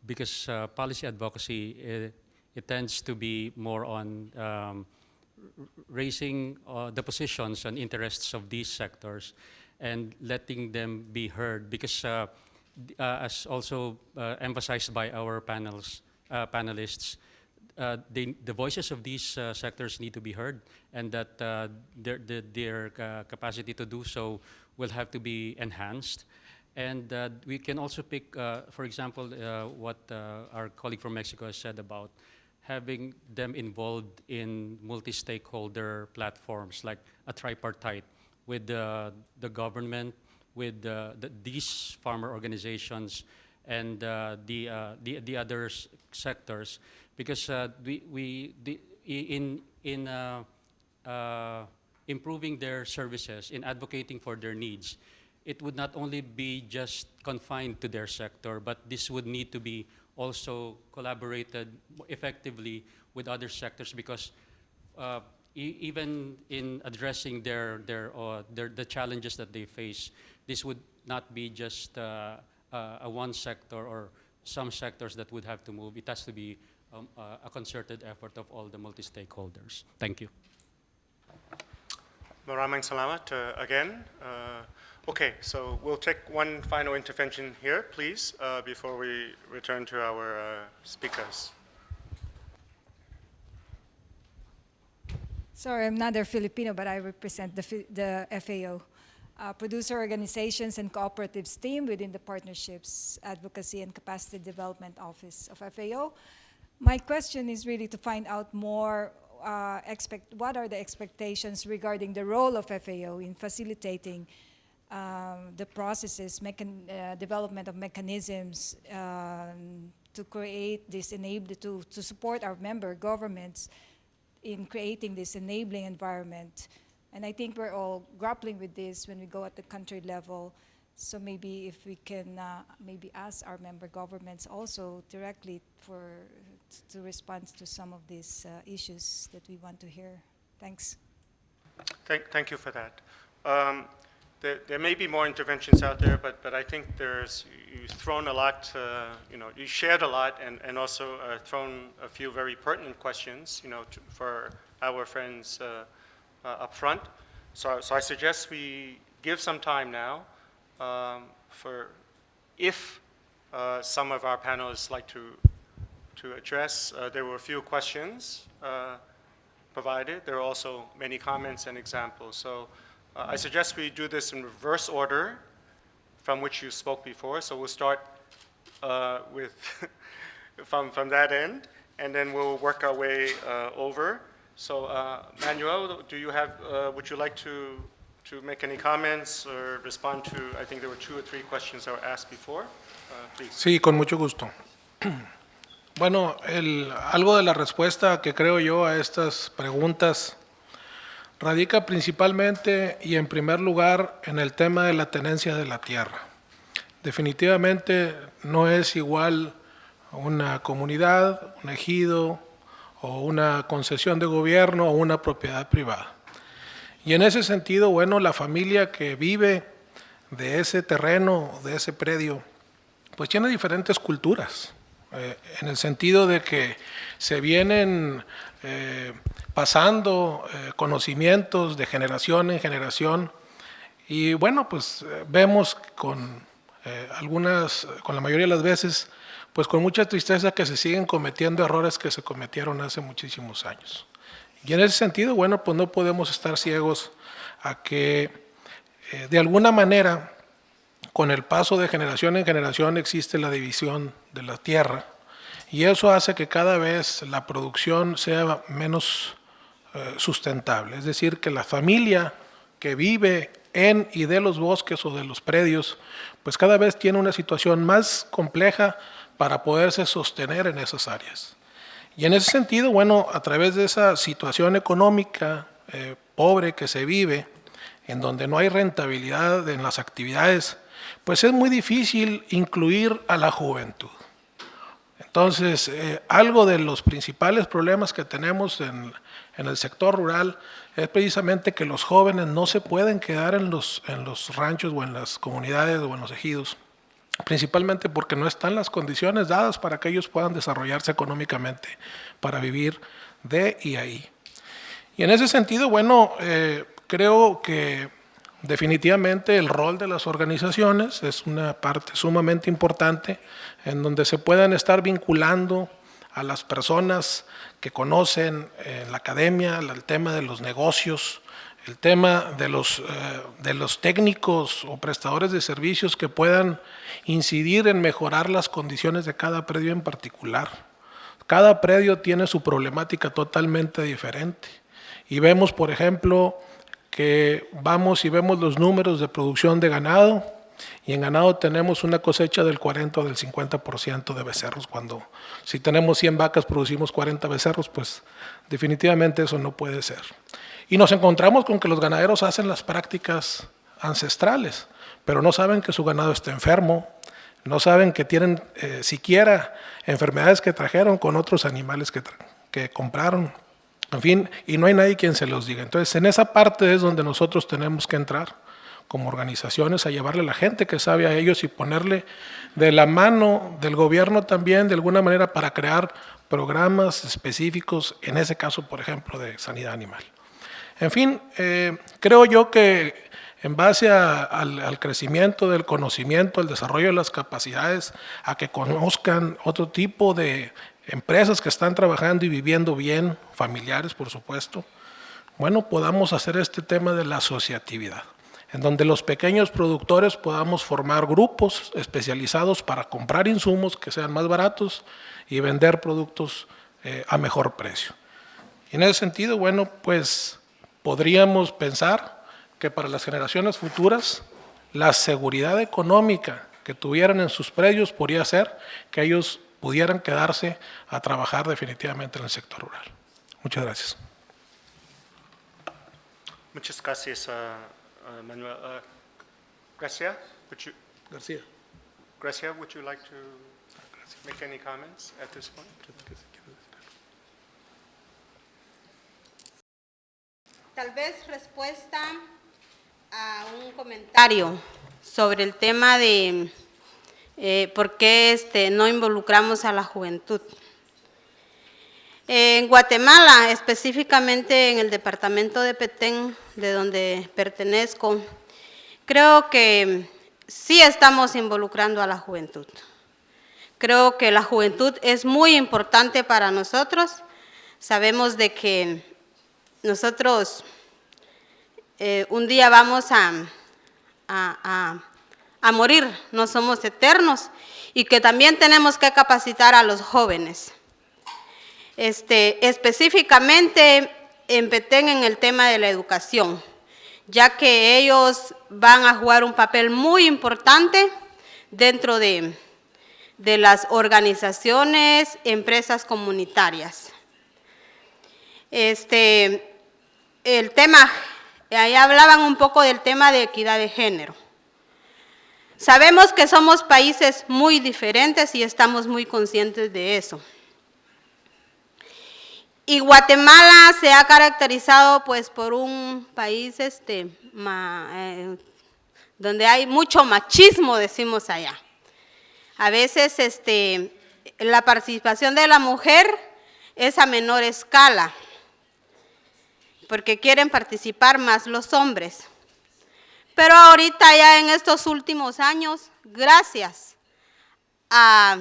because policy advocacy, it tends to be more on raising the positions and interests of these sectors and letting them be heard, because as also emphasized by our panelists, the voices of these sectors need to be heard, and that their capacity to do so will have to be enhanced. And we can also pick, for example, what our colleague from Mexico has said about having them involved in multi-stakeholder platforms like a tripartite with the government, with these farmer organizations, and the other sectors, because in improving their services, in advocating for their needs, it would not only be just confined to their sector, but this would need to be also collaborated effectively with other sectors, because even in addressing the challenges that they face, this would not be just a one sector or some sectors that would have to move. It has to be a concerted effort of all the multi-stakeholders. Thank you. Maraming salamat again. Okay, so we'll take one final intervention here, please, before we return to our speakers. Sorry, I'm not a Filipino, but I represent the FAO, producer organizations and cooperatives team within the Partnerships, Advocacy, and Capacity Development Office of FAO. My question is really to find out more, what are the expectations regarding the role of FAO in facilitating the processes, development of mechanisms to create this to support our member governments in creating this enabling environment. And I think we're all grappling with this when we go at the country level. So maybe if we can maybe ask our member governments also directly to respond to some of these issues that we want to hear. Thanks. Thank you for that. There may be more interventions out there, but I think you've thrown a lot, you shared a lot, and also thrown a few very pertinent questions, for our friends up front. So I suggest we give some time now for if some of our panelists like to address. There were a few questions provided. There are also many comments and examples. So I suggest we do this in reverse order from which you spoke before. So we'll start with from that end, and then we'll work our way over. So Manuel, would you like to make any comments or respond to, I think there were 2 or 3 questions that were asked before? Please. Sí, con mucho gusto. Bueno, algo de la respuesta que creo yo a estas preguntas radica principalmente y en primer lugar en el tema de la tenencia de la tierra. Definitivamente no es igual una comunidad, un ejido o una concesión de gobierno o una propiedad privada. Y en ese sentido, bueno, la familia que vive de ese terreno, de ese predio, pues tiene diferentes culturas, en el sentido de que se vienen pasando conocimientos de generación en generación, y bueno, pues vemos con con la mayoría de las veces, pues con mucha tristeza que se siguen cometiendo errores que se cometieron hace muchísimos años. Y en ese sentido, bueno, pues no podemos estar ciegos a que de alguna manera, con el paso de generación en generación existe la división de la tierra y eso hace que cada vez la producción sea menos sustentable. Es decir, que la familia que vive en y de los bosques o de los predios, pues cada vez tiene una situación más compleja para poderse sostener en esas áreas. Y en ese sentido, bueno, a través de esa situación económica pobre que se vive, en donde no hay rentabilidad en las actividades, pues es muy difícil incluir a la juventud. Entonces, algo de los principales problemas que tenemos en el sector rural es precisamente que los jóvenes no se pueden quedar en los ranchos o en las comunidades o en los ejidos, principalmente porque no están las condiciones dadas para que ellos puedan desarrollarse económicamente, para vivir de y ahí. Y en ese sentido, bueno, creo que definitivamente el rol de las organizaciones es una parte sumamente importante en donde se puedan estar vinculando a las personas que conocen la academia, el tema de los negocios, el tema de los técnicos o prestadores de servicios que puedan incidir en mejorar las condiciones de cada predio en particular. Cada predio tiene su problemática totalmente diferente. Y vemos, por ejemplo, que vamos y vemos los números de producción de ganado, y en ganado tenemos una cosecha del 40 o del 50% de becerros, cuando si tenemos 100 vacas producimos 40 becerros, pues definitivamente eso no puede ser. Y nos encontramos con que los ganaderos hacen las prácticas ancestrales, pero no saben que su ganado está enfermo, no saben que tienen siquiera enfermedades que trajeron con otros animales que compraron. En fin, y no hay nadie quien se los diga. Entonces, en esa parte es donde nosotros tenemos que entrar como organizaciones a llevarle a la gente que sabe a ellos y ponerle de la mano del gobierno también, de alguna manera, para crear programas específicos, en ese caso, por ejemplo, de sanidad animal. En fin, creo yo que en base al crecimiento del conocimiento, al desarrollo de las capacidades, a que conozcan otro tipo de empresas que están trabajando y viviendo bien, familiares por supuesto, bueno, podamos hacer este tema de la asociatividad, en donde los pequeños productores podamos formar grupos especializados para comprar insumos que sean más baratos y vender productos a mejor precio. Y en ese sentido, bueno, pues podríamos pensar que para las generaciones futuras la seguridad económica que tuvieran en sus predios podría ser que ellos pudieran quedarse a trabajar definitivamente en el sector rural. Muchas gracias. Muchas gracias, Manuel. Gracia, would you like to make any comments at this point? Tal vez respuesta a un comentario sobre el tema de por qué no involucramos a la juventud. En Guatemala, específicamente en el departamento de Petén, de donde pertenezco, creo que sí estamos involucrando a la juventud. Creo que la juventud es muy importante para nosotros. Sabemos de que nosotros un día vamos a morir, no somos eternos, y que también tenemos que capacitar a los jóvenes. Específicamente en Petén en el tema de la educación, ya que ellos van a jugar un papel muy importante dentro de las organizaciones, empresas comunitarias. El tema, ahí hablaban un poco del tema de equidad de género. Sabemos que somos países muy diferentes y estamos muy conscientes de eso. Y Guatemala se ha caracterizado pues por un país donde hay mucho machismo, decimos allá. A veces la participación de la mujer es a menor escala, porque quieren participar más los hombres. Pero ahorita ya en estos últimos años, gracias a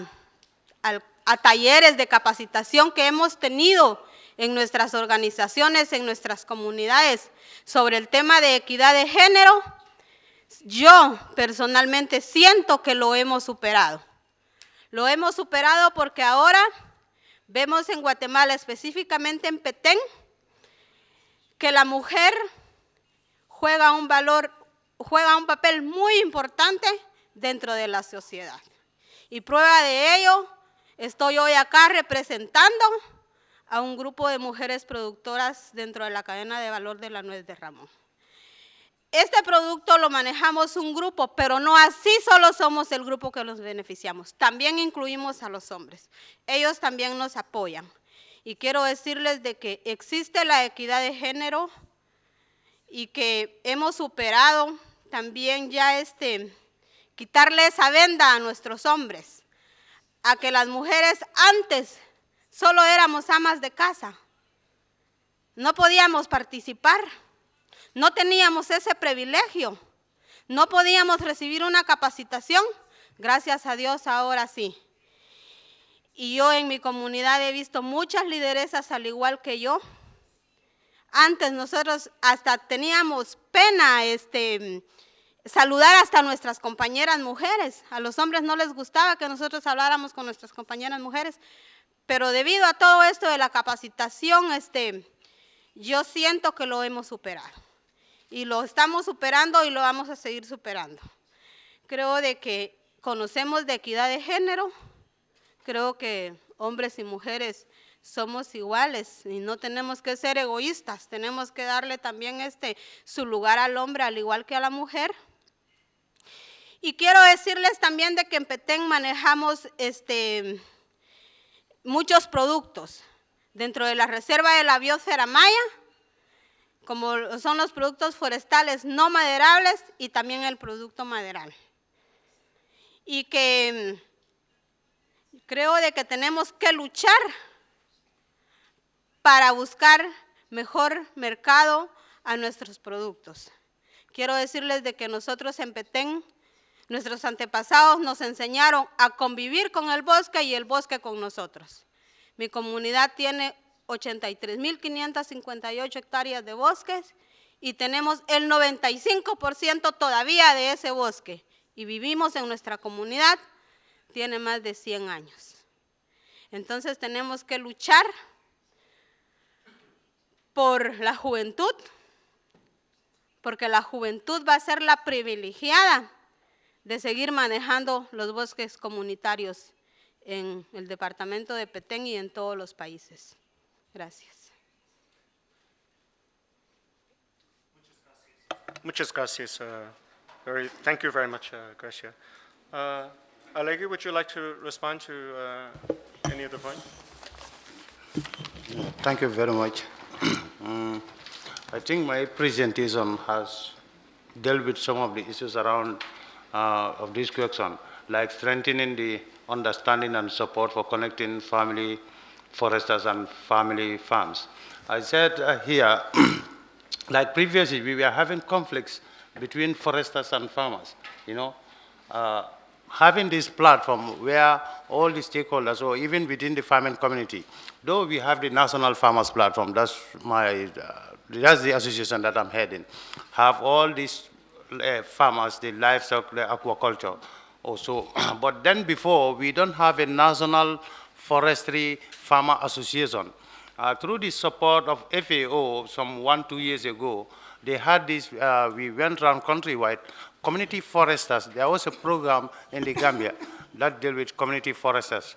talleres de capacitación que hemos tenido en nuestras organizaciones, en nuestras comunidades, sobre el tema de equidad de género, yo personalmente siento que lo hemos superado. Lo hemos superado porque ahora vemos en Guatemala, específicamente en Petén, que la mujer juega un papel muy importante dentro de la sociedad. Y prueba de ello, estoy hoy acá representando a un grupo de mujeres productoras dentro de la cadena de valor de la nuez de Ramón. Este producto lo manejamos un grupo, pero no así solo somos el grupo que los beneficiamos. También incluimos a los hombres. Ellos también nos apoyan. Y quiero decirles de que existe la equidad de género y que hemos superado también ya quitarle esa venda a nuestros hombres. A que las mujeres antes solo éramos amas de casa. No podíamos participar. No teníamos ese privilegio, no podíamos recibir una capacitación, gracias a Dios ahora sí. Y yo en mi comunidad he visto muchas lideresas al igual que yo. Antes nosotros hasta teníamos pena saludar hasta a nuestras compañeras mujeres. A los hombres no les gustaba que nosotros habláramos con nuestras compañeras mujeres, pero debido a todo esto de la capacitación, yo siento que lo hemos superado. Y lo estamos superando y lo vamos a seguir superando. Creo de que conocemos de equidad de género, creo que hombres y mujeres somos iguales y no tenemos que ser egoístas, tenemos que darle también su lugar al hombre al igual que a la mujer. Y quiero decirles también de que en Petén manejamos muchos productos dentro de la reserva de la biosfera maya, como son los productos forestales no maderables y también el producto maderal. Y que creo de que tenemos que luchar para buscar mejor mercado a nuestros productos. Quiero decirles de que nosotros en Petén, nuestros antepasados nos enseñaron a convivir con el bosque y el bosque con nosotros. Mi comunidad tiene 83.558 hectáreas de bosques y tenemos el 95% todavía de ese bosque y vivimos en nuestra comunidad, tiene más de 100 años. Entonces tenemos que luchar por la juventud, porque la juventud va a ser la privilegiada de seguir manejando los bosques comunitarios en el departamento de Petén y en todos los países. Gracias. Muchas gracias. Thank you very much, Gracia. Alegi, would you like to respond to any of the points? Thank you very much. I think my presentation has dealt with some of the issues around of this question, like strengthening the understanding and support for connecting family foresters and family farms. I said here, like previously, we were having conflicts between foresters and farmers, you know. Having this platform where all the stakeholders, or even within the farming community, though we have the National Farmers Platform, that's the association that I'm heading, have all these farmers, the livestock, the aquaculture also. But then before, we don't have a National Forestry Farmer Association. Through the support of FAO some 1-2 years ago, they had this, we went around countrywide, community foresters. There was a program in the Gambia that dealt with community foresters.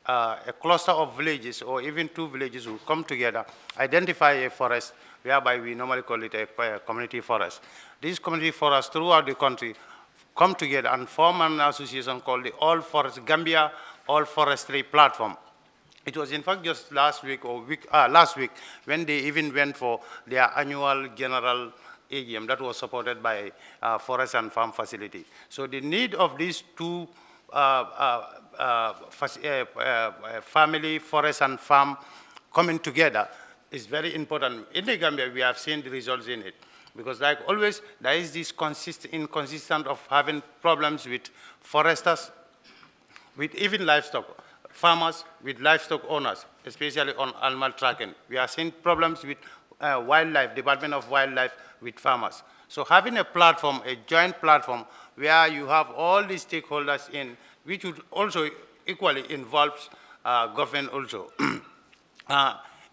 A cluster of villages or even 2 villages will come together, identify a forest, whereby we normally call it a community forest. These community forests throughout the country come together and form an association called the Gambia All Forestry Platform. It was in fact just last week when they even went for their annual general AGM that was supported by Forest and Farm Facility. So the need of these 2 family, forest and farm coming together is very important. In the Gambia, we have seen the results in it. Because like always, there is this inconsistent of having problems with foresters, with even livestock, farmers, with livestock owners, especially on animal tracking. We are seeing problems with wildlife, Department of Wildlife with farmers. So having a platform, a joint platform, where you have all the stakeholders in, which would also equally involve government also.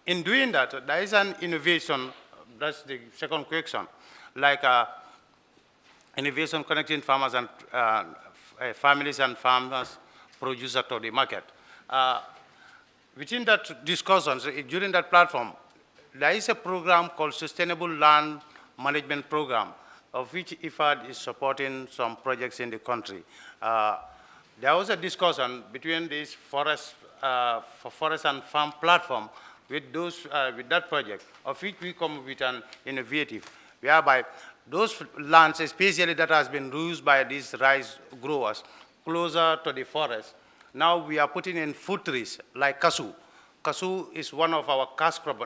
In doing that, there is an innovation, that's the second question, like innovation connecting farmers and families and farmers, producers to the market. Within that discussions, during that platform, there is a program called Sustainable Land Management Program, of which IFFA is supporting some projects in the country. There was a discussion between this forest and farm platform with that project, of which we come with an innovative, whereby those lands, especially that has been used by these rice growers, closer to the forest, now we are putting in food trees like cashew. Cashew is one of our cash crop.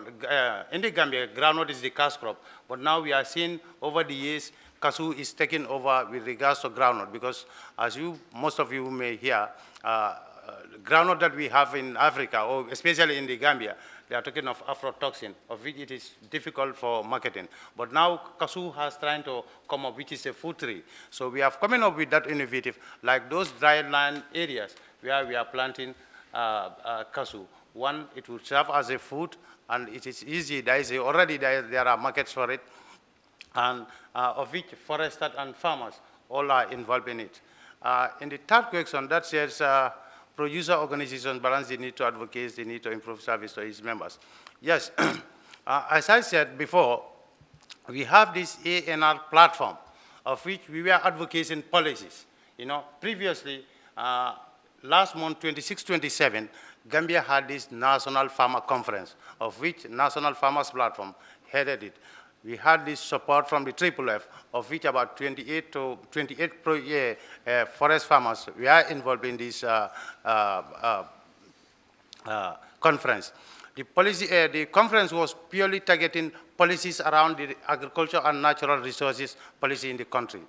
In the Gambia, groundnut is the cash crop, but now we are seeing over the years, cashew is taking over with regards to groundnut, because as most of you may hear, groundnut that we have in Africa, or especially in the Gambia, they are talking of aflatoxin, of which it is difficult for marketing. But now cashew has trying to come up, which is a food tree. So we have coming up with that innovative, like those dry land areas where we are planting cashew. One, it will serve as a food, and it is easy. Already there are markets for it, and of which foresters and farmers all are involved in it. In the third question, that says producer organizations balance the need to advocate the need to improve service to its members. Yes, as I said before, we have this ANR platform, of which we were advocating policies. You know, previously, last month, 26-27, Gambia had this National Farmer Conference, of which National Farmers Platform headed it. We had this support from the FFF, of which about 28 forest farmers were involved in this conference. The conference was purely targeting policies around the agriculture and natural resources policy in the country.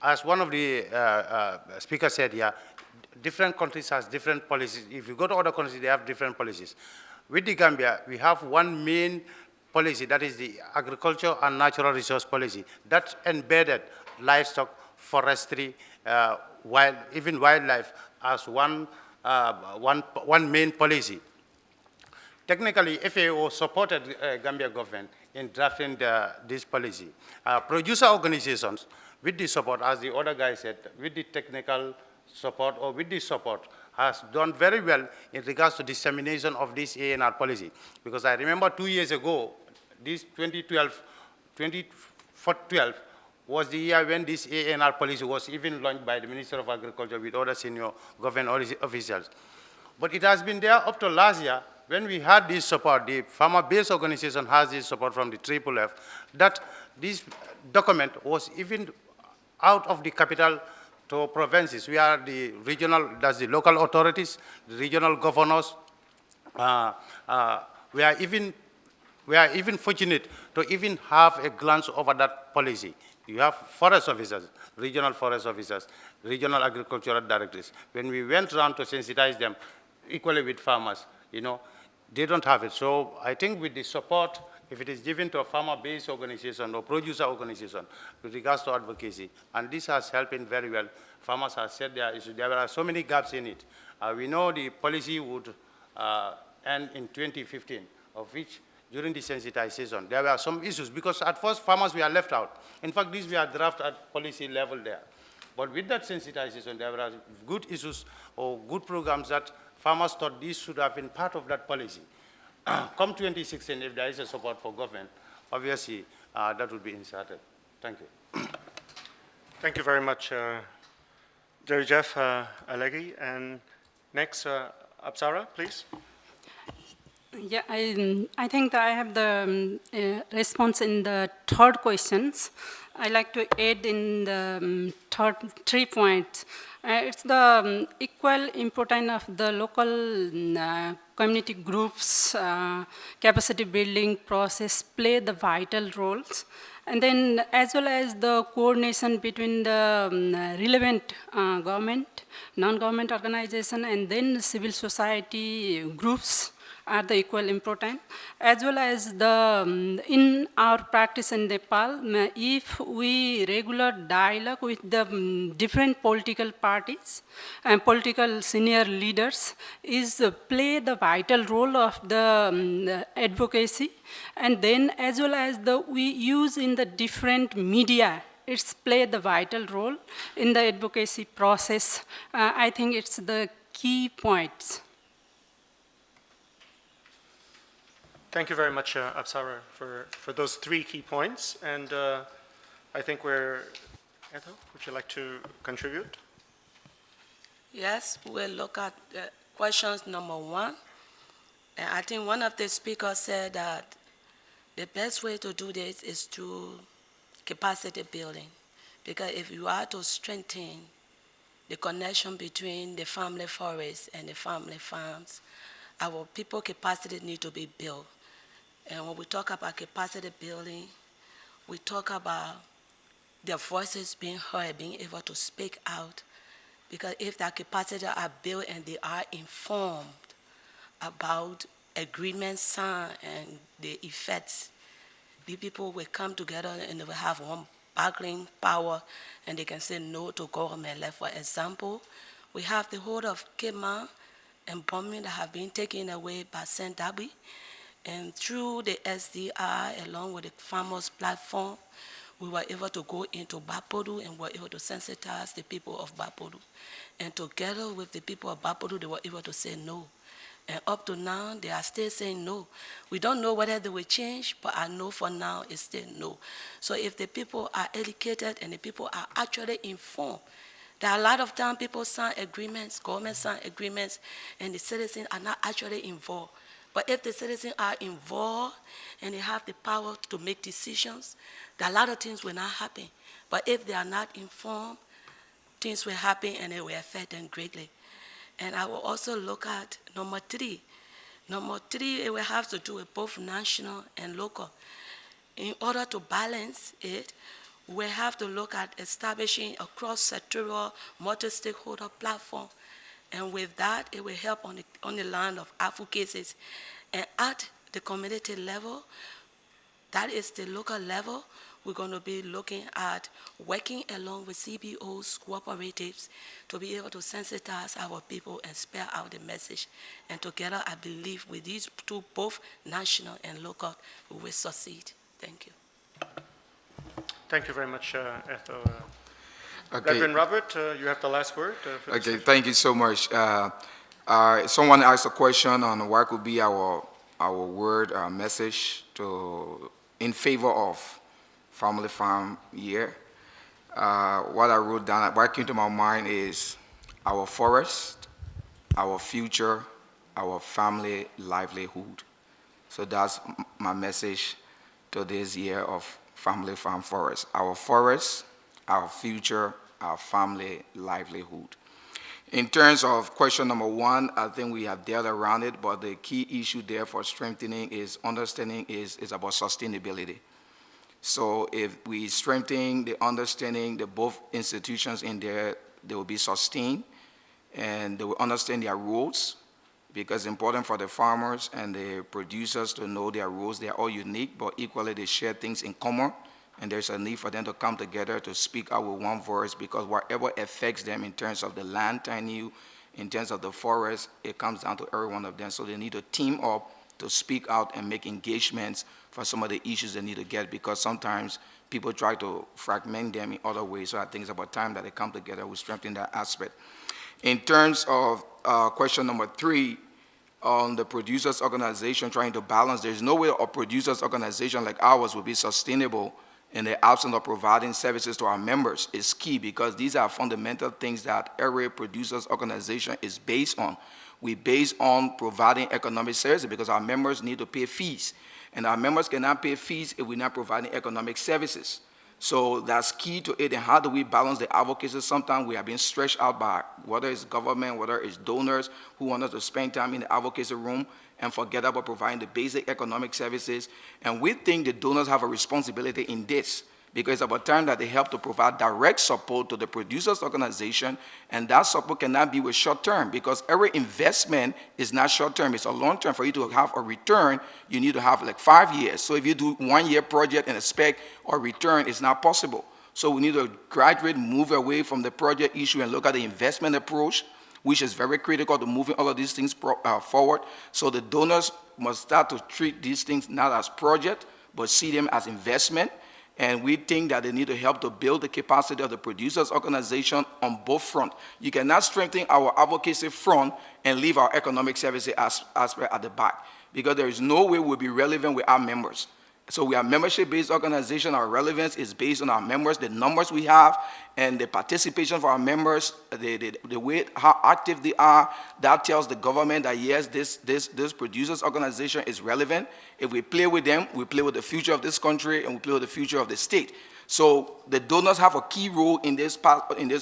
As one of the speakers said here, different countries have different policies. If you go to other countries, they have different policies. With the Gambia, we have one main policy, that is the agriculture and natural resource policy, that embedded livestock, forestry, even wildlife as one main policy. Technically, FAO supported Gambia government in drafting this policy. Producer organizations, with the support, as the other guy said, with the technical support or with this support, has done very well in regards to dissemination of this ANR policy. Because I remember 2 years ago, this 2012 was the year when this ANR policy was even launched by the Minister of Agriculture with other senior government officials. But it has been there up to last year when we had this support. The farmer-based organization has this support from the FFF, that this document was even out of the capital to provinces. We are the regional, that's the local authorities, the regional governors. We are even fortunate to even have a glance over that policy. You have forest officers, regional forest officers, regional agricultural directors. When we went around to sensitize them, equally with farmers, you know, they don't have it. So I think with the support, if it is given to a farmer-based organization or producer organization with regards to advocacy, and this has helped in very well. Farmers have said there are so many gaps in it. We know the policy would end in 2015, of which during the sensitization, there were some issues, because at first farmers were left out. In fact, these were drafted at policy level there. But with that sensitization, there were good issues or good programs that farmers thought these should have been part of that policy. Come 2016, if there is a support for government, obviously that would be inserted. Thank you. Thank you very much, Jerry Jeff Alegi. And next, Apsara, please. Yeah, I think I have the response in the third questions. I like to add in the third 3 points. It's the equal importance of the local community groups, capacity building process play the vital roles. And then as well as the coordination between the relevant government, non-government organization, and then civil society groups are the equal important, as well as the, in our practice in Nepal, if we regular dialogue with the different political parties and political senior leaders is play the vital role of the advocacy, and then as well as the we use in the different media, it's play the vital role in the advocacy process. I think it's the key points. Thank you very much, Apsara, for those 3 key points. And I think Eto, would you like to contribute? Yes, we'll look at questions number 1. And I think one of the speakers said that the best way to do this is through capacity building. Because if you are to strengthen the connection between the family forests and the family farms, our people capacity need to be built. And when we talk about capacity building, we talk about their voices being heard, being able to speak out. Because if that capacity are built and they are informed about agreements signed and the effects, the people will come together and they will have one bargaining power and they can say no to government. Like for example, we have the whole of Kema and bombing that have been taken away by Saint Dabi. And through the SDI, along with the farmers platform, we were able to go into Bapodu and were able to sensitize the people of Bapodu. And together with the people of Bapodu, they were able to say no. And up to now, they are still saying no. We don't know whether they will change, but I know for now it's still no. So if the people are educated and the people are actually informed, there are a lot of times people sign agreements, government sign agreements, and the citizens are not actually involved. But if the citizens are involved and they have the power to make decisions, there are a lot of things will not happen. But if they are not informed, things will happen and it will affect them greatly. And I will also look at number 3. Number 3, it will have to do with both national and local. In order to balance it, we have to look at establishing a cross-sectoral, multi-stakeholder platform. And with that, it will help on the line of advocacies. And at the community level, that is the local level, we're going to be looking at working along with CBOs, cooperatives, to be able to sensitize our people and spell out the message. And together, I believe with these 2, both national and local, we will succeed. Thank you. Thank you very much, Eto. Okay. Reverend Robert, you have the last word. Okay, thank you so much. Someone asked a question on what could be our word, our message in favor of Family Farm Year. What I wrote down, what came to my mind is our forest, our future, our family livelihood. So that's my message to this year of Family Farm Forest. Our forest, our future, our family livelihood. In terms of question number 1, I think we have dealt around it, but the key issue there for strengthening is understanding is about sustainability. So if we strengthen the understanding that both institutions in there, they will be sustained and they will understand their roles, because it's important for the farmers and the producers to know their roles. They are all unique, but equally they share things in common. And there's a need for them to come together to speak out with one voice, because whatever affects them in terms of the land tenure, in terms of the forest, it comes down to every one of them. So they need to team up to speak out and make engagements for some of the issues they need to get, because sometimes people try to fragment them in other ways. So I think it's about time that they come together, we strengthen that aspect. In terms of question number 3, on the producers' organization trying to balance, there's no way a producers' organization like ours will be sustainable in the absence of providing services to our members. Is key, because these are fundamental things that every producers organization is based on. We base on providing economic services because our members need to pay fees. And our members cannot pay fees if we're not providing economic services. So that's key to it. And how do we balance the advocacy? Sometimes we are being stretched out by whether it's government, whether it's donors who want us to spend time in the advocacy room, and forget about providing the basic economic services. And we think the donors have a responsibility in this, because it's about time that they help to provide direct support to the producers' organization, and that support cannot be with short-term, because every investment is not short-term, it's a long-term. For you to have a return, you need to have like 5 years. So if you do 1 year project and expect a return, it's not possible. So we need to gradually move away from the project issue and look at the investment approach, which is very critical to moving all of these things forward. So the donors must start to treat these things not as project, but see them as investment. And we think that they need to help to build the capacity of the producers' organization on both fronts. You cannot strengthen our advocacy front and leave our economic services aspect at the back, because there is no way we'll be relevant with our members. So we are a membership-based organization. Our relevance is based on our members, the numbers we have, and the participation of our members, the way, how active they are. That tells the government that yes, this producers organization is relevant. If we play with them, we play with the future of this country, and we play with the future of the state. So the donors have a key role in this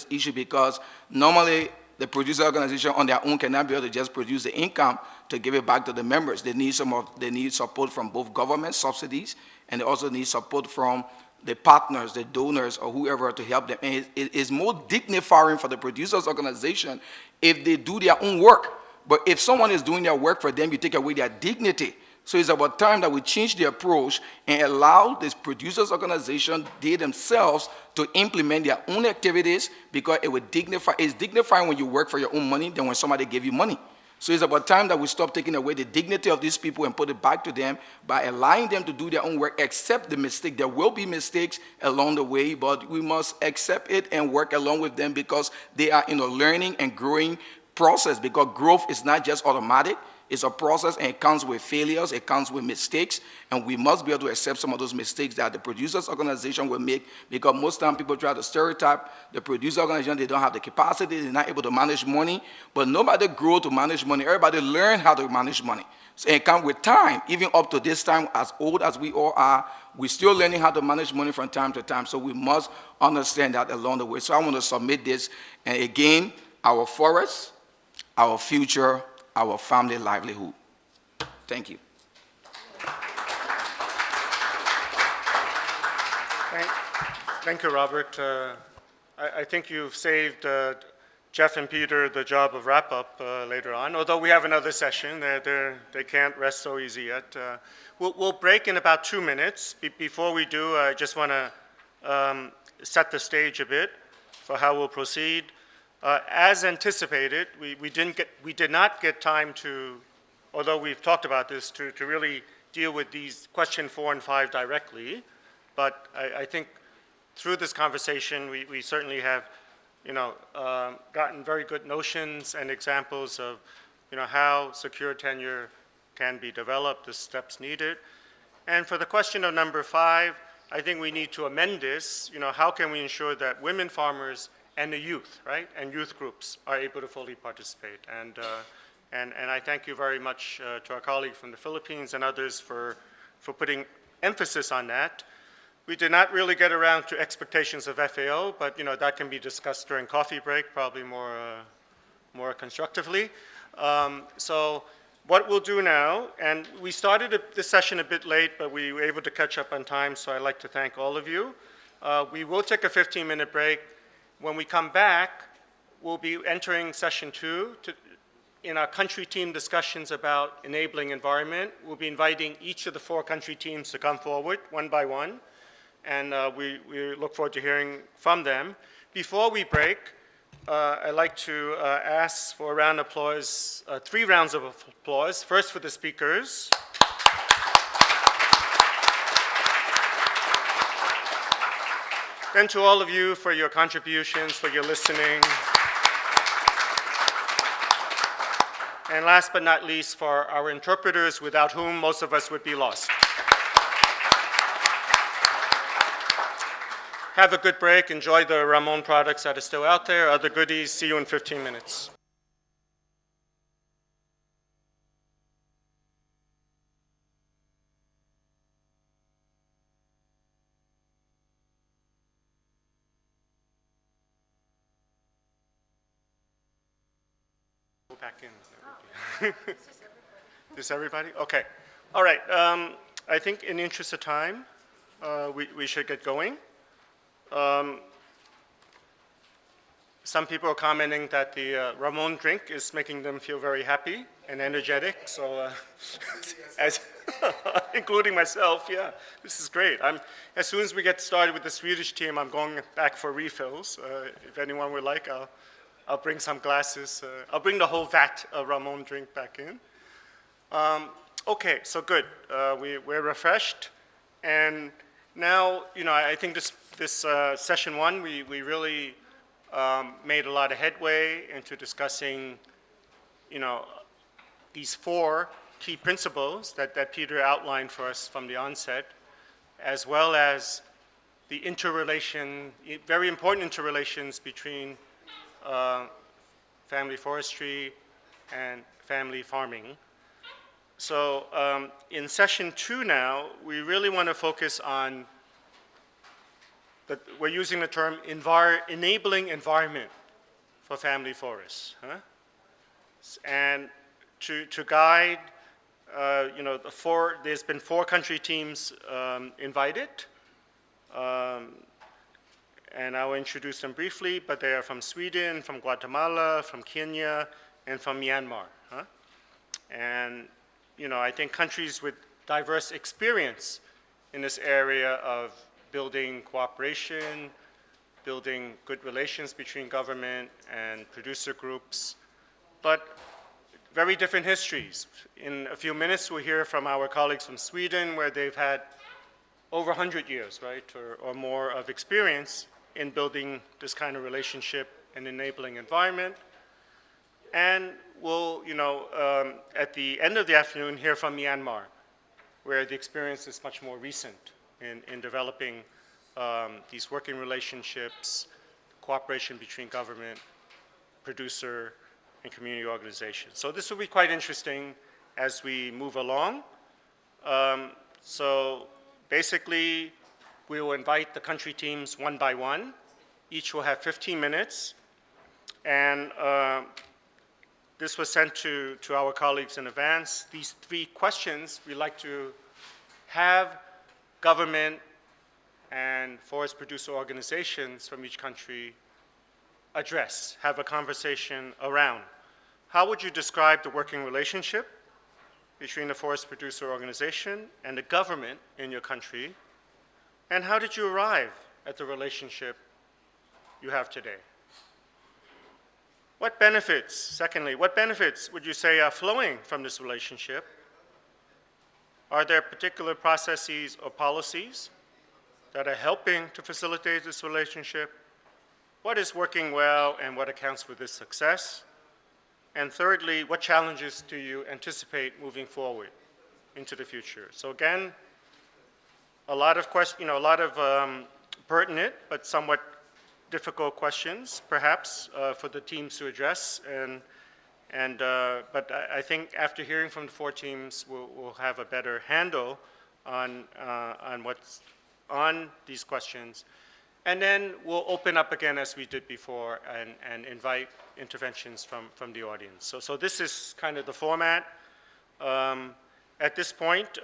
issue, because normally the producer organization on their own cannot be able to just produce the income to give it back to the members. They need support from both government subsidies, and they also need support from the partners, the donors, or whoever to help them. And it is more dignifying for the producers organization if they do their own work. But if someone is doing their work for them, you take away their dignity. So it's about time that we change the approach and allow this producers organization, they themselves, to implement their own activities, because it would dignify. It's dignifying when you work for your own money than when somebody gives you money. So it's about time that we stop taking away the dignity of these people and put it back to them by allowing them to do their own work, accept the mistake. There will be mistakes along the way, but we must accept it and work along with them, because they are in a learning and growing process, because growth is not just automatic. It's a process, and it comes with failures, it comes with mistakes, and we must be able to accept some of those mistakes that the producers organization will make, because most time people try to stereotype the producer organization. They don't have the capacity, they're not able to manage money, but nobody grew to manage money. Everybody learn how to manage money. So it comes with time. Even up to this time, as old as we all are, we're still learning how to manage money from time to time, so we must understand that along the way. So I want to submit this, and again, our forests, our future, our family livelihood. Thank you. Thank you, Robert. I think you've saved Jeff and Peter the job of wrap-up later on, although we have another session. They can't rest so easy yet. We'll break in about 2 minutes. Before we do, I just want to set the stage a bit for how we'll proceed. As anticipated, we did not get time to, although we've talked about this, to really deal with these question 4 and 5 directly. But I think through this conversation, we certainly have, gotten very good notions and examples of, how secure tenure can be developed, the steps needed. And for the question of number 5, I think we need to amend this. How can we ensure that women farmers and the youth, right, and youth groups are able to fully participate? And I thank you very much to our colleague from the Philippines and others for putting emphasis on that. We did not really get around to expectations of FAO, but that can be discussed during coffee break, probably more constructively. So what we'll do now, and we started this session a bit late, but we were able to catch up on time, so I'd like to thank all of you. We will take a 15-minute break. When we come back, we'll be entering session 2 in our country team discussions about enabling environment. We'll be inviting each of the 4 country teams to come forward one by one, and we look forward to hearing from them. Before we break, I'd like to ask for a round of applause, 3 rounds of applause. First for the speakers. Then to all of you for your contributions, for your listening. And last but not least, for our interpreters, without whom most of us would be lost. Have a good break. Enjoy the Ramon products that are still out there. Other goodies. See you in 15 minutes. Back in. Is everybody? Okay. All right. I think in the interest of time, we should get going. Some people are commenting that the Ramon drink is making them feel very happy and energetic. So, as including myself, yeah, this is great. As soon as we get started with the Swedish team, I'm going back for refills. If anyone would like, I'll bring some glasses. I'll bring the whole vat of Ramon drink back in. Okay, so good. We're refreshed, and now I think this session one we really made a lot of headway into discussing these 4 key principles that Peter outlined for us from the onset, as well as the very important interrelations between family forestry and family farming. So in session 2 now, we really want to focus on we're using the term enabling environment for family forests. And to guide, there's been 4 country teams invited. And I'll introduce them briefly, but they are from Sweden, from Guatemala, from Kenya, and from Myanmar. And I think countries with diverse experience in this area of building cooperation, building good relations between government and producer groups, but very different histories. In a few minutes, we'll hear from our colleagues from Sweden, where they've had over 100 years, right, or more of experience in building this kind of relationship and enabling environment. And we'll, at the end of the afternoon, hear from Myanmar, where the experience is much more recent in developing these working relationships, cooperation between government, producer, and community organizations. So this will be quite interesting as we move along. So basically, we will invite the country teams one by one. Each will have 15 minutes. And this was sent to our colleagues in advance. These 3 questions we'd like to have government and forest producer organizations from each country address, have a conversation around. How would you describe the working relationship between the forest producer organization and the government in your country? And how did you arrive at the relationship you have today? What benefits, secondly, what benefits would you say are flowing from this relationship? Are there particular processes or policies that are helping to facilitate this relationship? What is working well and what accounts for this success? And thirdly, what challenges do you anticipate moving forward into the future? So again, a lot of pertinent but somewhat difficult questions, perhaps, for the teams to address. But I think after hearing from the 4 teams, we'll have a better handle on what's on these questions. And then we'll open up again as we did before and invite interventions from the audience. So this is kind of the format. At this point,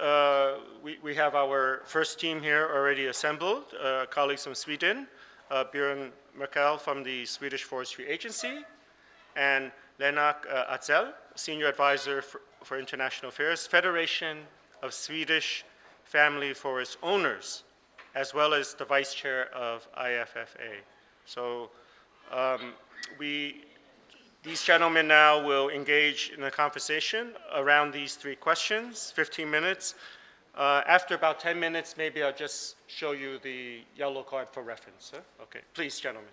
we have our first team here already assembled, colleagues from Sweden, Björn Merkel from the Swedish Forestry Agency, and Lena Atzel, Senior Advisor for International Affairs, Federation of Swedish Family Forest Owners, as well as the Vice Chair of IFFA. So these gentlemen now will engage in a conversation around these 3 questions, 15 minutes. After about 10 minutes, maybe I'll just show you the yellow card for reference. Okay, please, gentlemen.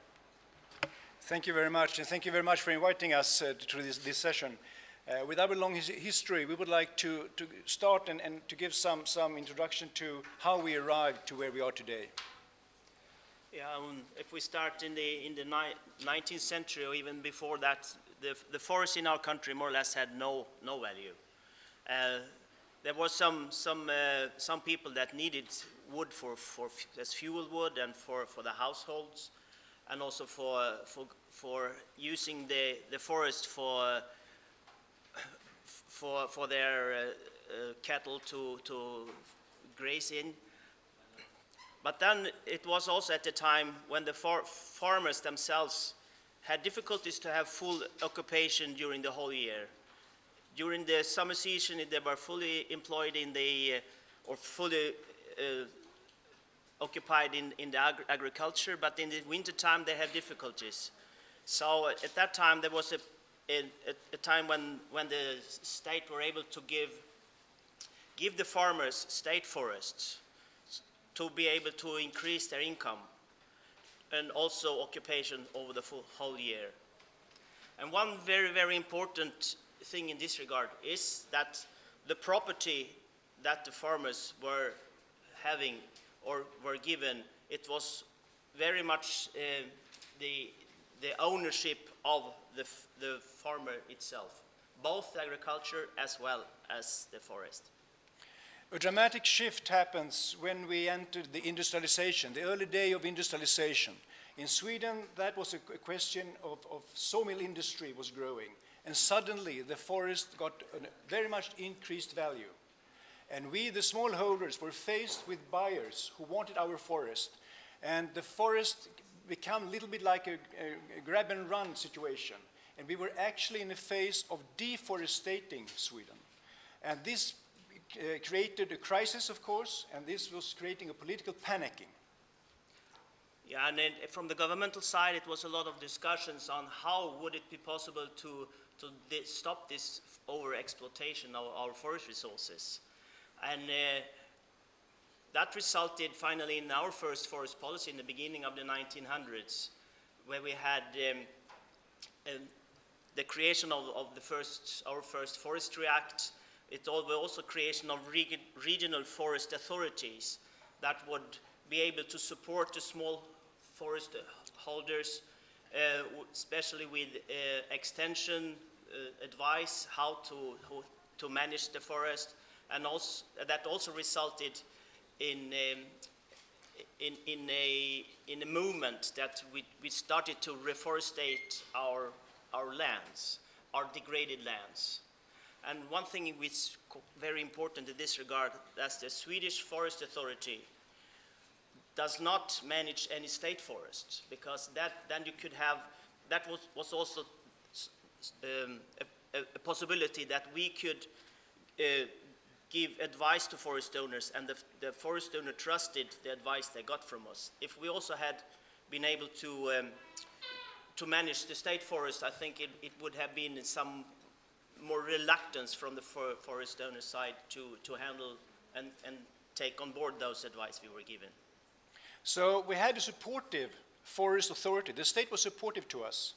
Thank you very much, and thank you very much for inviting us to this session. With our long history, we would like to start and to give some introduction to how we arrived to where we are today. Yeah, if we start in the 19th century or even before that, the forest in our country more or less had no value. There was some people that needed wood as fuel wood and for the households, and also for using the forest for their cattle to graze in. But then it was also at the time when the farmers themselves had difficulties to have full occupation during the whole year. During the summer season, they were fully employed in the, or fully occupied in the agriculture, but in the winter time they had difficulties. So at that time there was a time when the state were able to give the farmers state forests to be able to increase their income and also occupation over the whole year. And one very, very important thing in this regard is that the property that the farmers were having or were given, it was very much the ownership of the farmer itself, both agriculture as well as the forest. A dramatic shift happens when we entered the industrialization, the early day of industrialization. In Sweden, that was a question of sawmill industry was growing, and suddenly the forest got a very much increased value. And we, the smallholders, were faced with buyers who wanted our forest, and the forest became a little bit like a grab and run situation, and we were actually in a phase of deforestating Sweden. And this created a crisis, of course, and this was creating a political panicking. Yeah, and then from the governmental side, it was a lot of discussions on how would it be possible to stop this over-exploitation of our forest resources. And that resulted finally in our first forest policy in the beginning of the 1900s, where we had the creation of our first Forestry Act. It was also creation of regional forest authorities that would be able to support the small forest holders, especially with extension advice, how to manage the forest, and also that also resulted in a movement that we started to reforestate our lands, our degraded lands. And one thing which is very important in this regard, that's the Swedish Forest Authority does not manage any state forests, because then you could have, that was also a possibility that we could give advice to forest owners, and the forest owner trusted the advice they got from us. If we also had been able to manage the state forest, I think it would have been some more reluctance from the forest owner side to handle and take on board those advice we were given. So we had a supportive forest authority. The state was supportive to us.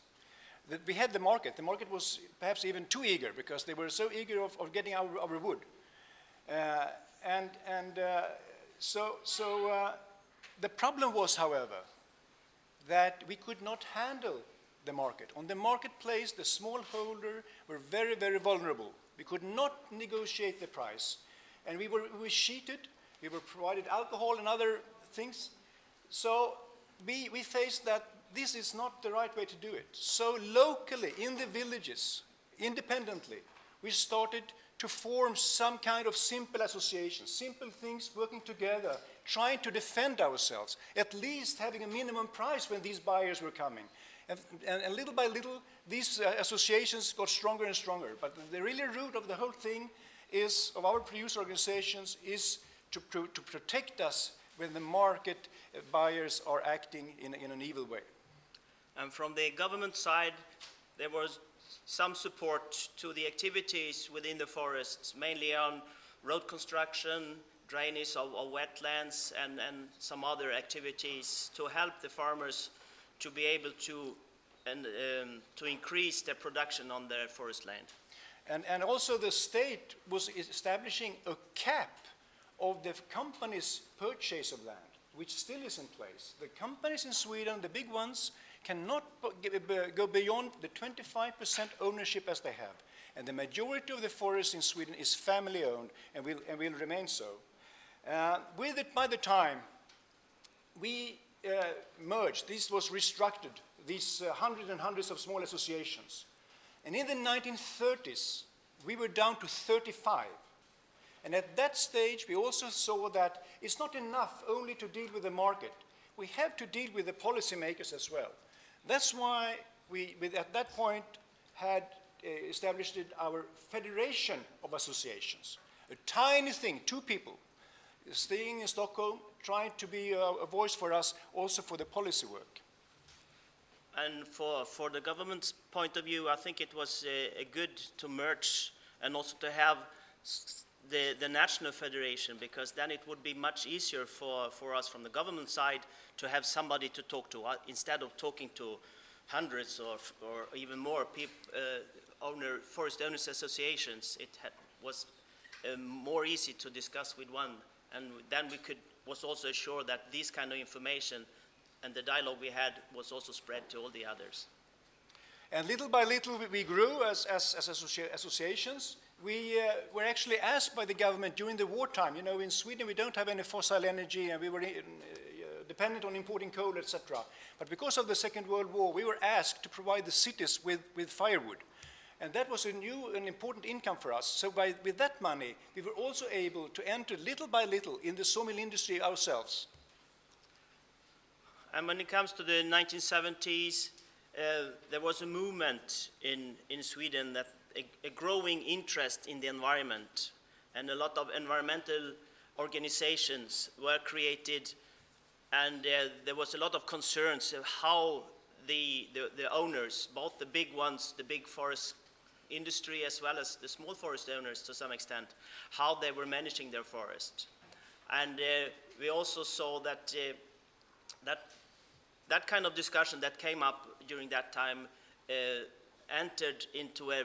We had the market. The market was perhaps even too eager, because they were so eager of getting our wood. The problem was, however, that we could not handle the market. On the marketplace, the smallholder were very, very vulnerable. We could not negotiate the price. And we were cheated. We were provided alcohol and other things. So we faced that this is not the right way to do it. So locally, in the villages, independently, we started to form some kind of simple associations, simple things working together, trying to defend ourselves, at least having a minimum price when these buyers were coming. And little by little, these associations got stronger and stronger. But the really root of the whole thing is, of our producer organizations, is to protect us when the market buyers are acting in an evil way. And from the government side, there was some support to the activities within the forests, mainly on road construction, drainage of wetlands, and some other activities to help the farmers to be able to increase their production on their forest land. And also the state was establishing a cap of the company's purchase of land, which still is in place. The companies in Sweden, the big ones, cannot go beyond the 25% ownership as they have. And the majority of the forest in Sweden is family owned and will remain so. By the time we merged, this was restructured, these hundreds and hundreds of small associations. And in the 1930s, we were down to 35. And at that stage, we also saw that it's not enough only to deal with the market. We have to deal with the policymakers as well. That's why we at that point, had established our Federation of Associations. A tiny thing, 2 people, staying in Stockholm, trying to be a voice for us, also for the policy work. And for the government's point of view, I think it was good to merge and also to have the national federation, because then it would be much easier for us from the government side to have somebody to talk to, instead of talking to hundreds or even more forest owners associations. It was more easy to discuss with one, and then was also assured that this kind of information and the dialogue we had was also spread to all the others. And little by little, we grew as associations. We were actually asked by the government during the wartime. You know, in Sweden, we don't have any fossil energy, and we were dependent on importing coal, etc. But because of the Second World War, we were asked to provide the cities with firewood. And that was a new and important income for us. So with that money, we were also able to enter little by little in the sawmill industry ourselves. And when it comes to the 1970s, there was a movement in Sweden, that a growing interest in the environment, and a lot of environmental organizations were created, and there was a lot of concerns of how the owners, both the big ones, the big forest industry, as well as the small forest owners to some extent, how they were managing their forest. And we also saw that that kind of discussion that came up during that time entered into a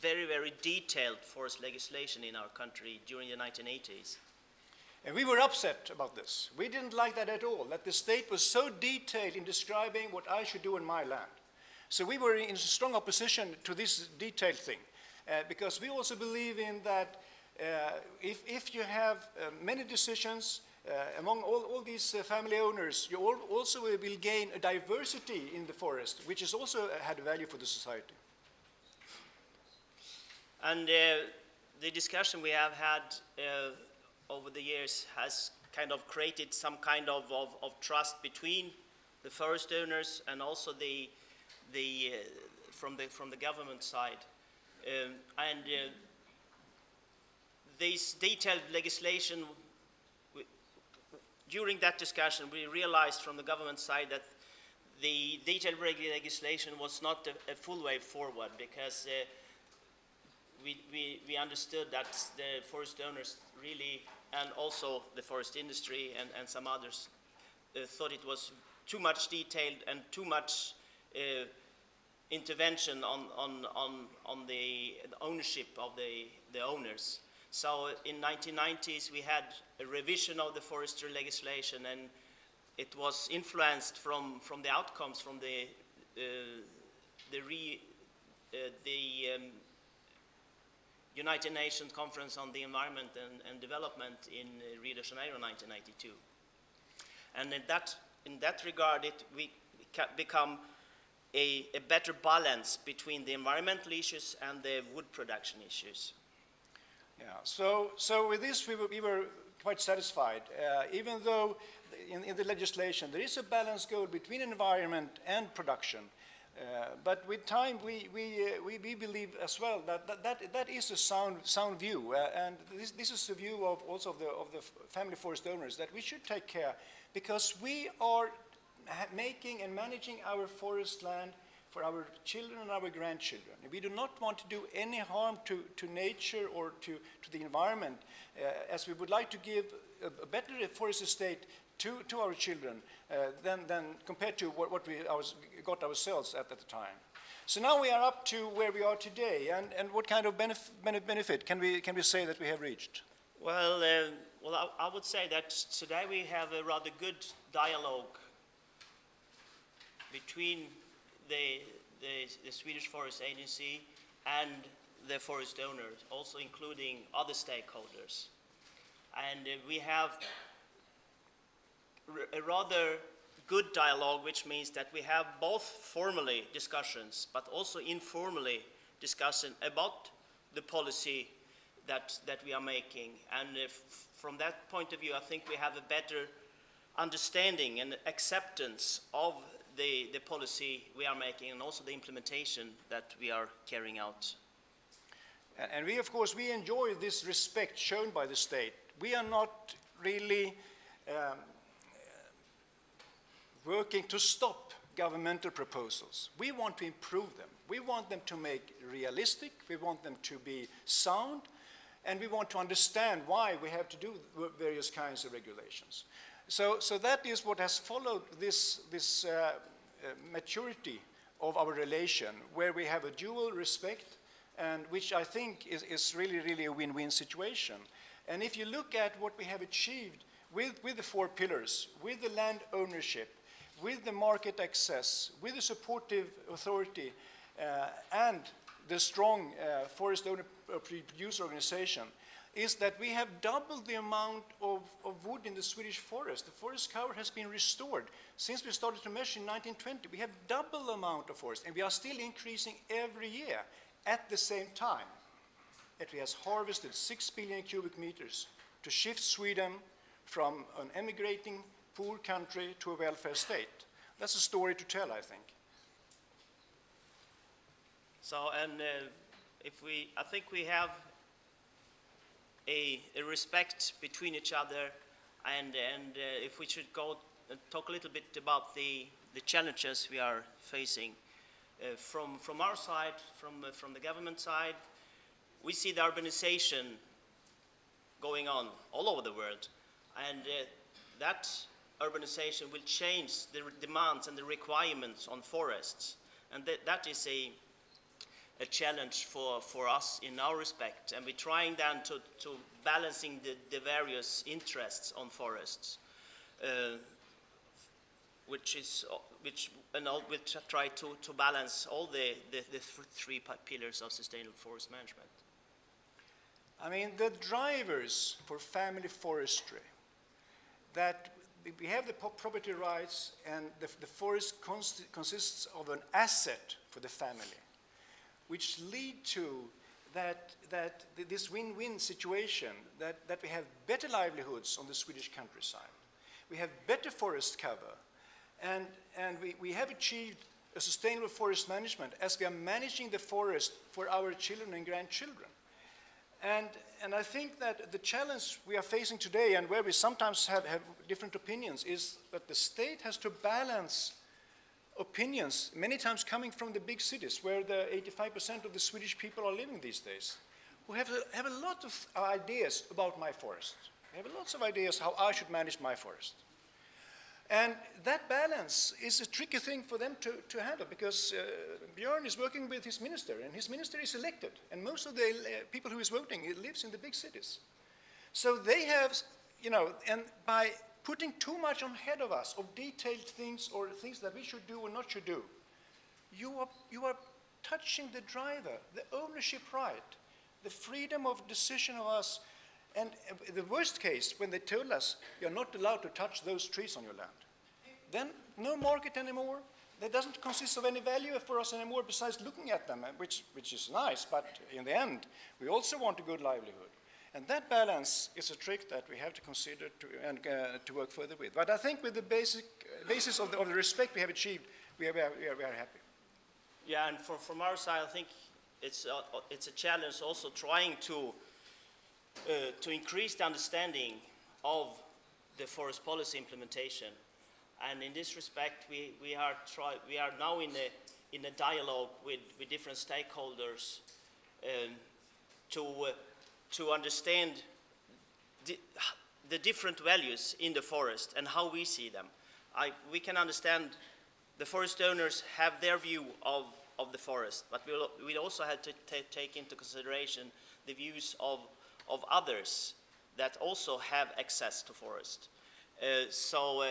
very, very detailed forest legislation in our country during the 1980s. And we were upset about this. We didn't like that at all, that the state was so detailed in describing what I should do in my land. So we were in strong opposition to this detailed thing, because we also believe in that if you have many decisions among all these family owners, you also will gain a diversity in the forest, which is also had value for the society. And the discussion we have had over the years has kind of created some kind of trust between the forest owners and also from the government side. This detailed legislation, during that discussion, we realized from the government side that the detailed legislation was not a full way forward, because we understood that the forest owners really, and also the forest industry and some others, thought it was too much detailed and too much intervention on the ownership of the owners. So in 1990s, we had a revision of the forestry legislation, and it was influenced from the outcomes from the United Nations Conference on the Environment and Development in Rio de Janeiro, 1992. And in that regard, we become a better balance between the environmental issues and the wood production issues. Yeah, so with this we were quite satisfied, even though in the legislation there is a balance goal between environment and production. But with time we believe as well that is a sound view, and this is the view of also of the family forest owners, that we should take care, because we are making and managing our forest land for our children and our grandchildren. We do not want to do any harm to nature or to the environment, as we would like to give a better forest estate to our children than compared to what we got ourselves at the time. So now we are up to where we are today, and what kind of benefit can we say that we have reached? Well, I would say that today we have a rather good dialogue between the Swedish Forest Agency and the forest owners, also including other stakeholders. And we have a rather good dialogue, which means that we have both formally discussions, but also informally discussion about the policy that we are making. And from that point of view, I think we have a better understanding and acceptance of the policy we are making and also the implementation that we are carrying out. And we, of course, we enjoy this respect shown by the state. We are not really working to stop governmental proposals. We want to improve them. We want them to make realistic, we want them to be sound, and we want to understand why we have to do various kinds of regulations. So that is what has followed this maturity of our relation, where we have a dual respect, and which I think is really, really a win-win situation. And if you look at what we have achieved with the 4 pillars, with the land ownership, with the market access, with the supportive authority, and the strong forest owner producer organization, is that we have doubled the amount of wood in the Swedish forest. The forest cover has been restored. Since we started to measure in 1920, we have double the amount of forest, and we are still increasing every year at the same time. That we has harvested 6 billion cubic meters to shift Sweden from an emigrating poor country to a welfare state. That's a story to tell, I think. So, and I think we have a respect between each other, and if we should go and talk a little bit about the challenges we are facing from our side, from the government side, we see the urbanization going on all over the world, and that urbanization will change the demands and the requirements on forests, and that is a challenge for us in our respect, and we're trying then to balancing the various interests on forests, which try to balance all the 3 pillars of sustainable forest management. I mean, the drivers for family forestry, that we have the property rights, and the forest consists of an asset for the family, which lead to this win-win situation, that we have better livelihoods on the Swedish countryside. We have better forest cover, and we have achieved a sustainable forest management as we are managing the forest for our children and grandchildren. And I think that the challenge we are facing today, and where we sometimes have different opinions, is that the state has to balance opinions, many times coming from the big cities, where the 85% of the Swedish people are living these days, who have a lot of ideas about my forest. They have lots of ideas how I should manage my forest. And that balance is a tricky thing for them to handle, because Björn is working with his minister, and his minister is elected, and most of the people who is voting lives in the big cities. So they have, and by putting too much on ahead of us of detailed things or things that we should do or not should do, you are touching the driver, the ownership right, the freedom of decision of us. And the worst case, when they told us, you're not allowed to touch those trees on your land, then no market anymore. That doesn't consist of any value for us anymore besides looking at them, which is nice, but in the end, we also want a good livelihood. And that balance is a trick that we have to consider to work further with. But I think with the basis of the respect we have achieved, we are happy. Yeah, and from our side, I think it's a challenge also trying to increase the understanding of the forest policy implementation. And in this respect, we are now in a dialogue with different stakeholders to understand the different values in the forest and how we see them. We can understand the forest owners have their view of the forest, but we also have to take into consideration the views of others that also have access to forest. So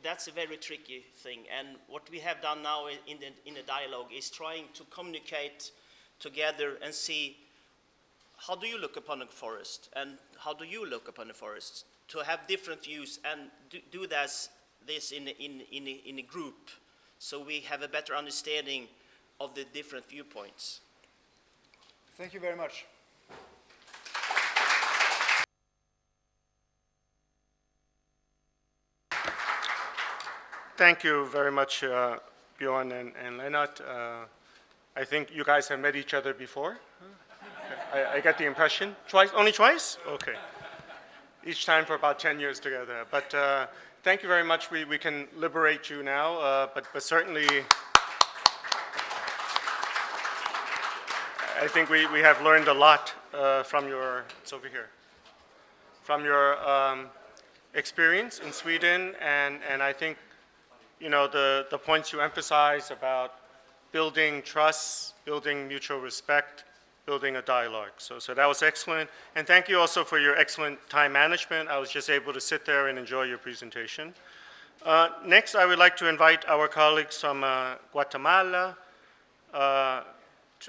that's a very tricky thing. And what we have done now in the dialogue is trying to communicate together and see how do you look upon a forest and how do you look upon a forest, to have different views and do this in a group, so we have a better understanding of the different viewpoints. Thank you very much. Thank you very much, Bjorn and Lennart. I think you guys have met each other before. I get the impression. Twice? Only twice? Okay. Each time for about 10 years together. But thank you very much. We can liberate you now, but certainly I think we have learned a lot from your, it's over here, from your experience in Sweden, and I think, you know, the points you emphasize about building trust, building mutual respect, building a dialogue. So that was excellent. And thank you also for your excellent time management. I was just able to sit there and enjoy your presentation. Next, I would like to invite our colleagues from Guatemala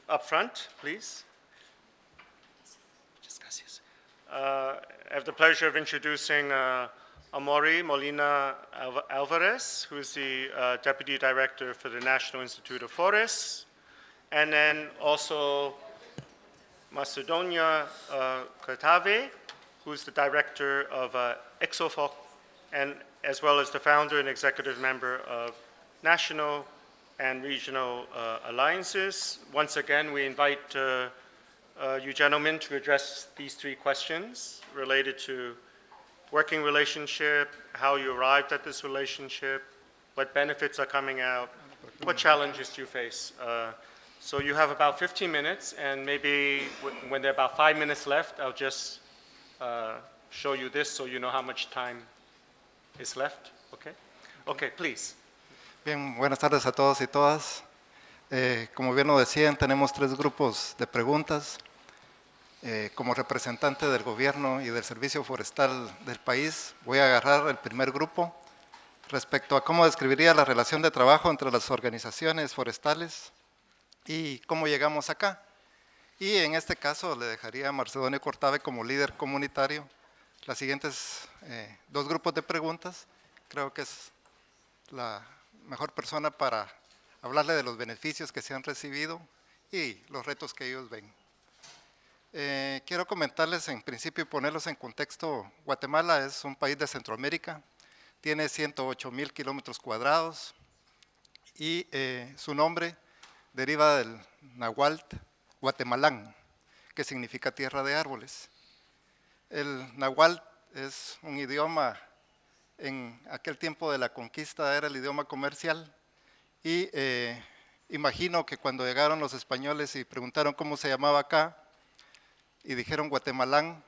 up front, please. I have the pleasure of introducing Amaury Molina Alvarez, who is the Deputy Director for the National Institute of Forests, and then also Macedonia Cotave, who is the Director of EXOFOC, and as well as the founder and executive member of national and regional alliances. Once again, we invite you gentlemen to address these three questions related to working relationship, how you arrived at this relationship, what benefits are coming out, what challenges do you face. So you have about 15 minutes, and maybe when there are about 5 minutes left, I'll just show you this so you know how much time is left. Okay? Okay, please. Bien, buenas tardes a todos y todas. Como bien lo decían, tenemos 3 grupos de preguntas. Como representante del gobierno y del servicio forestal del país, voy a agarrar el primer grupo respecto a cómo describiría la relación de trabajo entre las organizaciones forestales y cómo llegamos acá. Y en este caso le dejaría a Macedonio Cortave como líder comunitario las siguientes 2 grupos de preguntas. Creo que es la mejor persona para hablarle de los beneficios que se han recibido y los retos que ellos ven. Quiero comentarles en principio y ponerlos en contexto. Guatemala es un país de Centroamérica, tiene 108,000 kilómetros cuadrados y su nombre deriva del náhuatl guatemalán, que significa tierra de árboles. El náhuatl es un idioma, en aquel tiempo de la conquista era el idioma comercial y imagino que cuando llegaron los españoles y preguntaron cómo se llamaba acá, y dijeron guatemalán,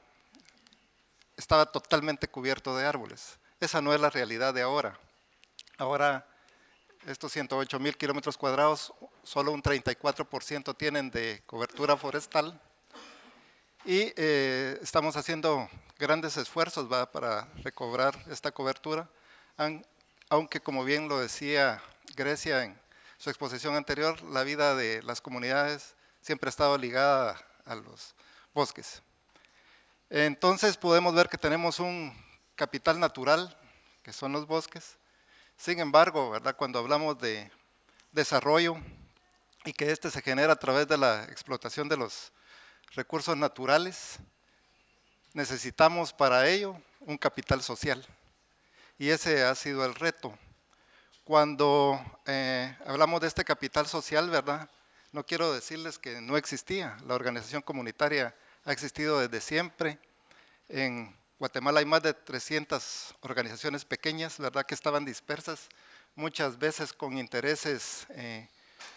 estaba totalmente cubierto de árboles. Esa no es la realidad de ahora. Ahora, estos 108,000 kilómetros cuadrados, solo un 34% tienen de cobertura forestal y estamos haciendo grandes esfuerzos para recobrar esta cobertura, aunque como bien lo decía Grecia en su exposición anterior, la vida de las comunidades siempre ha estado ligada a los bosques. Entonces podemos ver que tenemos un capital natural, que son los bosques. Sin embargo, ¿verdad?, cuando hablamos de desarrollo y que este se genera a través de la explotación de los recursos naturales, necesitamos para ello un capital social. Y ese ha sido el reto. Cuando hablamos de este capital social, ¿verdad?, no quiero decirles que no existía. La organización comunitaria ha existido desde siempre. En Guatemala hay más de 300 organizaciones pequeñas, ¿verdad?, que estaban dispersas, muchas veces con intereses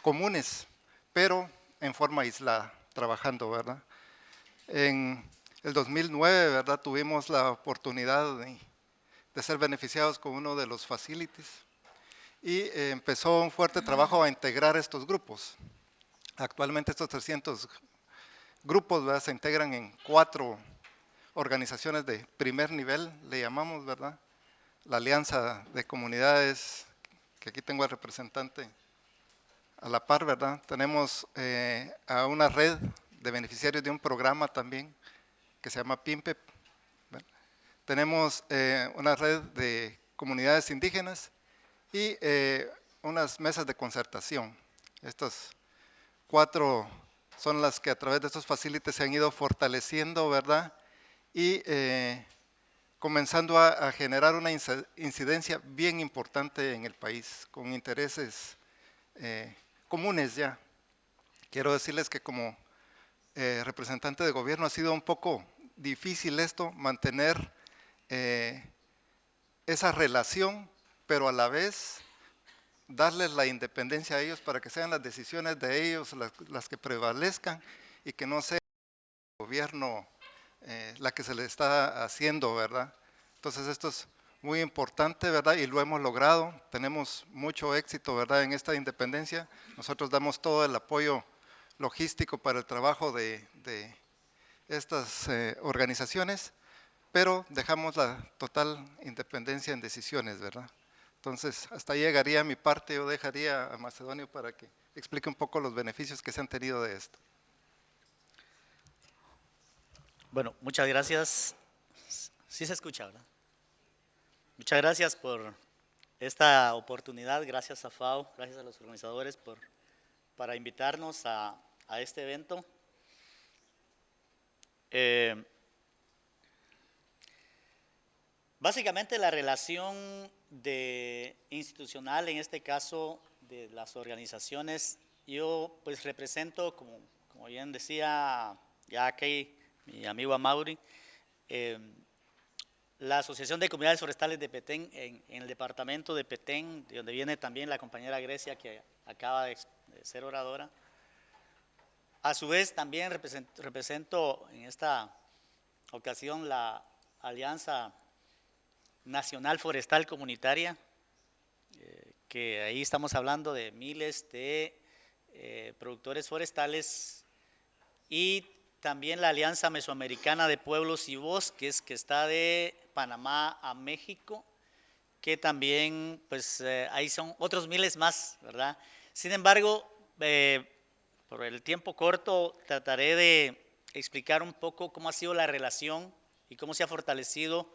comunes, pero en forma aislada, trabajando, ¿verdad? En el 2009, ¿verdad?, tuvimos la oportunidad de ser beneficiados con uno de los facilities y empezó un fuerte trabajo a integrar estos grupos. Actualmente estos 300 grupos, ¿verdad?, se integran en 4 organizaciones de primer nivel, le llamamos, ¿verdad? La Alianza de Comunidades, que aquí tengo al representante a la par, ¿verdad? Tenemos a una red de beneficiarios de un programa también que se llama PIMPEP. Tenemos una red de comunidades indígenas y unas mesas de concertación. Estos 4 son las que a través de estos facilities se han ido fortaleciendo, ¿verdad? Y comenzando a generar una incidencia bien importante en el país, con intereses comunes ya. Quiero decirles que como representante de gobierno ha sido un poco difícil esto, mantener esa relación, pero a la vez darles la independencia a ellos para que sean las decisiones de ellos las que prevalezcan y que no sea el gobierno la que se le está haciendo, ¿verdad? Entonces esto es muy importante, ¿verdad? Y lo hemos logrado, tenemos mucho éxito, ¿verdad? En esta independencia, nosotros damos todo el apoyo logístico para el trabajo de estas organizaciones, pero dejamos la total independencia en decisiones, ¿verdad? Entonces, hasta ahí llegaría mi parte, yo dejaría a Macedonio para que explique un poco los beneficios que se han tenido de esto. Bueno, muchas gracias. Sí se escucha, ¿verdad? Muchas gracias por esta oportunidad, gracias a FAO, gracias a los organizadores para invitarnos a este evento. Básicamente la relación institucional, en este caso de las organizaciones, yo pues represento, como bien decía ya aquí mi amigo Amaury, la Asociación de Comunidades Forestales de Petén en el departamento de Petén, de donde viene también la compañera Grecia que acaba de ser oradora. A su vez también represento en esta ocasión la Alianza Nacional Forestal Comunitaria, que ahí estamos hablando de miles de productores forestales, y también la Alianza Mesoamericana de Pueblos y Bosques, que está de Panamá a México, que también, pues, ahí son otros miles más, ¿verdad? Sin embargo, por el tiempo corto, trataré de explicar un poco cómo ha sido la relación y cómo se ha fortalecido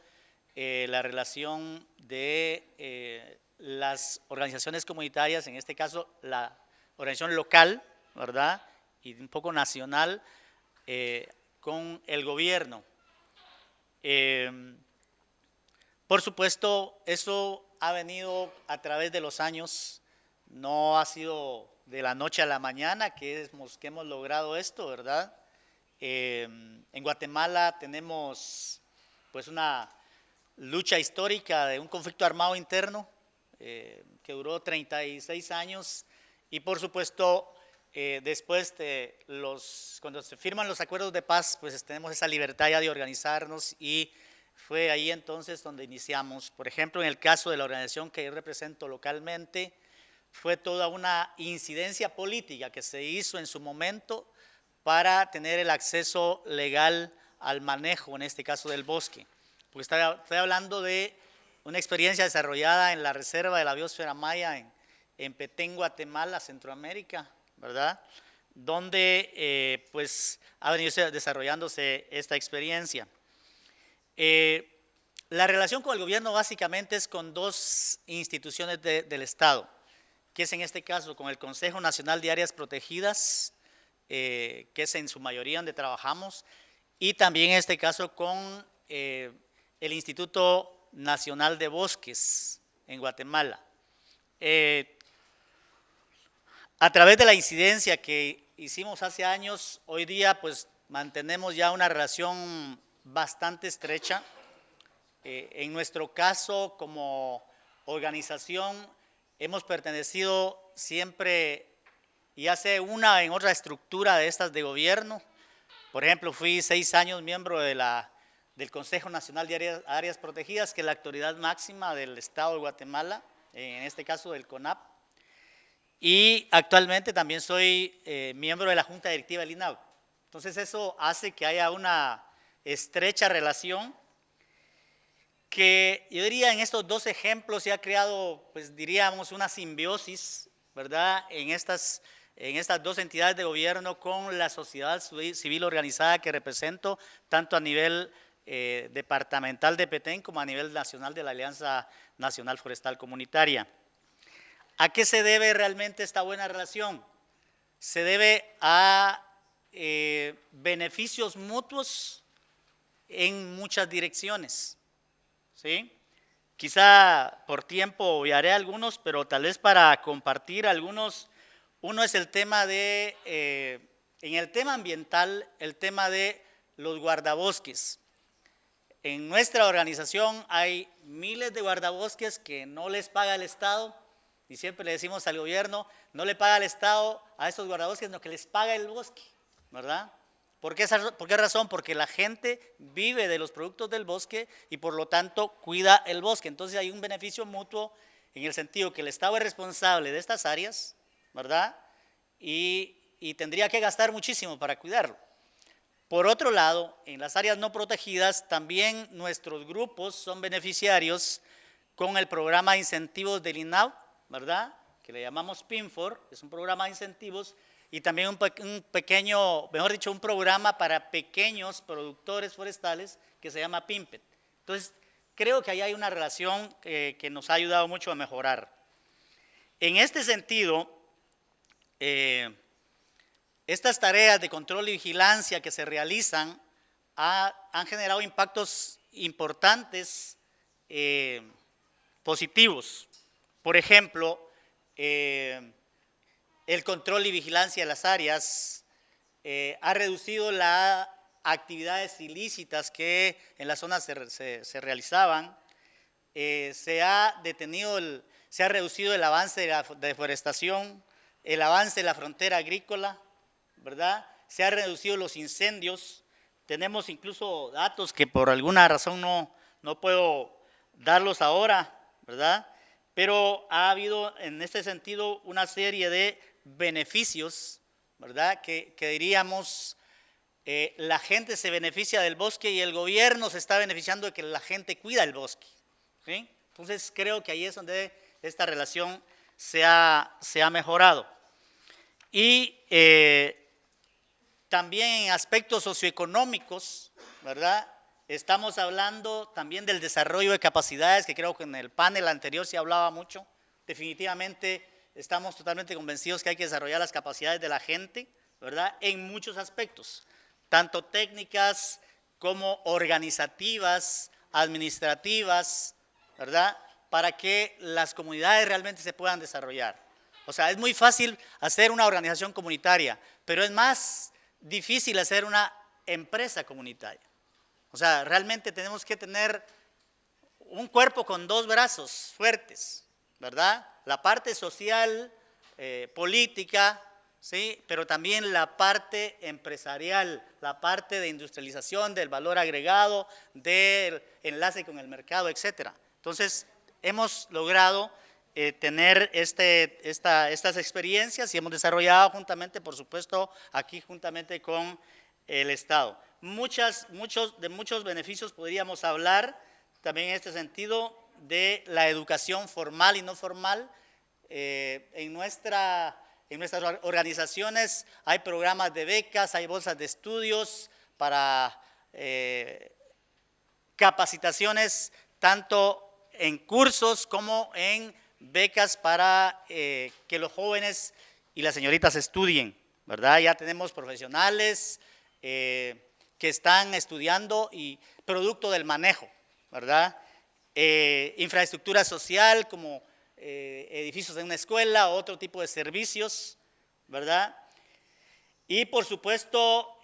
la relación de las organizaciones comunitarias, en este caso la organización local, ¿verdad? Y un poco nacional, con el gobierno. Por supuesto, eso ha venido a través de los años, no ha sido de la noche a la mañana que hemos logrado esto, ¿verdad? En Guatemala tenemos pues una lucha histórica de un conflicto armado interno que duró 36 años y por supuesto después cuando se firman los acuerdos de paz, pues tenemos esa libertad ya de organizarnos y fue ahí entonces donde iniciamos. Por ejemplo, en el caso de la organización que yo represento localmente, fue toda una incidencia política que se hizo en su momento para tener el acceso legal al manejo, en este caso del bosque. Porque estoy hablando de una experiencia desarrollada en la Reserva de la Biosfera Maya en Petén, Guatemala, Centroamérica, ¿verdad? Donde pues ha venido desarrollándose esta experiencia. La relación con el gobierno básicamente es con dos instituciones del Estado, que es en este caso con el Consejo Nacional de Áreas Protegidas, que es en su mayoría donde trabajamos, y también en este caso con el Instituto Nacional de Bosques en Guatemala. A través de la incidencia que hicimos hace años, hoy día pues mantenemos ya una relación bastante estrecha. En nuestro caso, como organización, hemos pertenecido siempre, ya sea una en otra estructura de estas de gobierno. Por ejemplo, fui 6 años miembro del Consejo Nacional de Áreas Protegidas, que es la autoridad máxima del Estado de Guatemala, en este caso del CONAP. Y actualmente también soy miembro de la Junta Directiva del INAV. Entonces eso hace que haya una estrecha relación que yo diría en estos dos ejemplos se ha creado, pues diríamos, una simbiosis, ¿verdad? En estas dos entidades de gobierno con la sociedad civil organizada que represento, tanto a nivel departamental de Petén como a nivel nacional de la Alianza Nacional Forestal Comunitaria. ¿A qué se debe realmente esta buena relación? Se debe a beneficios mutuos en muchas direcciones, ¿sí? Quizá por tiempo obviaré algunos, pero tal vez para compartir algunos. Uno es el tema de, en el tema ambiental, el tema de los guardabosques. En nuestra organización hay miles de guardabosques que no les paga el Estado, y siempre le decimos al gobierno, no le paga el Estado a esos guardabosques, sino que les paga el bosque, ¿verdad? ¿Por qué razón? Porque la gente vive de los productos del bosque y por lo tanto cuida el bosque. Entonces hay un beneficio mutuo en el sentido que el Estado es responsable de estas áreas, ¿verdad? Y tendría que gastar muchísimo para cuidarlo. Por otro lado, en las áreas no protegidas, también nuestros grupos son beneficiarios con el programa de incentivos del INAV, ¿verdad? Que le llamamos PINFOR, es un programa de incentivos, y también un pequeño, mejor dicho, un programa para pequeños productores forestales que se llama PINPET. Entonces, creo que ahí hay una relación que nos ha ayudado mucho a mejorar. En este sentido, estas tareas de control y vigilancia que se realizan han generado impactos importantes positivos. Por ejemplo, el control y vigilancia de las áreas ha reducido las actividades ilícitas que en la zona se realizaban, se ha reducido el avance de la deforestación, el avance de la frontera agrícola, ¿verdad? Se han reducido los incendios. Tenemos incluso datos que por alguna razón no puedo darlos ahora, ¿verdad? Pero ha habido en este sentido una serie de beneficios, ¿verdad? Que diríamos, la gente se beneficia del bosque y el gobierno se está beneficiando de que la gente cuida el bosque, ¿sí? Entonces creo que ahí es donde esta relación se ha mejorado. Y también en aspectos socioeconómicos, ¿verdad? Estamos hablando también del desarrollo de capacidades, que creo que en el panel anterior se hablaba mucho. Definitivamente estamos totalmente convencidos que hay que desarrollar las capacidades de la gente, ¿verdad? En muchos aspectos, tanto técnicas como organizativas, administrativas, ¿verdad? Para que las comunidades realmente se puedan desarrollar. O sea, es muy fácil hacer una organización comunitaria, pero es más difícil hacer una empresa comunitaria. O sea, realmente tenemos que tener un cuerpo con dos brazos fuertes, ¿verdad? La parte social, política, ¿sí? Pero también la parte empresarial, la parte de industrialización, del valor agregado, del enlace con el mercado, etc. Entonces, hemos logrado tener estas experiencias y hemos desarrollado juntamente, por supuesto, aquí juntamente con el Estado. Muchos beneficios podríamos hablar también en este sentido de la educación formal y no formal. En nuestras organizaciones hay programas de becas, hay bolsas de estudios para capacitaciones tanto en cursos como en becas para que los jóvenes y las señoritas estudien, ¿verdad? Ya tenemos profesionales que están estudiando y producto del manejo, ¿verdad? Infraestructura social como edificios de una escuela, otro tipo de servicios, ¿verdad? Y por supuesto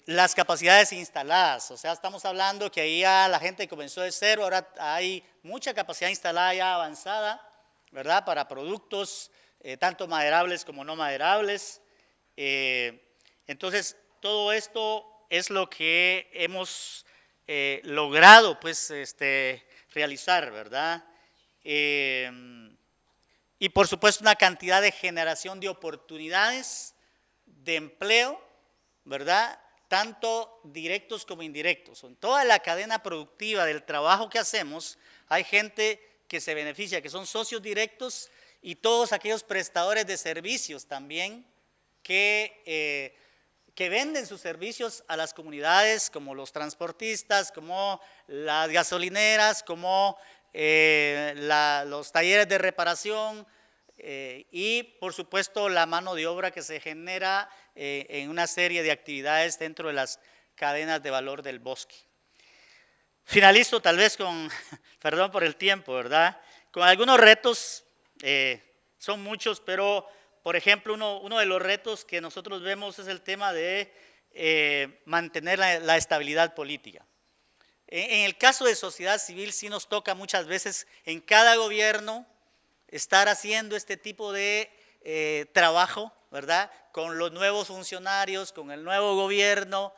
las capacidades instaladas, o sea, estamos hablando que ahí ya la gente comenzó de cero, ahora hay mucha capacidad instalada ya avanzada, ¿verdad? Para productos tanto maderables como no maderables. Entonces, todo esto es lo que hemos logrado pues, realizar, ¿verdad? Y por supuesto una cantidad de generación de oportunidades de empleo, ¿verdad? Tanto directos como indirectos. En toda la cadena productiva del trabajo que hacemos, hay gente que se beneficia, que son socios directos y todos aquellos prestadores de servicios también que venden sus servicios a las comunidades, como los transportistas, como las gasolineras, como los talleres de reparación, y por supuesto la mano de obra que se genera en una serie de actividades dentro de las cadenas de valor del bosque. Finalizo tal vez con, perdón por el tiempo, ¿verdad? Con algunos retos, son muchos, pero por ejemplo uno de los retos que nosotros vemos es el tema de mantener la estabilidad política. En el caso de sociedad civil sí nos toca muchas veces en cada gobierno estar haciendo este tipo de trabajo, ¿verdad? Con los nuevos funcionarios, con el nuevo gobierno.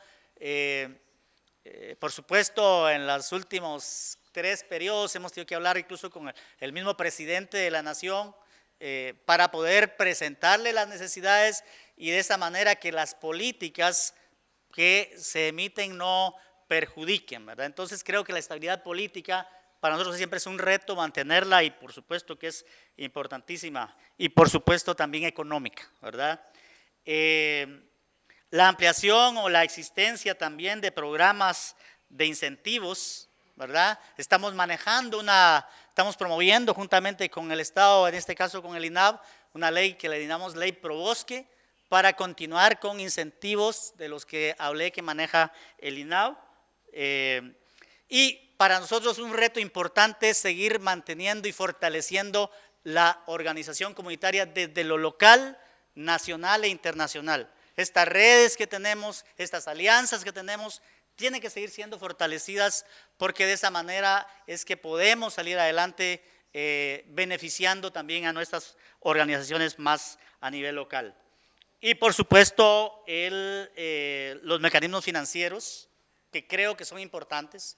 Por supuesto, en los últimos 3 periodos hemos tenido que hablar incluso con el mismo presidente de la nación para poder presentarle las necesidades y de esa manera que las políticas que se emiten no perjudiquen, ¿verdad? Entonces creo que la estabilidad política para nosotros siempre es un reto mantenerla y por supuesto que es importantísima y por supuesto también económica, ¿verdad? La ampliación o la existencia también de programas de incentivos, ¿verdad? Estamos promoviendo juntamente con el Estado, en este caso con el INAV, una ley que le denominamos Ley Pro Bosque, para continuar con incentivos de los que hablé que maneja el INAV. Y para nosotros un reto importante es seguir manteniendo y fortaleciendo la organización comunitaria desde lo local, nacional e internacional. Estas redes que tenemos, estas alianzas que tenemos, tienen que seguir siendo fortalecidas porque de esa manera es que podemos salir adelante beneficiando también a nuestras organizaciones más a nivel local. Y por supuesto los mecanismos financieros que creo que son importantes.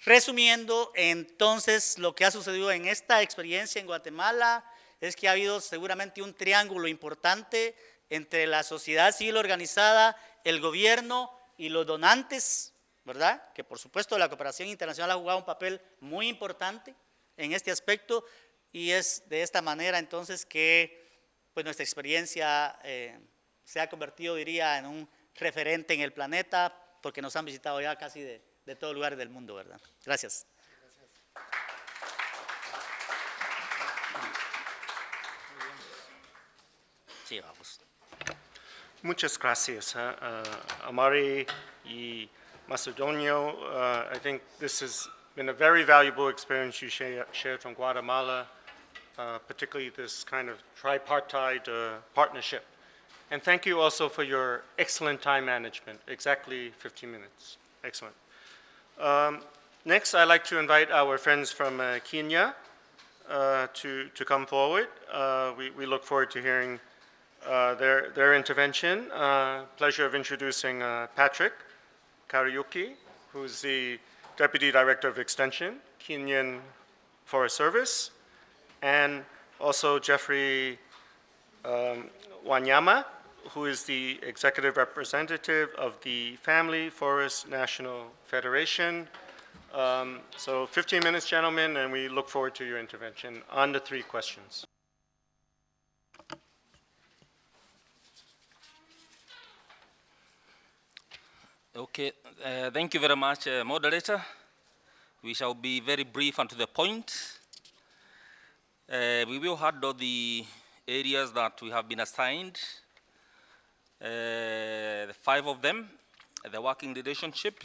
Resumiendo, entonces lo que ha sucedido en esta experiencia en Guatemala es que ha habido seguramente un triángulo importante entre la sociedad civil organizada, el gobierno y los donantes, ¿verdad? Que por supuesto la cooperación internacional ha jugado un papel muy importante en este aspecto y es de esta manera entonces que pues, nuestra experiencia se ha convertido, diría, en un referente en el planeta porque nos han visitado ya casi de todos lugares del mundo, ¿verdad? Gracias. Sí, vamos. Muchas gracias, Amari y Macedonio. I think this has been a very valuable experience you shared from Guatemala, particularly this kind of tripartite partnership. And thank you also for your excellent time management, exactly 15 minutes. Excellent. Next, I'd like to invite our friends from Kenya to come forward. We look forward to hearing their intervention. Pleasure of introducing Patrick Kariuki, who's the Deputy Director of Extension, Kenyan Forest Service, and also Jeffrey Wanyama, who is the Executive Representative of the Family Forest National Federation. So 15 minutes, gentlemen, and we look forward to your intervention on the 3 questions. Okay, thank you very much, moderator. We shall be very brief and to the point. We will handle the areas that we have been assigned, the 5 of them, the working relationship,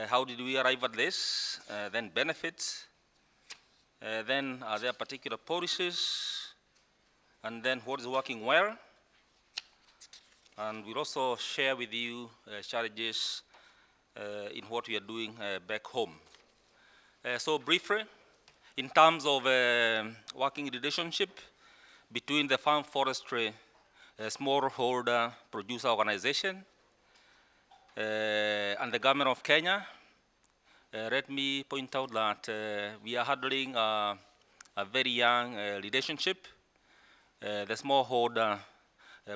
how did we arrive at this, then benefits, then are there particular policies, and then what is working well, and we'll also share with you challenges in what we are doing back home. So briefly, in terms of working relationship between the farm forestry smallholder producer organization and the government of Kenya, let me point out that we are handling a very young relationship. The smallholder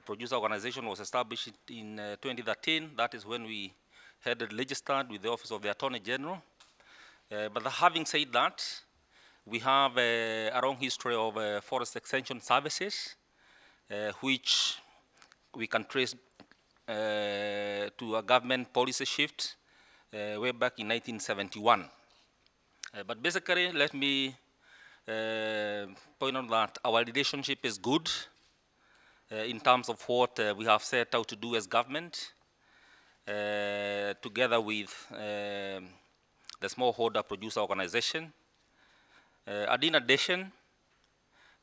producer organization was established in 2013. That is when we had it registered with the Office of the Attorney General. But having said that, we have a long history of forest extension services, which we can trace to a government policy shift way back in 1971. But basically, let me point out that our relationship is good in terms of what we have set out to do as government, together with the smallholder producer organization. And in addition,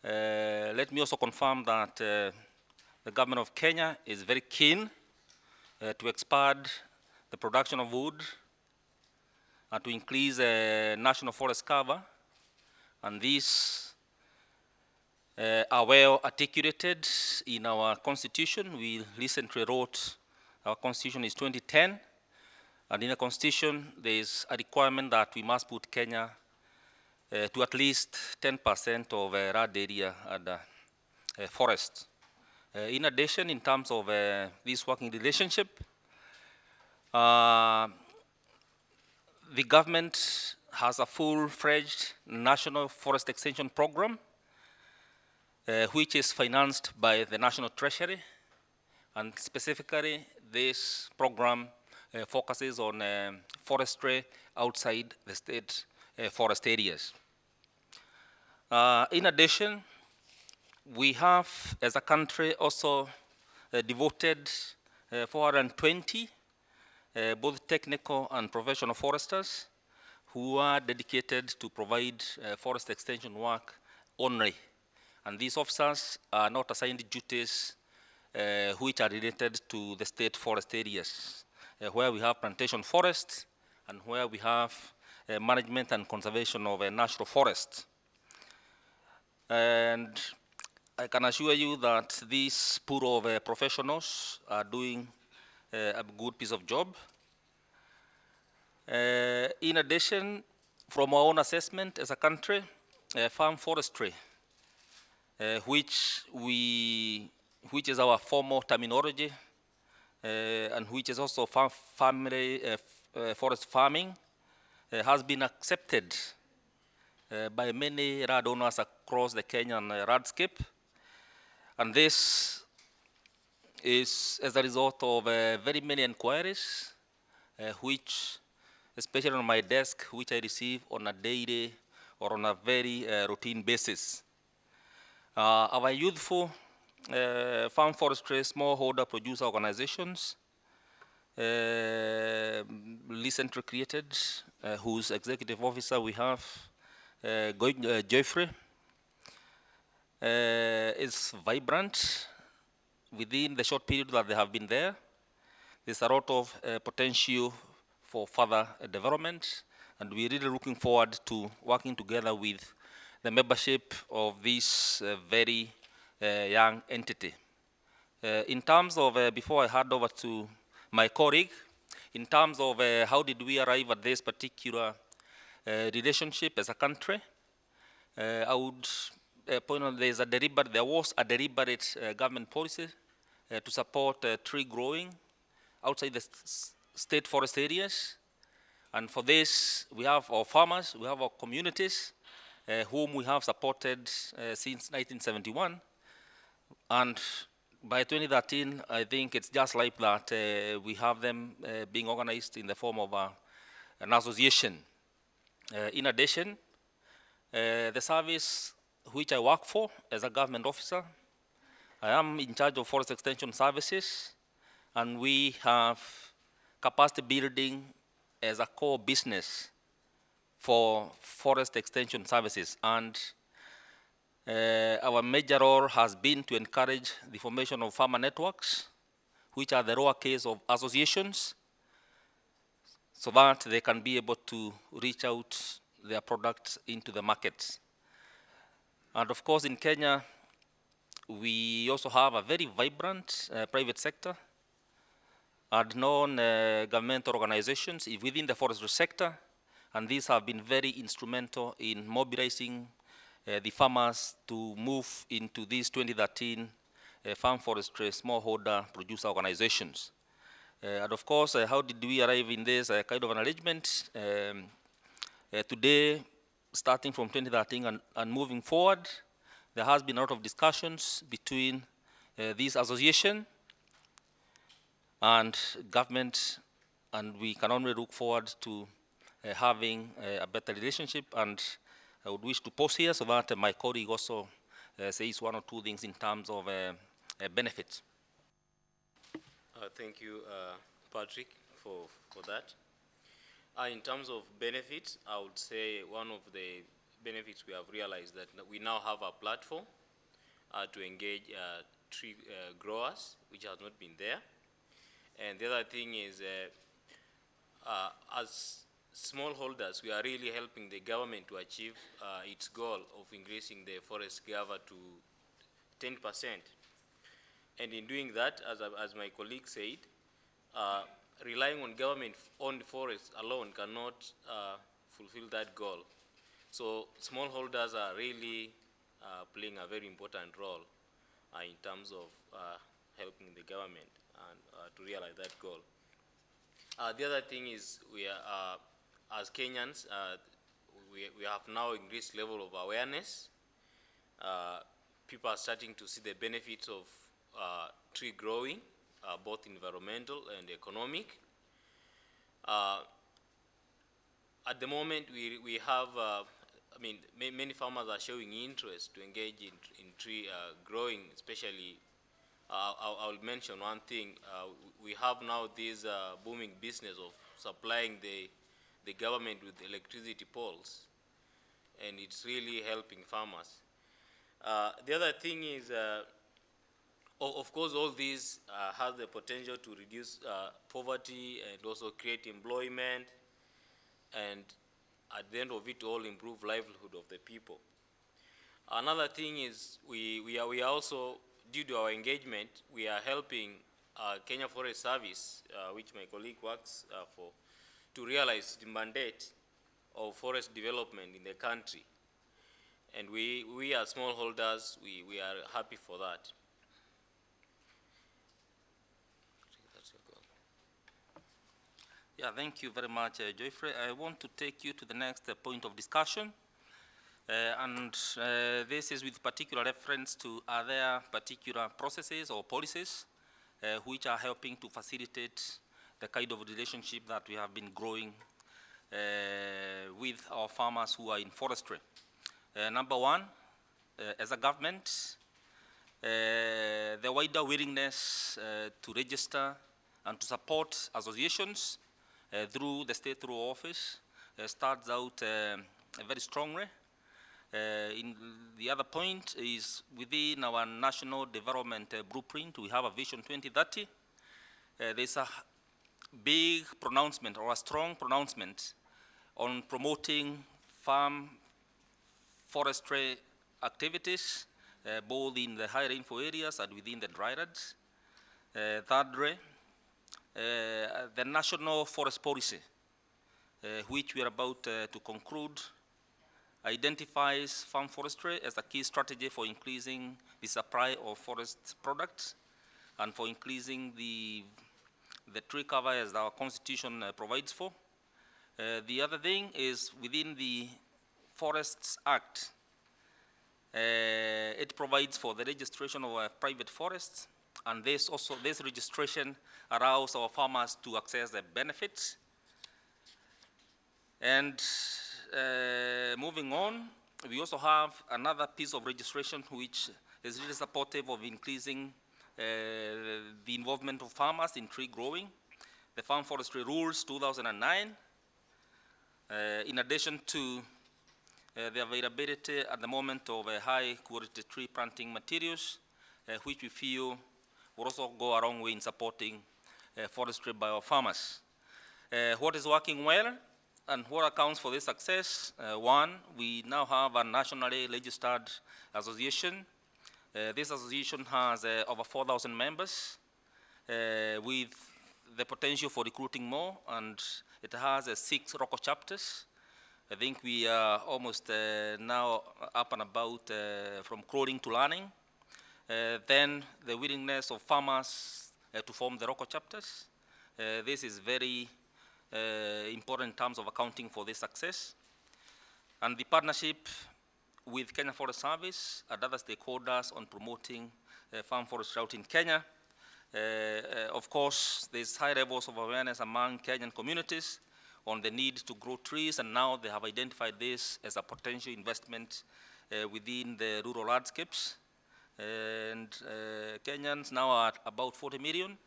let me also confirm that the government of Kenya is very keen to expand the production of wood and to increase national forest cover. And these are well articulated in our constitution. We recently wrote, our constitution is 2010, and in the constitution there is a requirement that we must put Kenya to at least 10% of land area and forest. In addition, in terms of this working relationship, the government has a full-fledged national forest extension program, which is financed by the National Treasury, and specifically this program focuses on forestry outside the state forest areas. In addition, we have, as a country, also devoted 420 both technical and professional foresters who are dedicated to provide forest extension work only. And these officers are not assigned duties which are related to the state forest areas, where we have plantation forests and where we have management and conservation of natural forests. And I can assure you that these pool of professionals are doing a good piece of job. In addition, from our own assessment as a country, farm forestry, which is our formal terminology, and which is also family forest farming, has been accepted by many land owners across the Kenyan landscape. And this is as a result of very many inquiries, which, especially on my desk, which I receive on a daily or on a very routine basis. Our youthful farm forestry smallholder producer organizations recently created, whose executive officer we have, Geoffrey, is vibrant. Within the short period that they have been there, there's a lot of potential for further development, and we're really looking forward to working together with the membership of this very young entity. In terms of, before I hand over to my colleague, in terms of how did we arrive at this particular relationship as a country, I would point out there was a deliberate government policy to support tree growing outside the state forest areas. And for this, we have our farmers, we have our communities, whom we have supported since 1971. And by 2013, I think it's just like that, we have them being organized in the form of an association. In addition, the service which I work for as a government officer, I am in charge of forest extension services, and we have capacity building as a core business for forest extension services. And our major role has been to encourage the formation of farmer networks, which are the lower case of associations, so that they can be able to reach out their products into the markets. And of course, in Kenya, we also have a very vibrant private sector and non-governmental organizations within the forestry sector, and these have been very instrumental in mobilizing the farmers to move into these 2013 farm forestry smallholder producer organizations. And of course, how did we arrive in this kind of an arrangement? Today, starting from 2013 and moving forward, there has been a lot of discussions between this association and government, and we can only look forward to having a better relationship. And I would wish to pause here so that my colleague also says one or two things in terms of benefits. Thank you, Patrick, for that. In terms of benefits, I would say one of the benefits we have realized that we now have a platform to engage tree growers, which has not been there. And the other thing is, as smallholders, we are really helping the government to achieve its goal of increasing the forest cover to 10%. And in doing that, as my colleague said, relying on government-owned forests alone cannot fulfill that goal. So smallholders are really playing a very important role in terms of helping the government and to realize that goal. The other thing is we are, as Kenyans, we have now increased level of awareness. People are starting to see the benefits of tree growing, both environmental and economic. At the moment, we have, many farmers are showing interest to engage in tree growing, especially, I'll mention one thing. We have now this booming business of supplying the government with electricity poles, and it's really helping farmers. The other thing is, of course, all these have the potential to reduce poverty and also create employment, and at the end of it all, improve livelihood of the people. Another thing is we are also, due to our engagement, we are helping Kenya Forest Service, which my colleague works for, to realize the mandate of forest development in the country. And we as smallholders, we are happy for that. Yeah, thank you very much, Geoffrey. I want to take you to the next point of discussion. This is with particular reference to other particular processes or policies which are helping to facilitate the kind of relationship that we have been growing with our farmers who are in forestry. Number one, as a government, the wider willingness to register and to support associations through the State Through Office starts out very strongly. The other point is within our national development blueprint, we have a Vision 2030. There's a big pronouncement or a strong pronouncement on promoting farm forestry activities, both in the high rainfall areas and within the drylands. Thirdly, the national forest policy, which we are about to conclude, identifies farm forestry as a key strategy for increasing the supply of forest products and for increasing the tree cover as our constitution provides for. The other thing is within the Forests Act, it provides for the registration of private forests, and this registration allows our farmers to access the benefits. And moving on, we also have another piece of registration which is really supportive of increasing the involvement of farmers in tree growing, the Farm Forestry Rules 2009, in addition to the availability at the moment of high quality tree planting materials, which we feel will also go a long way in supporting forestry by our farmers. What is working well and what accounts for this success? One, we now have a nationally registered association. This association has over 4,000 members with the potential for recruiting more, and it has 6 local chapters. I think we are almost now up and about from crawling to learning. Then the willingness of farmers to form the local chapters. This is very important in terms of accounting for this success. And the partnership with Kenya Forest Service and other stakeholders on promoting farm forestry out in Kenya. Of course, there's high levels of awareness among Kenyan communities on the need to grow trees, and now they have identified this as a potential investment within the rural landscapes. And Kenyans now are about 40 million,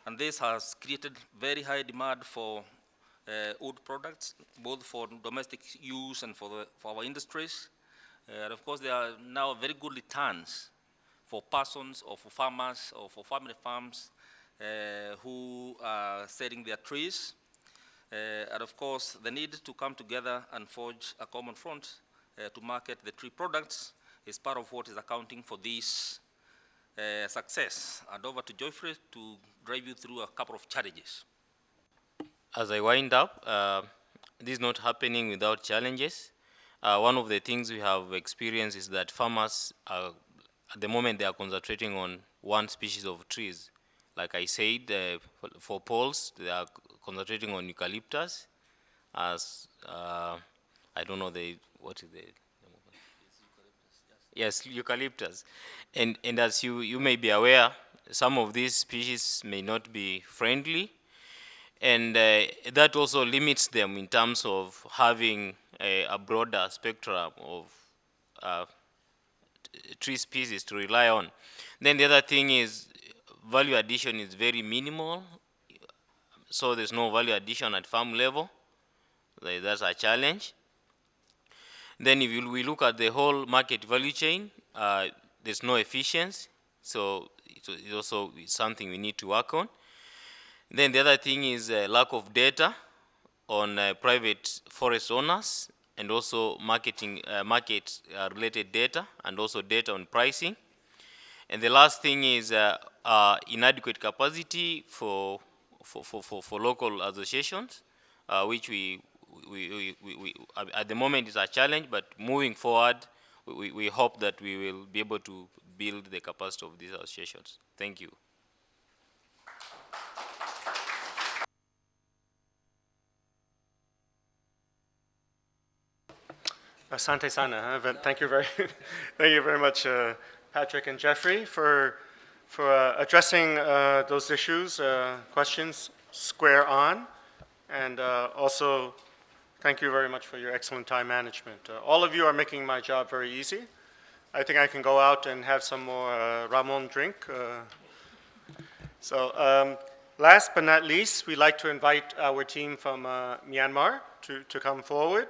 and this has created very high demand for wood products, both for domestic use and for our industries. And of course, there are now very good returns for persons or for farmers or for family farms who are selling their trees. And of course, the need to come together and forge a common front to market the tree products is part of what is accounting for this success. And over to Geoffrey to drive you through a couple of challenges. As I wind up, this is not happening without challenges. One of the things we have experienced is that farmers, at the moment, they are concentrating on one species of trees. Like I said, for poles, they are concentrating on eucalyptus. As I don't know what is the name of it? Yes, eucalyptus. And as you may be aware, some of these species may not be friendly, and that also limits them in terms of having a broader spectrum of tree species to rely on. Then the other thing is value addition is very minimal, so there's no value addition at farm level. That's a challenge. Then if we look at the whole market value chain, there's no efficiency, so it's also something we need to work on. Then the other thing is lack of data on private forest owners, and also market-related data, and also data on pricing. And the last thing is inadequate capacity for local associations, which we at the moment is a challenge, but moving forward, we hope that we will be able to build the capacity of these associations. Thank you. Asante sana. Thank you very much, Patrick and Jeffrey, for addressing those issues, questions square on, and also thank you very much for your excellent time management. All of you are making my job very easy. I think I can go out and have some more Ramon drink. So last but not least, we'd like to invite our team from Myanmar to come forward.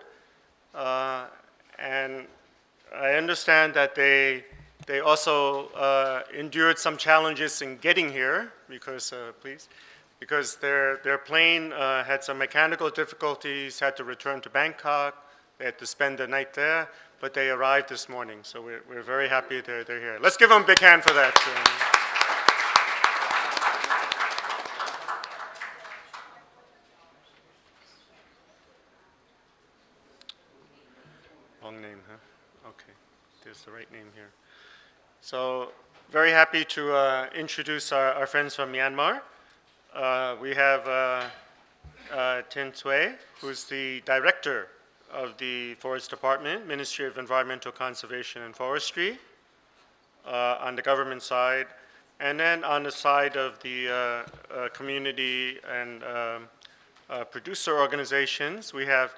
And I understand that they also endured some challenges in getting here because, because their plane had some mechanical difficulties, had to return to Bangkok. They had to spend the night there, but they arrived this morning. So we're very happy they're here. Let's give them a big hand for that. Long name, huh? Okay, there's the right name here. So very happy to introduce our friends from Myanmar. We have Tin Tsui, who's the director of the Forest Department, Ministry of Environmental Conservation and Forestry, on the government side. And then on the side of the community and producer organizations, we have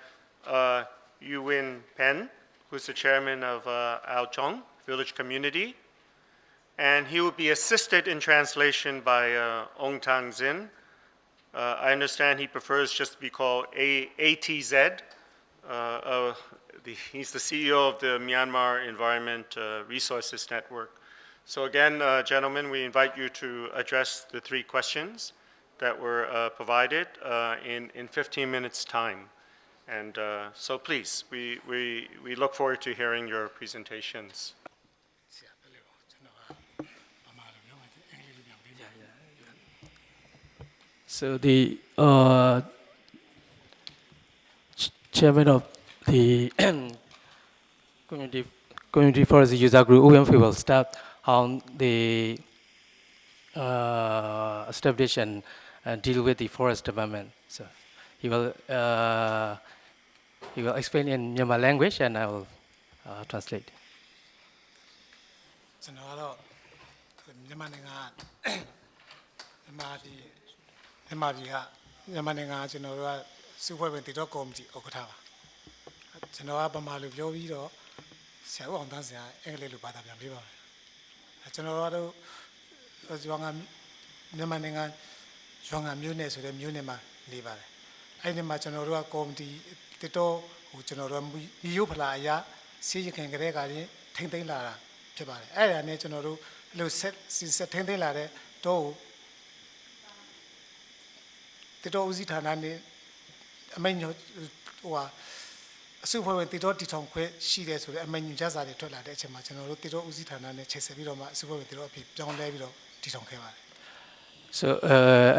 Yu Win Pen, who's the chairman of Ao Chong Village Community. And he will be assisted in translation by Ong Tang Zin. I understand he prefers just to be called ATZ. He's the CEO of the Myanmar Environment Resources Network. So again, gentlemen, we invite you to address the 3 questions that were provided in 15 minutes time. And so please, we look forward to hearing your presentations. So the chairman of the community forest user group, UMF, will start on the establish and deal with the forest development. So he will explain in Myanmar language, and I will translate. စုဖွဲ့ဝင်တည်တော့ကော်မတီဥက္ကဋ္ဌပါကျွန်တော်ကဗမာလိုပြောပြီးတော့ဆရာဦးအောင်သန်းဆရာအင်္ဂလိပ်လိုဘာသာပြန်ပေးပါမယ်ကျွန်တော်တို့ရွာငံမြန်မာနိုင်ငံရွာငံမြို့နယ်ဆိုတဲ့မြို့နယ်မှာနေပါတယ်အဲ့ဒီမှာကျွန်တော်တို့ကကော်မတီတည်တော့ဟိုကျွန်တော်တို့ညီရုပ်ဖလာအရာစီးရခင်ကလေးကရင်ထိမ့်သိမ်းလာတာဖြစ်ပါတယ်အဲ့ဒါနဲ့ကျွန်တော်တို့လို့ဆက်ထိမ့်သိမ်းလာတဲ့တော့တည်တော့ဦးစီးဌာနနဲ့အမိန့်ဟိုဟာအစုဖွဲ့ဝင်တည်တော့တီထောင်ခွဲရှိတယ်ဆိုတဲ့အမိန့်ညွှန်ကြားစာတွေထွက်လာတဲ့အချိန်မှာကျွန်တော်တို့တည်တော့ဦးစီးဌာနနဲ့ချိတ်ဆက်ပြီးတော့မှအစုဖွဲ့ဝင်တည်တော့အဖြစ်ပြောင်းလဲပြီးတော့တီထောင်ခဲ့ပါတယ် So,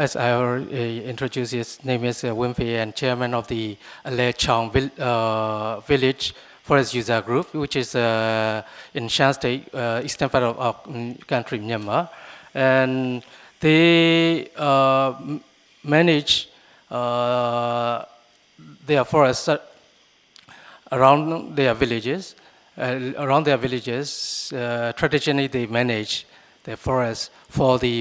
as I already introduced, his name is Wimfei and chairman of the Lechong Village Forest User Group, which is in Shan State, eastern part of our country, Myanmar. And they manage their forests around their villages. Traditionally, they manage the forest for the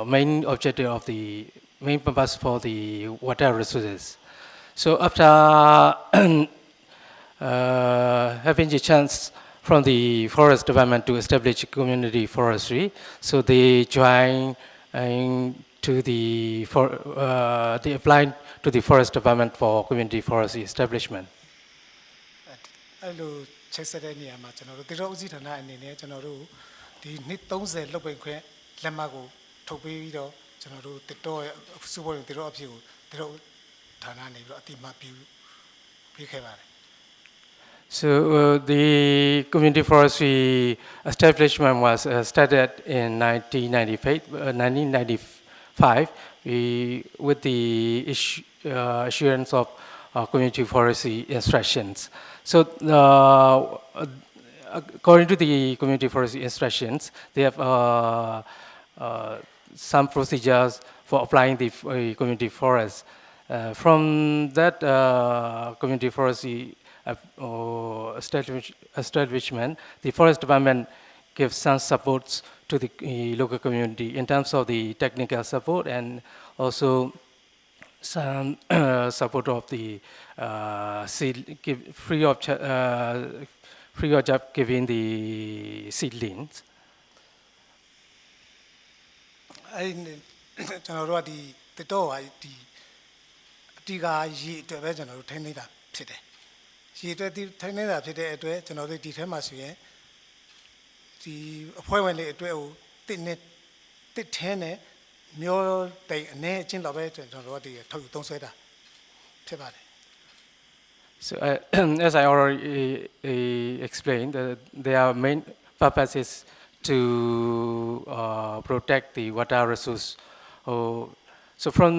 main objective of the main purpose for the water resources. So after having the chance from the forest department to establish community forestry, so they join to the they applied to the forest department for community forestry establishment. အဲ့လိုချက်ဆက်တဲ့နေရာမှာကျွန်တော်တို့တည်တော့ဦးစီးဌာနအနေနဲ့ကျွန်တော်တို့ဒီနှစ်30လောက်ပိတ်ခွင့်လက်မှတ်ကိုထုတ်ပေးပြီးတော့ကျွန်တော်တို့တည်တော့စုဖွဲ့ဝင်တည်တော့အဖြစ်ကိုတည်တော့ဌာနနေပြီးတော့အတိအမှပြုပေးခဲ့ပါတယ် So the community forestry establishment was started in 1995 with the assurance of community forestry instructions. So according to the community forestry instructions, they have some procedures for applying the community forest. From that community forestry establishment, the forest department gives some supports to the local community in terms of the technical support and also some support of the seed, free of charge giving the seedlings. အဲ့ကျွန်တော်တို့ကဒီတည်တော့ဒီအတီကရေအတွက်ပဲကျွန်တော်တို့ထိန်းသိမ်းတာဖြစ်တယ် ရေအတွက်ဒီထိုင်းနေတာဖြစ်တဲ့အတွက်ကျွန်တော်တို့ဒီထဲမှာဆိုရင်ဒီအဖွဲ့ဝင်တွေအတွက်ကိုတစ်ထဲနဲ့မျိုးတိတ်အနေအချင်းလောက်ပဲကျွန်တော်တို့ဒီထုတ်ယူသုံးစွဲတာဖြစ်ပါတယ် So as I already explained, their main purpose is to protect the water resource. So from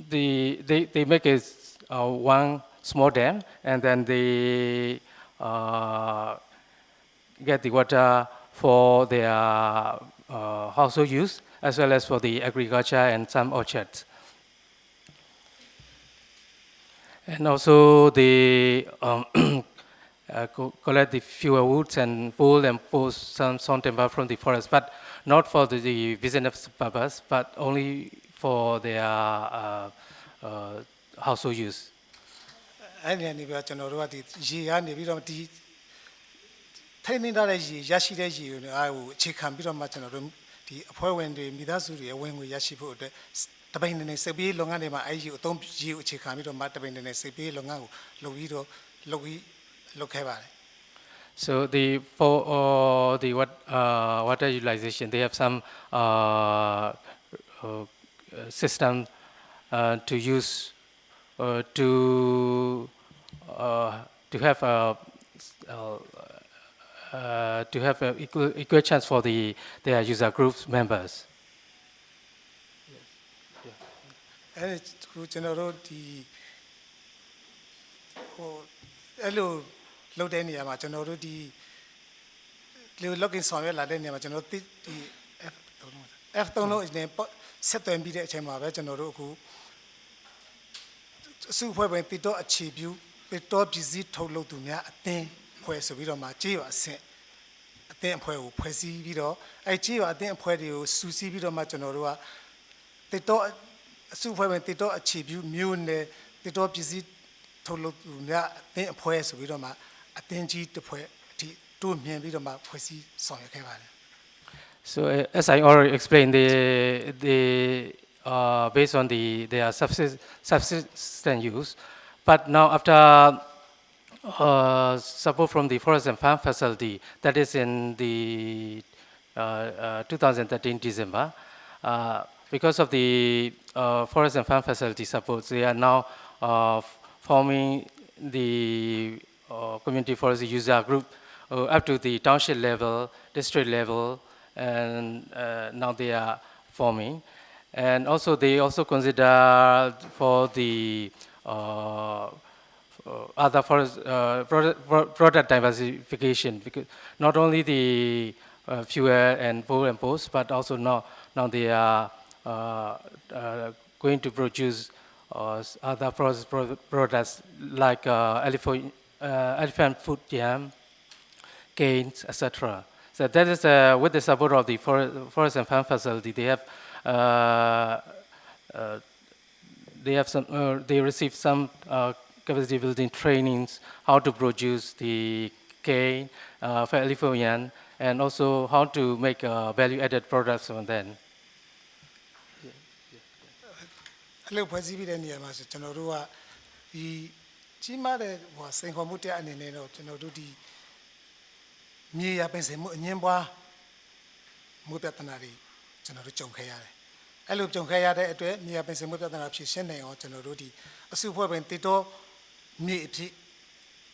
they make it one small dam, and then they get the water for their household use as well as for the agriculture and some orchards. And also they collect the fuel woods and pull some stone timber from the forest, but not for the business purpose, but only for their household use. အဲ့ဒီနေပြီးတော့ကျွန်တော်တို့ကဒီရေကနေပြီးတော့ဒီထိန်းသိမ်းထားတဲ့ရေရရှိတဲ့ရေကိုအားကိုအခြေခံပြီးတော့မှကျွန်တော်တို့ဒီအဖွဲ့ဝင်တွေမိသားစုတွေအဝင်ငွေရရှိဖို့အတွက်တပိန်နေစိတ်ပြေးလုပ်ငန်းတွေမှာအဲ့ဒီအသုံးရေကိုအခြေခံပြီးတော့မှတပိန်နေစိတ်ပြေးလုပ်ငန်းကိုလုပ်ခဲ့ပါတယ် So for the water utilization, they have some system to use to have equal chance for their user groups members. အဲ့ဒီကျွန်တော်တို့ဒီဟိုအဲ့လိုလုပ်တဲ့နေရာမှာကျွန်တော်တို့ဒီlogin ဆောင်ရွက်လာတဲ့နေရာမှာကျွန်တော်ဒီ F3 လို့အနေဆက်သွယ်ပြီးတဲ့အချိန်မှာပဲကျွန်တော်တို့အခုအစုအဖွဲ့ဝင်တည်တော့အခြေပြုတည်တော့ပြည်စည်းထုတ်လုပ်သူများအသင်းဖွဲ့ဆိုပြီးတော့မှကြေးရွာအဆင့်အသင်းအဖွဲ့ကိုဖွဲ့စည်းပြီးတော့အဲ့ကြေးရွာအသင်းအဖွဲ့တွေကိုစူးစီးပြီးတော့မှကျွန်တော်တို့ကတည်တော့ အစုအဖွဲ့ဝင်တစ်တော့အခြေပြုမျိုးနဲ့တစ်တော့ပစ္စည်းထုတ်လုပ်သူများအသင်းအဖွဲ့ဆိုပြီးတော့မှအသင်းကြီးတစ်ဖွဲ့အထိတိုးမြင့်ပြီးတော့မှဖွဲ့စည်းဆောင်ရွက်ခဲ့ပါတယ် So as I already explained, based on their subsistence use, but now after support from the Forest and Farm Facility, that is in the 2013 December, because of the Forest and Farm Facility support, they are now forming the community forestry user group up to the township level, district level, and now they are forming. And also they also consider for the other forest product diversification, because not only the fuel and wool and post, but also now they are going to produce other products like elephant food yam, canes, etc. So that is with the support of the Forest and Farm Facility. They receive some capacity building trainings, how to produce the cane for elephant yam, and also how to make value-added products from them. အလုပ်ဖွဲ့စည်းပြီးတဲ့နေရာမှာဆိုကျွန်တော်တို့ကဒီကြီးမားတဲ့စိန်ခေါ်မှုတရားအနေနဲ့တော့ကျွန်တော်တို့ဒီမြေယာပင်စင်မှုအငင်းပွားမှုပြဿနာတွေကျွန်တော်တို့ကြုံခဲ့ရတယ်။အဲ့လိုကြုံခဲ့ရတဲ့အတွက်မြေယာပင်စင်မှုပြဿနာဖြေရှင်းနိုင်အောင်ကျွန်တော်တို့ဒီအစုအဖွဲ့ပင်တည်တော်မြေအဖြစ်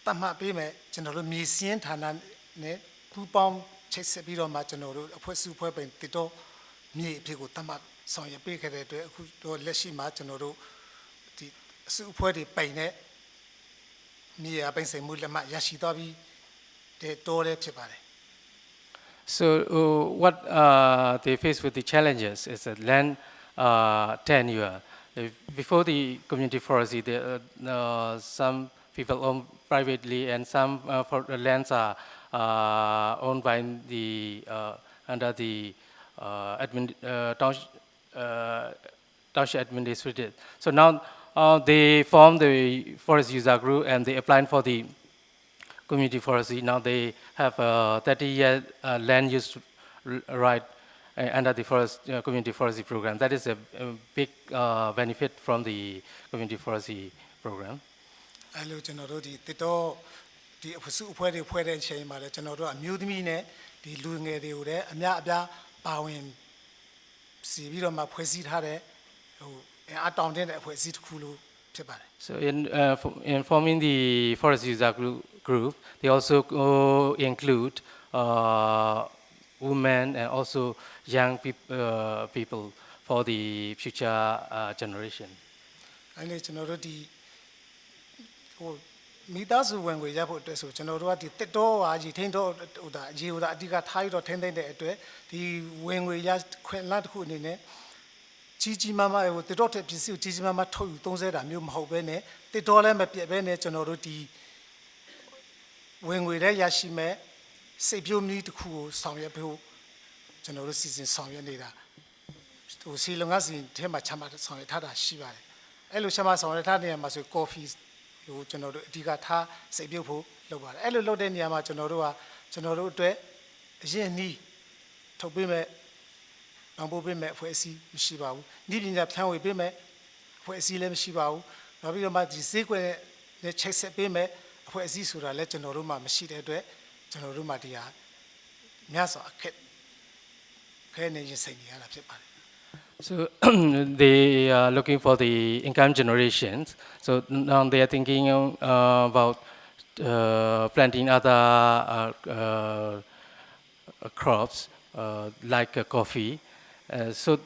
တတ်မှတ်ပေးမယ်ကျွန်တော်တို့မြေစင်းဌာနနဲ့ပူးပေါင်းချိတ်ဆက်ပြီးတော့မှကျွန်တော်တို့အဖွဲ့စုအဖွဲ့ပင်တည်တော်မြေအဖြစ်ကိုတတ်မှတ်ဆောင်ရွက်ပေးခဲ့တဲ့အတွက်အခုတော့လက်ရှိမှာကျွန်တော်တို့ဒီအစုအဖွဲ့တွေပိုင်တဲ့မြေယာပင်စင်မှုလက်မှတ်ရရှိသွားပြီးတဲ့တော်လည်းဖြစ်ပါတယ် So what they face with the challenges is that land tenure. Before the community forestry, some people own privately, and some lands are owned by the under the township administrative. So now they form the forest user group and they apply for the community forestry. Now they have a 30-year land use right under the community forestry program. That is a big benefit from the community forestry program. အဲ့လိုကျွန်တော်တို့ဒီတစ်တော့ဒီအစုအဖွဲ့တွေဖွဲ့တဲ့အချိန်မှာလည်းကျွန်တော်တို့အမျိုးသမီးနဲ့ဒီလူငယ်တွေကိုလည်းအများအပြားပါဝင်စီပြီးတော့မှဖွဲ့စည်းထားတဲ့ဟိုအတောင်တဲ့အဖွဲ့အစည်းတစ်ခုလို့ဖြစ်ပါတယ် So in forming the forest user group, they also include women and also young people for the future generation. အဲ့ဒီကျွန်တော်တို့ဒီဟိုမိသားစုဝင်ငွေရဖို့အတွက်ဆိုကျွန်တော်တို့ကဒီတစ်တော့ဟာကြီးထိန်းတော့ဟိုဒါအကြီးဟိုဒါအဓိကထားပြီးတော့ထိန်းသိမ်းတဲ့အတွက်ဒီဝင်ငွေရခွင့်လတစ်ခုအနေနဲ့ကြီးကြီးမားမားဟိုတစ်တော့တဲ့ပစ္စည်းကိုကြီးကြီးမားမားထုတ်ယူသုံးစွဲတာမျိုးမဟုတ်ဘဲနဲ့တစ်တော့လည်းမပြတ်ဘဲနဲ့ကျွန်တော်တို့ဒီဝင်ငွေလည်းရရှိမဲ့စိတ်ပြိုးမြီးတစ်ခုကိုဆောင်ရွက်ဖို့ကျွန်တော်တို့စီစဉ်ဆောင်ရွက်နေတာဟိုစီလုံငါစီထဲမှာချမှတ်ဆောင်ရွက်ထားတာရှိပါတယ်အဲ့လိုချမှတ်ဆောင်ရွက်ထားတဲ့နေရာမှာဆိုကော်ဖီဟိုကျွန်တော်တို့အဓိကထားစိတ်ပြုတ်ဖို့လုပ်ပါတယ်အဲ့လိုလုပ်တဲ့နေရာမှာကျွန်တော်တို့အတွက်အရင်နီးထုတ်ပေးမဲ့အောင်ပို့ပေးမဲ့အဖွဲ့အစည်းမရှိပါဘူးဤပညာဖြန့်ဝေပေးမဲ့အဖွဲ့အစည်းလည်းမရှိပါဘူးနောက်ပြီးတော့မှဒီဈေးကွက်နဲ့ချိတ်ဆက်ပေးမဲ့အဖွဲ့အစည်းဆိုတာလည်းကျွန်တော်တို့မှမရှိတဲ့အတွက်ကျွန်တော်တို့မှဒီဟာမြတ်စွာအခက်ခဲနေရင်စိတ်နေရတာဖြစ်ပါတယ် So they are looking for the income generations. So now they are thinking about planting other crops like coffee. So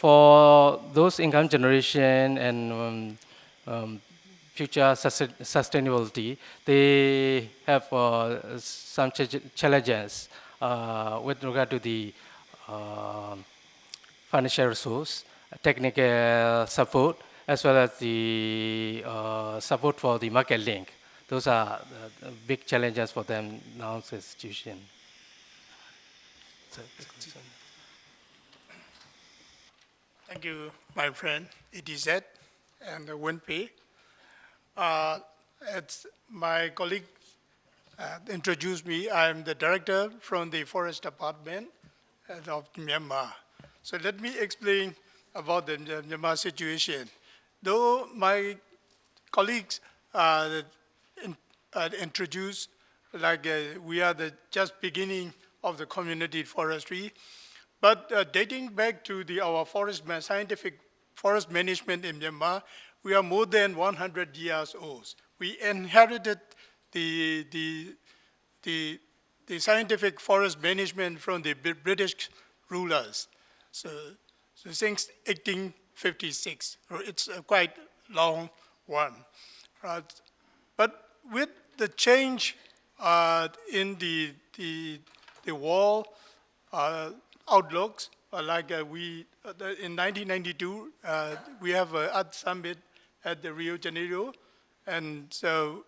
for those income generation and future sustainability, they have some challenges with regard to the financial resource, technical support, as well as the support for the market link. Those are big challenges for them now as an institution. Thank you, my friend, ETZ and WINPE. As my colleague introduced me, I'm the director from the Forest Department of Myanmar. So let me explain about the Myanmar situation. Though my colleagues introduced, like we are the just beginning of the community forestry, but dating back to our scientific forest management in Myanmar, we are more than 100 years old. We inherited the scientific forest management from the British rulers. So since 1856, it's a quite long one. But with the change in the world outlooks, like in 1992, we have an Earth Summit at the Rio de Janeiro, and so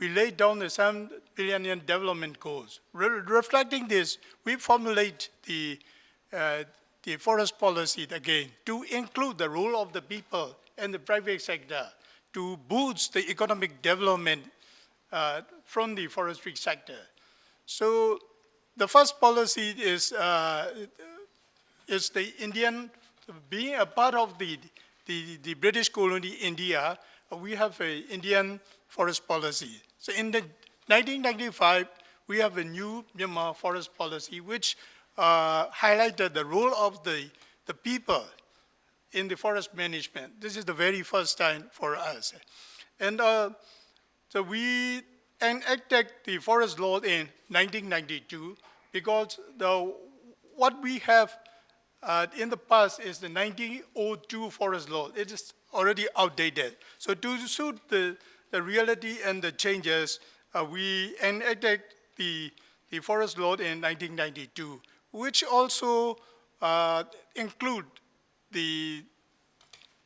we laid down the 7 billion development goals. Reflecting this, we formulate the forest policy again to include the role of the people and the private sector to boost the economic development from the forestry sector. So the first policy is the Indian, being a part of the British colony India, we have an Indian forest policy. So in the 1995, we have a new Myanmar forest policy, which highlighted the role of the people in the forest management. This is the very first time for us. And so we enacted the forest law in 1992 because what we have in the past is the 1902 forest law. It is already outdated. So to suit the reality and the changes, we enacted the forest law in 1992, which also include the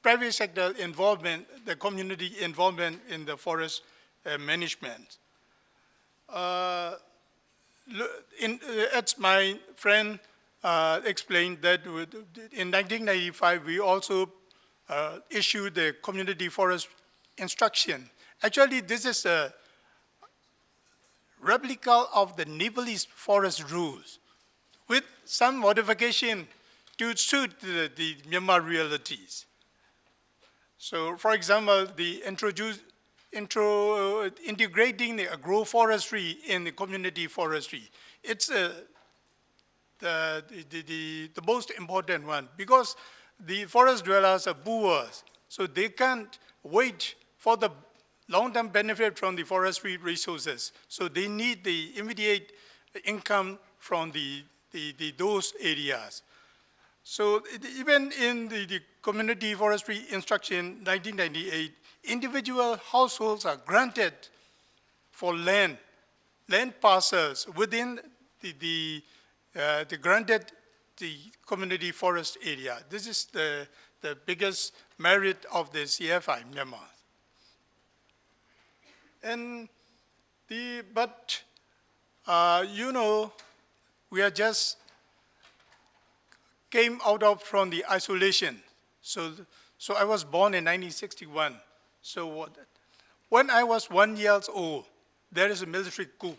private sector involvement, the community involvement in the forest management. As my friend explained, that in 1995, we also issued the community forest instruction. Actually, this is a replica of the Nepalese forest rules with some modification to suit the Myanmar realities. So, for example, integrating the agroforestry in the community forestry. It's the most important one because the forest dwellers are poor, so they can't wait for the long-term benefit from the forestry resources. So they need the immediate income from those areas. So even in the community forestry instruction 1998, individual households are granted for land parcels within the granted the community forest area. This is the biggest merit of the CFI Myanmar. And you know, we are just came out from the isolation. So I was born in 1961. So when I was 1 year old, there is a military coup,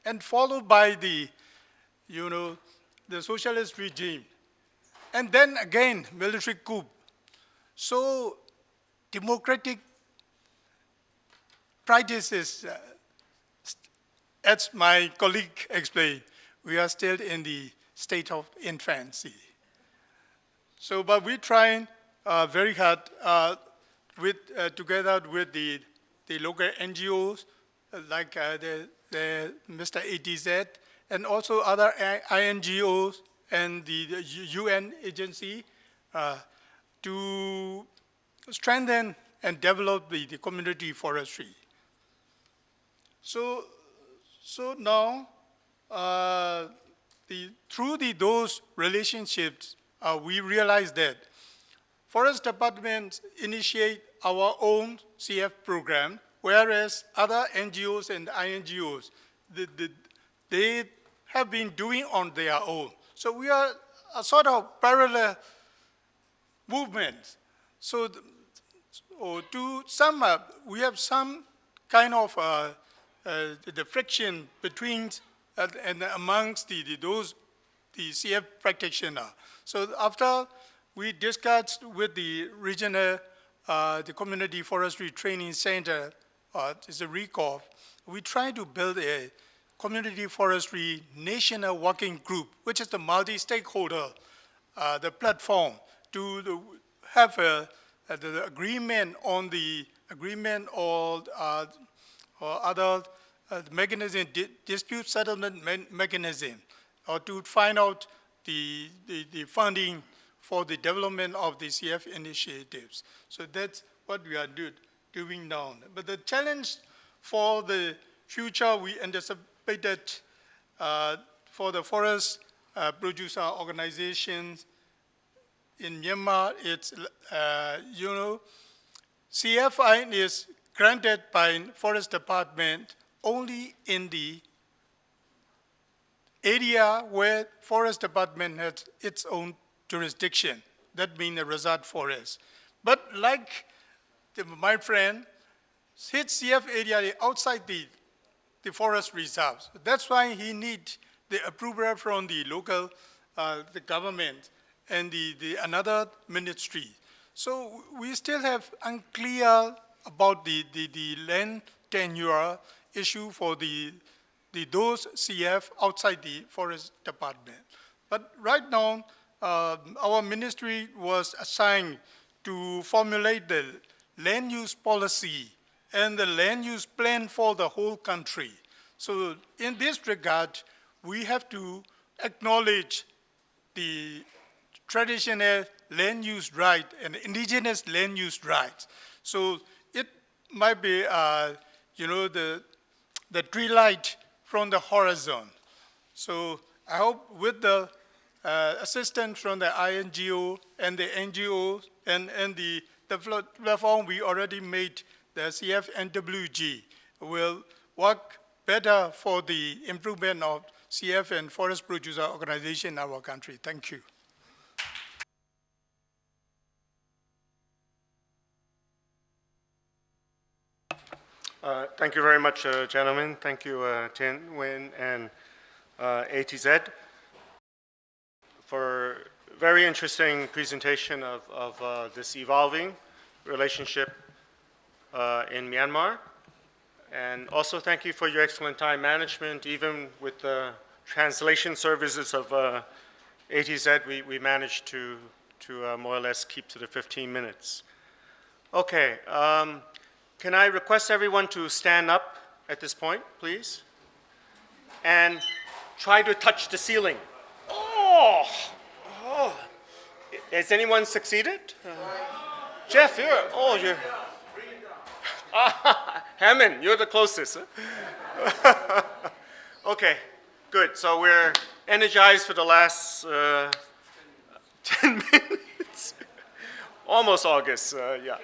and followed by the socialist regime, and then again military coup. So democratic practices, as my colleague explained, we are still in the state of infancy. So, but we trying very hard together with the local NGOs like the Mr. ATZ and also other INGOs and the UN agency to strengthen and develop the community forestry. So now, through those relationships, we realize that forest departments initiate our own CF program, whereas other NGOs and INGOs, they have been doing on their own. So we are a sort of parallel movements. So, to sum up, we have some kind of the friction between and amongst the CF practitioner. So after we discussed with the regional, the Community Forestry Training Center, it's a RECOF, we try to build a community forestry national working group, which is the multi-stakeholder, the platform to have the agreement on the agreement or other mechanism, dispute settlement mechanism, or to find out the funding for the development of the CF initiatives. So that's what we are doing now. But the challenge for the future, we anticipated for the forest producer organizations in Myanmar, it's, CFI is granted by Forest Department only in the area where Forest Department has its own jurisdiction. That means the resort forest. But like my friend, his CF area outside the forest reserves. That's why he needs the approval from the local, the government and the another ministry. So we still have unclear about the land tenure issue for those CF outside the forest department. But right now, our ministry was assigned to formulate the land use policy and the land use plan for the whole country. So in this regard, we have to acknowledge the traditional land use right and indigenous land use rights. So it might be, the tree light from the horizon. So I hope with the assistance from the INGO and the NGO and the platform we already made, the CFNWG, will work better for the improvement of CF and forest producer organization in our country. Thank you. Thank you very much, gentlemen. Thank you, Tin Nguyen and ATZ, for very interesting presentation of this evolving relationship in Myanmar. And also thank you for your excellent time management. Even with the translation services of ATZ, we managed to more or less keep to the 15 minutes. Okay. Can I request everyone to stand up at this point, please? And try to touch the ceiling. Oh! Has anyone succeeded? Jeff, you're... Hammond, you're the closest. Huh? Okay, good. So we're energized for the last 10 minutes. Almost August, yeah.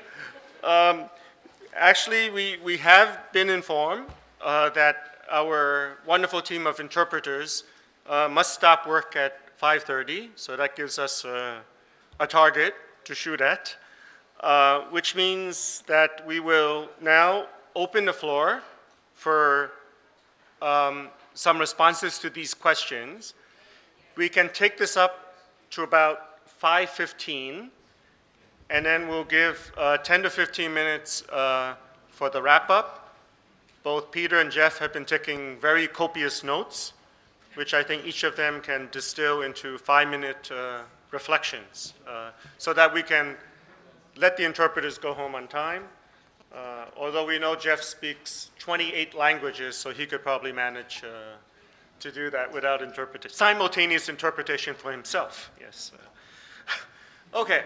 Actually, we have been informed that our wonderful team of interpreters must stop work at 5:30, so that gives us a target to shoot at, which means that we will now open the floor for some responses to these questions. We can take this up to about 5:15, and then we'll give 10 to 15 minutes for the wrap-up. Both Peter and Jeff have been taking very copious notes, which I think each of them can distill into 5-minute reflections, so that we can let the interpreters go home on time. Although we know Jeff speaks 28 languages, so he could probably manage to do that without simultaneous interpretation for himself. Yes. Okay.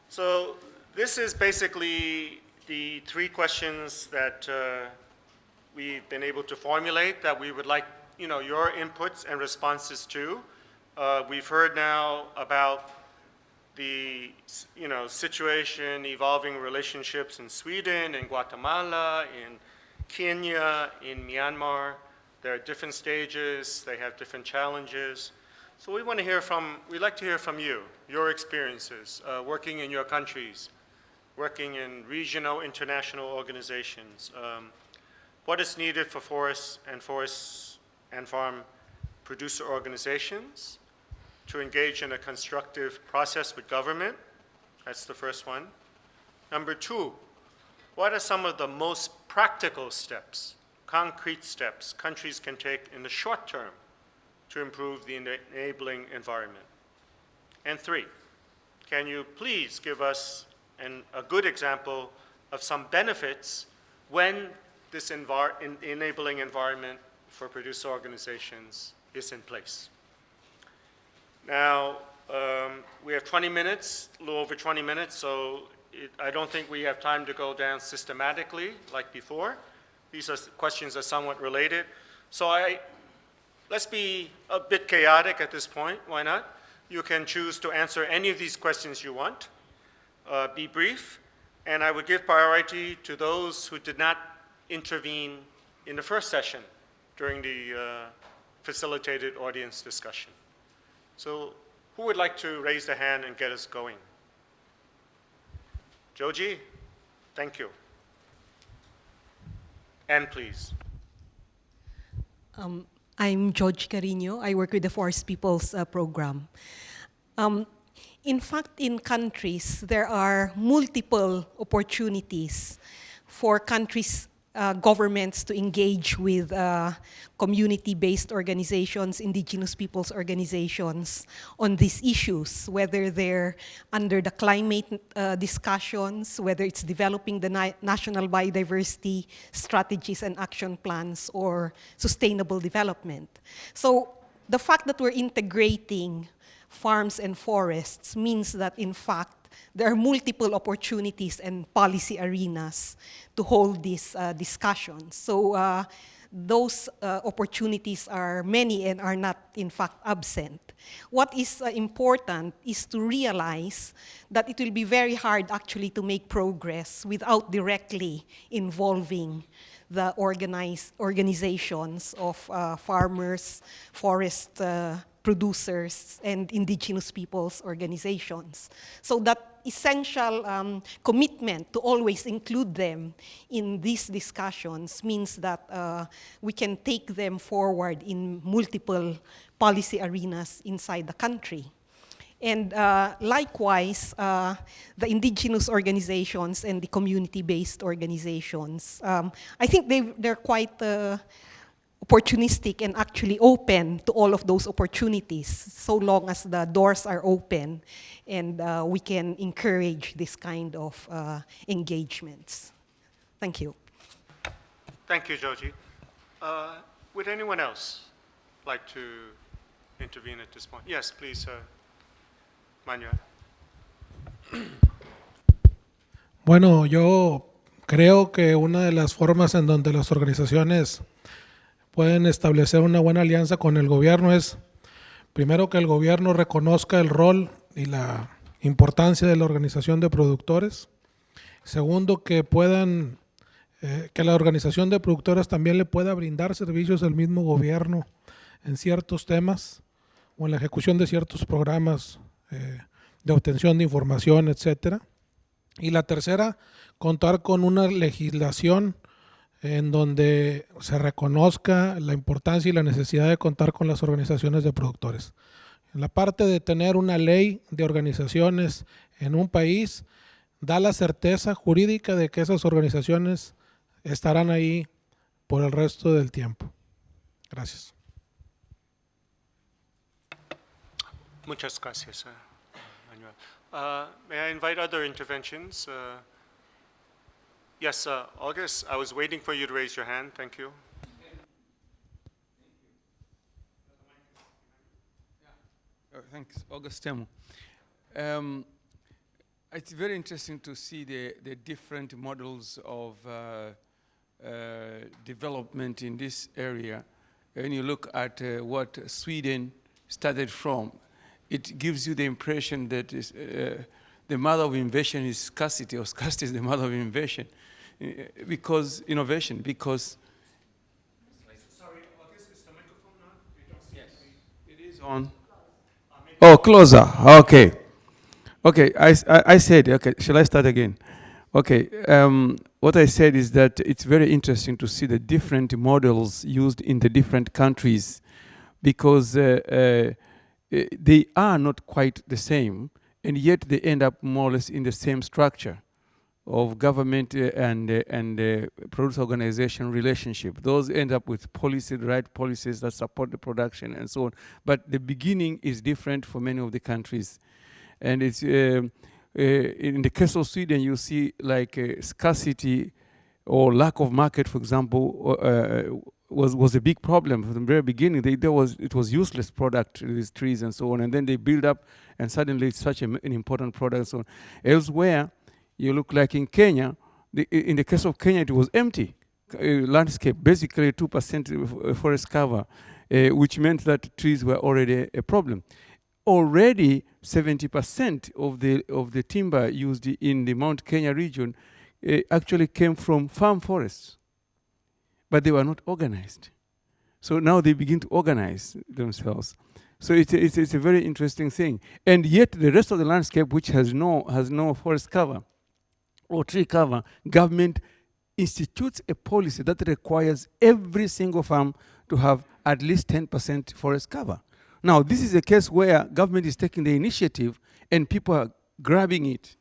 So this is basically the 3 questions that we've been able to formulate that we would like, your inputs and responses to. We've heard now about the, situation, evolving relationships in Sweden, in Guatemala, in Kenya, in Myanmar. There are different stages. They have different challenges. So we'd like to hear from you, your experiences, working in your countries, working in regional, international organizations. What is needed for forest and farm producer organizations to engage in a constructive process with government? That's the first one. Number two, what are some of the most practical steps, concrete steps countries can take in the short term to improve the enabling environment? And three, can you please give us a good example of some benefits when this enabling environment for producer organizations is in place? Now, we have 20 minutes, a little over 20 minutes, so I don't think we have time to go down systematically like before. These questions are somewhat related. So let's be a bit chaotic at this point, why not? You can choose to answer any of these questions you want. Be brief, and I would give priority to those who did not intervene in the first session during the facilitated audience discussion. So who would like to raise their hand and get us going? Joji, thank you. And please. I'm George Carino. I work with the Forest Peoples Program. In fact, in countries, there are multiple opportunities for countries' governments to engage with community-based organizations, indigenous peoples organizations on these issues, whether they're under the climate discussions, whether it's developing the national biodiversity strategies and action plans, or sustainable development. So the fact that we're integrating farms and forests means that, in fact, there are multiple opportunities and policy arenas to hold these discussions. So those opportunities are many and are not, in fact, absent. What is important is to realize that it will be very hard, actually, to make progress without directly involving the organizations of farmers, forest producers, and indigenous peoples organizations. So that essential commitment to always include them in these discussions means that we can take them forward in multiple policy arenas inside the country. And likewise, the indigenous organizations and the community-based organizations, I think they're quite opportunistic and actually open to all of those opportunities, so long as the doors are open and we can encourage this kind of engagements. Thank you. Thank you, Joji. Would anyone else like to intervene at this point? Yes, please, Manuel. Bueno, yo creo que una de las formas en donde las organizaciones pueden establecer una buena alianza con el gobierno es, primero, que el gobierno reconozca el rol y la importancia de la organización de productores. Segundo, que que la organización de productores también le pueda brindar servicios al mismo gobierno en ciertos temas o en la ejecución de ciertos programas de obtención de información, etcétera. Y la tercera, contar con una legislación en donde se reconozca la importancia y la necesidad de contar con las organizaciones de productores. En la parte de tener una ley de organizaciones en un país, da la certeza jurídica de que esas organizaciones estarán ahí por el resto del tiempo. Gracias. Muchas gracias, Manuel. May I invite other interventions? Yes, August, I was waiting for you to raise your hand. Thank you. Thanks, August Temu. It's very interesting to see the different models of development in this area. When you look at what Sweden started from, it gives you the impression that the mother of invention is scarcity, or scarcity is the mother of invention. Because innovation, because... Sorry, August, is the microphone on? Yes, it is on. Oh, closer. Okay. Okay, I said, okay, shall I start again? Okay, what I said is that it's very interesting to see the different models used in the different countries because they are not quite the same, and yet they end up more or less in the same structure of government and producer organization relationship. Those end up with policy, the right policies that support the production and so on. But the beginning is different for many of the countries. And it's in the case of Sweden, you see like scarcity or lack of market, for example, was a big problem from the very beginning. It was useless product, these trees and so on, and then they build up, and suddenly it's such an important product. So elsewhere, you look like in Kenya. In the case of Kenya, it was empty landscape, basically 2% forest cover, which meant that trees were already a problem. Already 70% of the timber used in the Mount Kenya region actually came from farm forests, but they were not organized. So now they begin to organize themselves. So it's a very interesting thing. And yet the rest of the landscape, which has no forest cover or tree cover, government institutes a policy that requires every single farm to have at least 10% forest cover. Now, this is a case where government is taking the initiative and people are grabbing it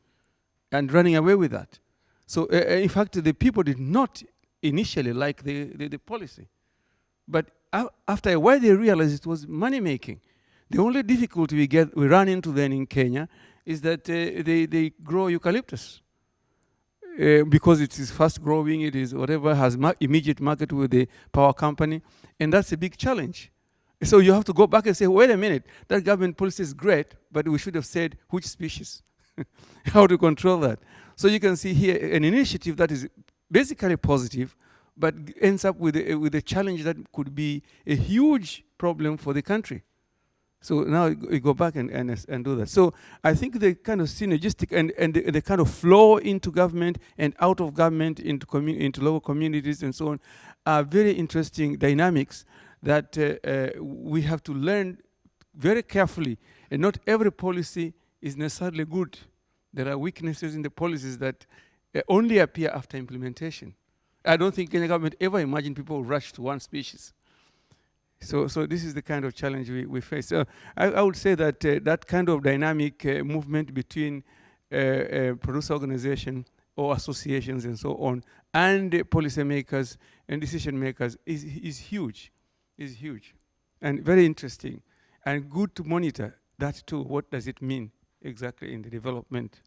and running away with that. So, in fact, the people did not initially like the policy. But after a while, they realized it was money-making. The only difficulty we run into then in Kenya is that they grow eucalyptus. Because it is fast growing, it is whatever, has immediate market with the power company, and that's a big challenge. So you have to go back and say, wait a minute, that government policy is great, but we should have said which species, how to control that. So you can see here an initiative that is basically positive, but ends up with a challenge that could be a huge problem for the country. So now we go back and do that. So I think the kind of synergistic and the kind of flow into government and out of government into local communities and so on are very interesting dynamics that we have to learn very carefully. And not every policy is necessarily good. There are weaknesses in the policies that only appear after implementation. I don't think any government ever imagined people rush to one species. So this is the kind of challenge we face. So I would say that that kind of dynamic movement between producer organization or associations and so on, and policymakers and decision makers is huge, and very interesting, and good to monitor that too. What does it mean exactly in the development?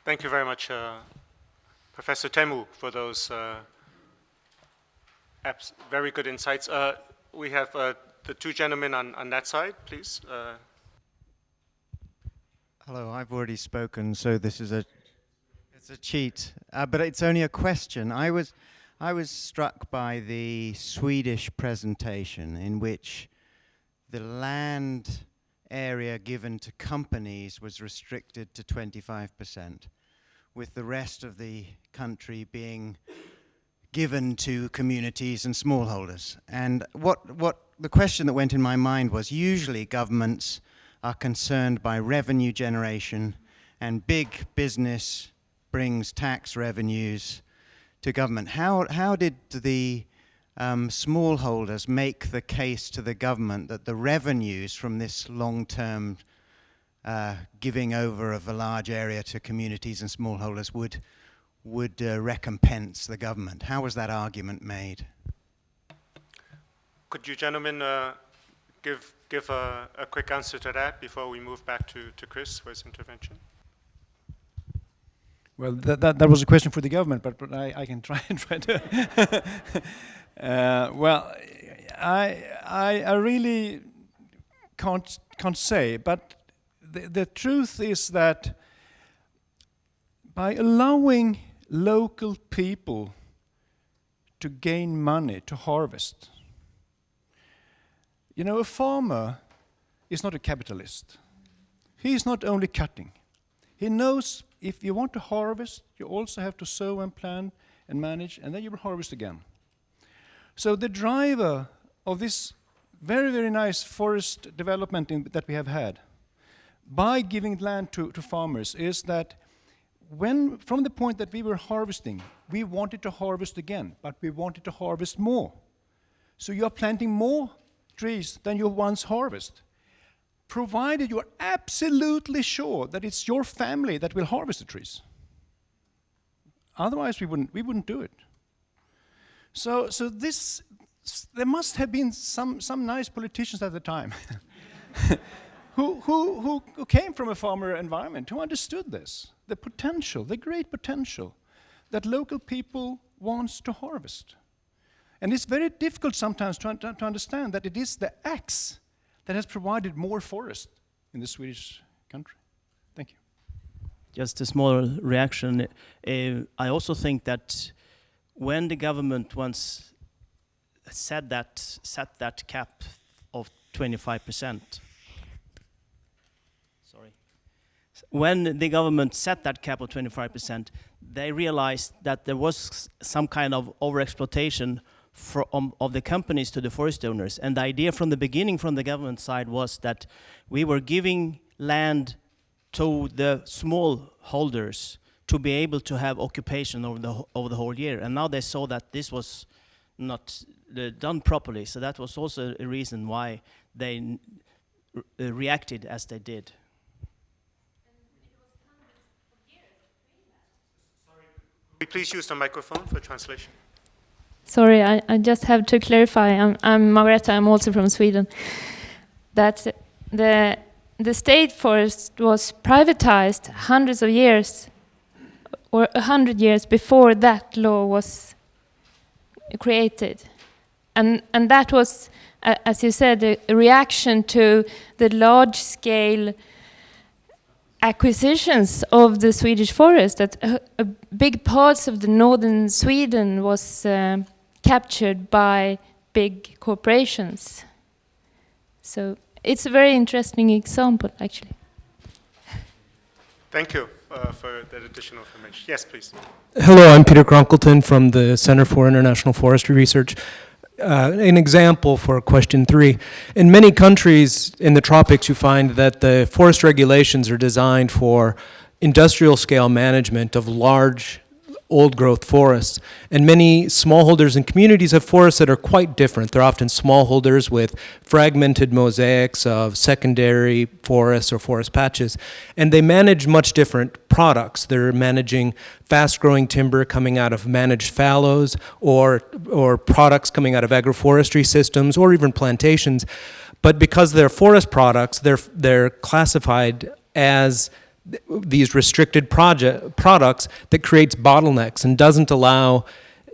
Thank you very much, Professor Temu, for those very good insights. We have the two gentlemen on that side, please. Hello, I've already spoken, so this is it's a cheat, but it's only a question. I was struck by the Swedish presentation in which the land area given to companies was restricted to 25%, with the rest of the country being given to communities and smallholders. And what the question that went in my mind was, usually governments are concerned by revenue generation, and big business brings tax revenues to government. How did the smallholders make the case to the government that the revenues from this long-term giving over of a large area to communities and smallholders would recompense the government? How was that argument made? Could you gentlemen give a quick answer to that before we move back to Chris for his intervention? Well, that was a question for the government, but I can try to. Well, I really can't say, but the truth is that by allowing local people to gain money to harvest, you know, a farmer is not a capitalist. He is not only cutting. He knows if you want to harvest, you also have to sow and plant and manage, and then you will harvest again. So the driver of this very, very nice forest development that we have had by giving land to farmers is that from the point that we were harvesting, we wanted to harvest again, but we wanted to harvest more. So you are planting more trees than you once harvest, provided you are absolutely sure that it's your family that will harvest the trees. Otherwise, we wouldn't do it. So there must have been some nice politicians at the time who came from a farmer environment, who understood this, the potential, the great potential that local people wants to harvest. And it's very difficult sometimes to understand that it is the axe that has provided more forest in the Swedish country. Thank you. Just a small reaction. I also think that when the government once set that cap of 25%, when the government set that cap of 25%, they realized that there was some kind of overexploitation of the companies to the forest owners. And the idea from the beginning from the government side was that we were giving land to the small holders to be able to have occupation over the whole year. And now they saw that this was not done properly. So that was also a reason why they reacted as they did. Could you please use the microphone for translation? Sorry, I just have to clarify. I'm Margareta, I'm also from Sweden. That the state forest was privatized hundreds of years, or 100 years before that law was created. And that was, as you said, a reaction to the large-scale acquisitions of the Swedish forest, that a big parts of the northern Sweden was captured by big corporations. So it's a very interesting example, actually. Thank you for that additional information. Yes, please. Hello, I'm Peter Kronkleton from the Center for International Forestry Research. An example for question 3. In many countries in the tropics, you find that the forest regulations are designed for industrial scale management of large old-growth forests. And many smallholders and communities have forests that are quite different. They're often smallholders with fragmented mosaics of secondary forests or forest patches. And they manage much different products. They're managing fast-growing timber coming out of managed fallows, or products coming out of agroforestry systems, or even plantations. But because they're forest products, they're classified as these restricted products that creates bottlenecks and doesn't allow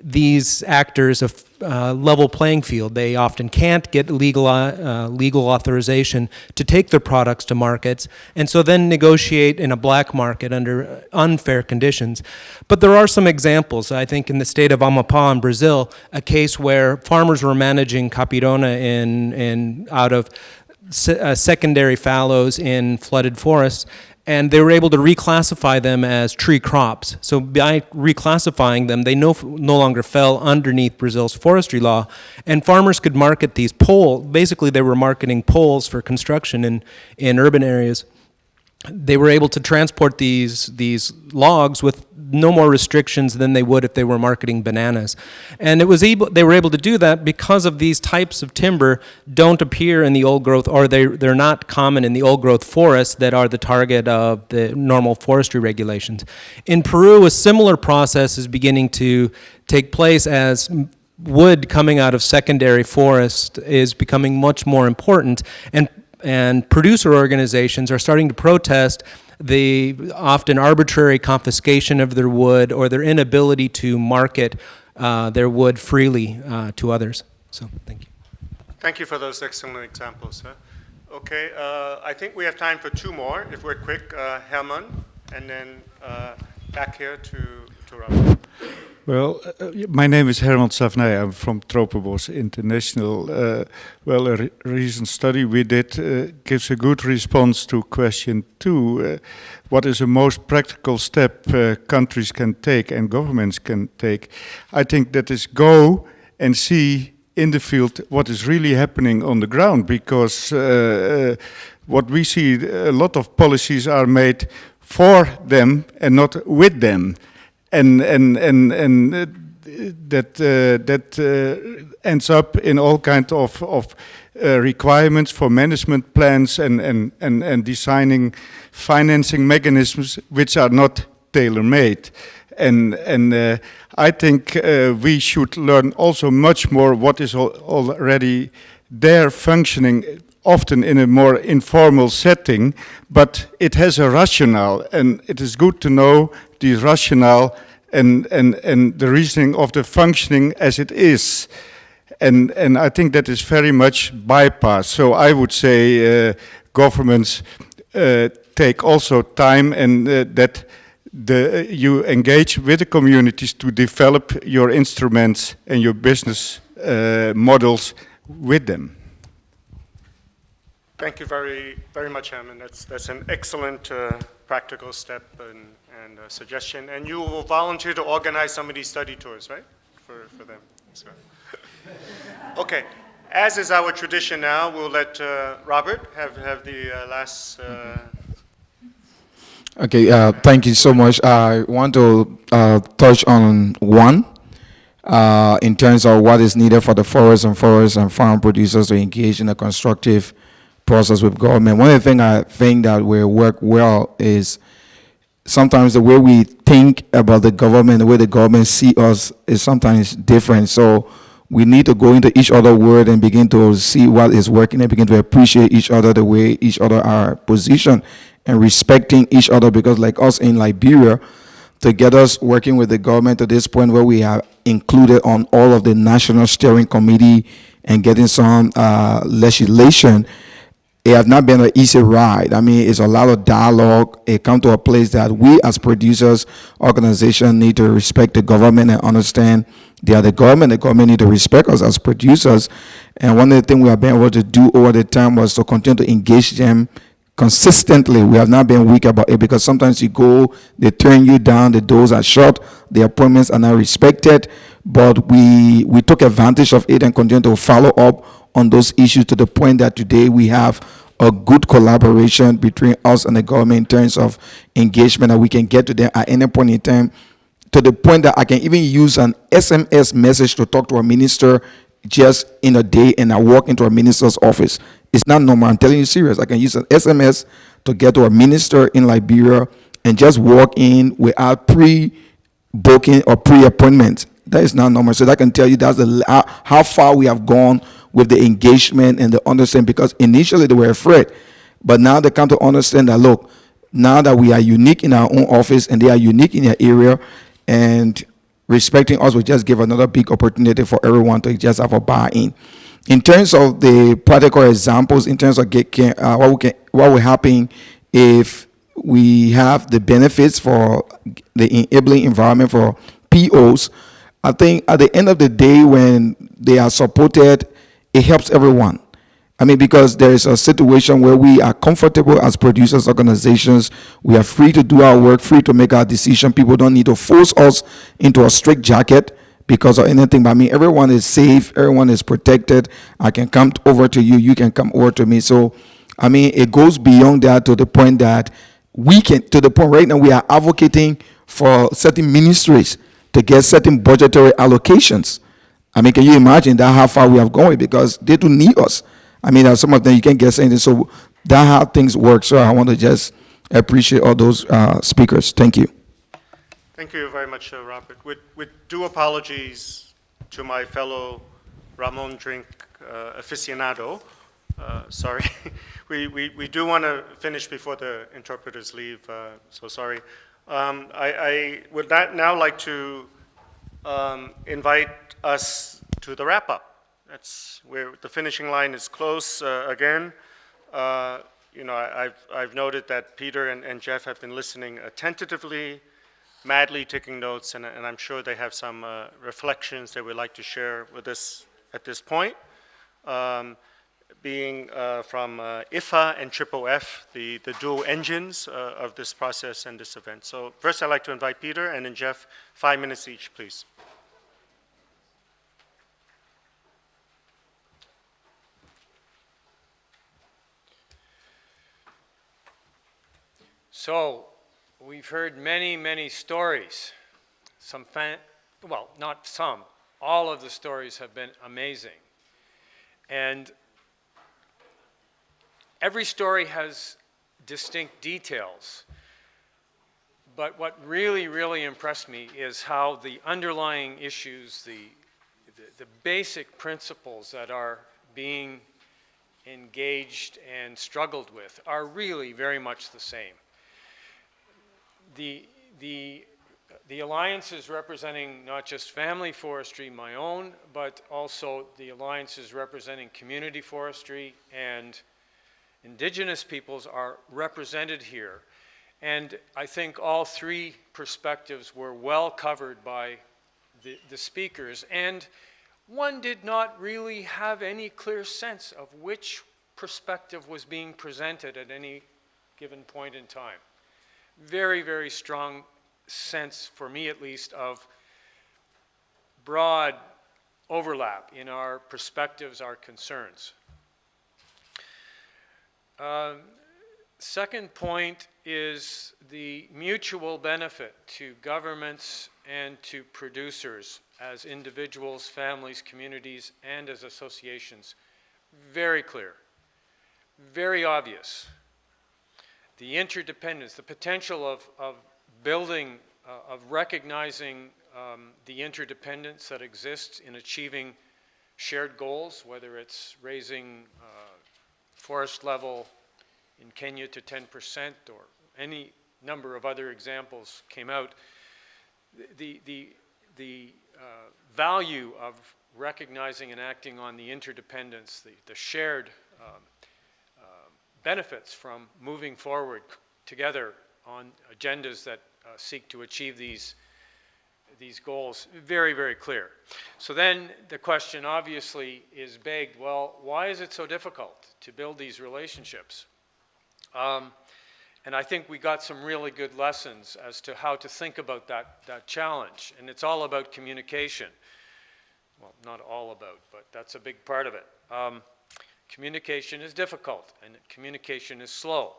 these actors a level playing field. They often can't get legal authorization to take their products to markets, and so then negotiate in a black market under unfair conditions. But there are some examples. I think in the state of Amapá in Brazil, a case where farmers were managing capirona out of secondary fallows in flooded forests, and they were able to reclassify them as tree crops. So by reclassifying them, they no longer fell underneath Brazil's forestry law, and farmers could market these poles. Basically, they were marketing poles for construction in urban areas. They were able to transport these logs with no more restrictions than they would if they were marketing bananas. And they were able to do that because of these types of timber don't appear in the old growth, or they're not common in the old growth forests that are the target of the normal forestry regulations. In Peru, a similar process is beginning to take place as wood coming out of secondary forest is becoming much more important, and producer organizations are starting to protest the often arbitrary confiscation of their wood or their inability to market their wood freely to others. So, thank you. Thank you for those excellent examples, sir. Okay, I think we have time for 2 more, if we're quick. Herman, and then back here to Robert. Well, my name is Herman Savnay. I'm from Tropobos International. A recent study we did gives a good response to question 2. What is the most practical step countries can take and governments can take? I think that is go and see in the field what is really happening on the ground, because what we see, a lot of policies are made for them and not with them, and that ends up in all kinds of requirements for management plans and designing financing mechanisms which are not tailor-made. And I think we should learn also much more what is already there functioning, often in a more informal setting, but it has a rationale, and it is good to know the rationale and the reasoning of the functioning as it is. And I think that is very much bypassed. So I would say governments take also time, and that you engage with the communities to develop your instruments and your business models with them. Thank you very, very much, Hammond. That's an excellent practical step and suggestion. And you will volunteer to organize some of these study tours, right, for them? So. Okay. As is our tradition now, we'll let Robert have the last. Okay, thank you so much. I want to touch on one in terms of what is needed for the forest and farm producers to engage in a constructive process with government. One of the things I think that will work well is sometimes the way we think about the government, the way the government see us is sometimes different. So we need to go into each other's word and begin to see what is working and begin to appreciate each other the way each other are positioned and respecting each other, because like us in Liberia, to get us working with the government to this point where we are included on all of the National Steering Committee and getting some legislation, it has not been an easy ride. I mean, it's a lot of dialogue. It comes to a place that we as producers, organization need to respect the government and understand they are the government need to respect us as producers. And one of the things we have been able to do over the time was to continue to engage them consistently. We have not been weak about it, because sometimes you go, they turn you down, the doors are shut, the appointments are not respected, but we took advantage of it and continue to follow up on those issues to the point that today we have a good collaboration between us and the government in terms of engagement, that we can get to them at any point in time, to the point that I can even use an SMS message to talk to a minister just in a day, and I walk into a minister's office. It's not normal. I'm telling you serious. I can use an SMS to get to a minister in Liberia and just walk in without pre-booking or pre-appointment. That is not normal. So that can tell you that's how far we have gone with the engagement and the understanding, because initially they were afraid, but now they come to understand that, look, now that we are unique in our own office and they are unique in their area, and respecting us will just give another big opportunity for everyone to just have a buy-in. In terms of the practical examples, in terms of what will happen if we have the benefits for the enabling environment for POs, I think at the end of the day, when they are supported, it helps everyone. I mean, because there is a situation where we are comfortable as producers organizations. We are free to do our work, free to make our decision. People don't need to force us into a strict jacket because of anything. But I mean, everyone is safe, everyone is protected. I can come over to you, you can come over to me. So, I mean, it goes beyond that to the point that right now we are advocating for certain ministries to get certain budgetary allocations. I mean, can you imagine that how far we have gone, because they do need us. I mean, some of them you can't get anything. So that's how things work. So I want to just appreciate all those speakers. Thank you. Thank you very much, Robert. With due apologies to my fellow Ramon drink aficionado, sorry, we do want to finish before the interpreters leave, so sorry. I would now like to invite us to the wrap-up. That's where the finishing line is close again. You know, I've noted that Peter and Jeff have been listening attentively, madly taking notes, and I'm sure they have some reflections they would like to share with us at this point. Being from IFFA and FFF, the dual engines of this process and this event. So first I'd like to invite Peter and then Jeff, 5 minutes each, please. So, we've heard many, many stories. Well, not some. All of the stories have been amazing. And every story has distinct details. But what really, really impressed me is how the underlying issues, the basic principles that are being engaged and struggled with are really very much the same. The alliances representing not just family forestry, my own, but also the alliances representing community forestry and indigenous peoples are represented here. And I think all three perspectives were well covered by the speakers, and one did not really have any clear sense of which perspective was being presented at any given point in time. Very, very strong sense, for me at least, of broad overlap in our perspectives, our concerns. Second point is the mutual benefit to governments and to producers as individuals, families, communities, and as associations. Very clear, very obvious. The interdependence, the potential of building, of recognizing the interdependence that exists in achieving shared goals, whether it's raising forest level in Kenya to 10% or any number of other examples came out. The value of recognizing and acting on the interdependence, the shared benefits from moving forward together on agendas that seek to achieve these goals, very, very clear. So then the question obviously is begged, well, why is it so difficult to build these relationships? And I think we got some really good lessons as to how to think about that challenge. And it's all about communication. Well, not all about, but that's a big part of it. Communication is difficult, and communication is slow.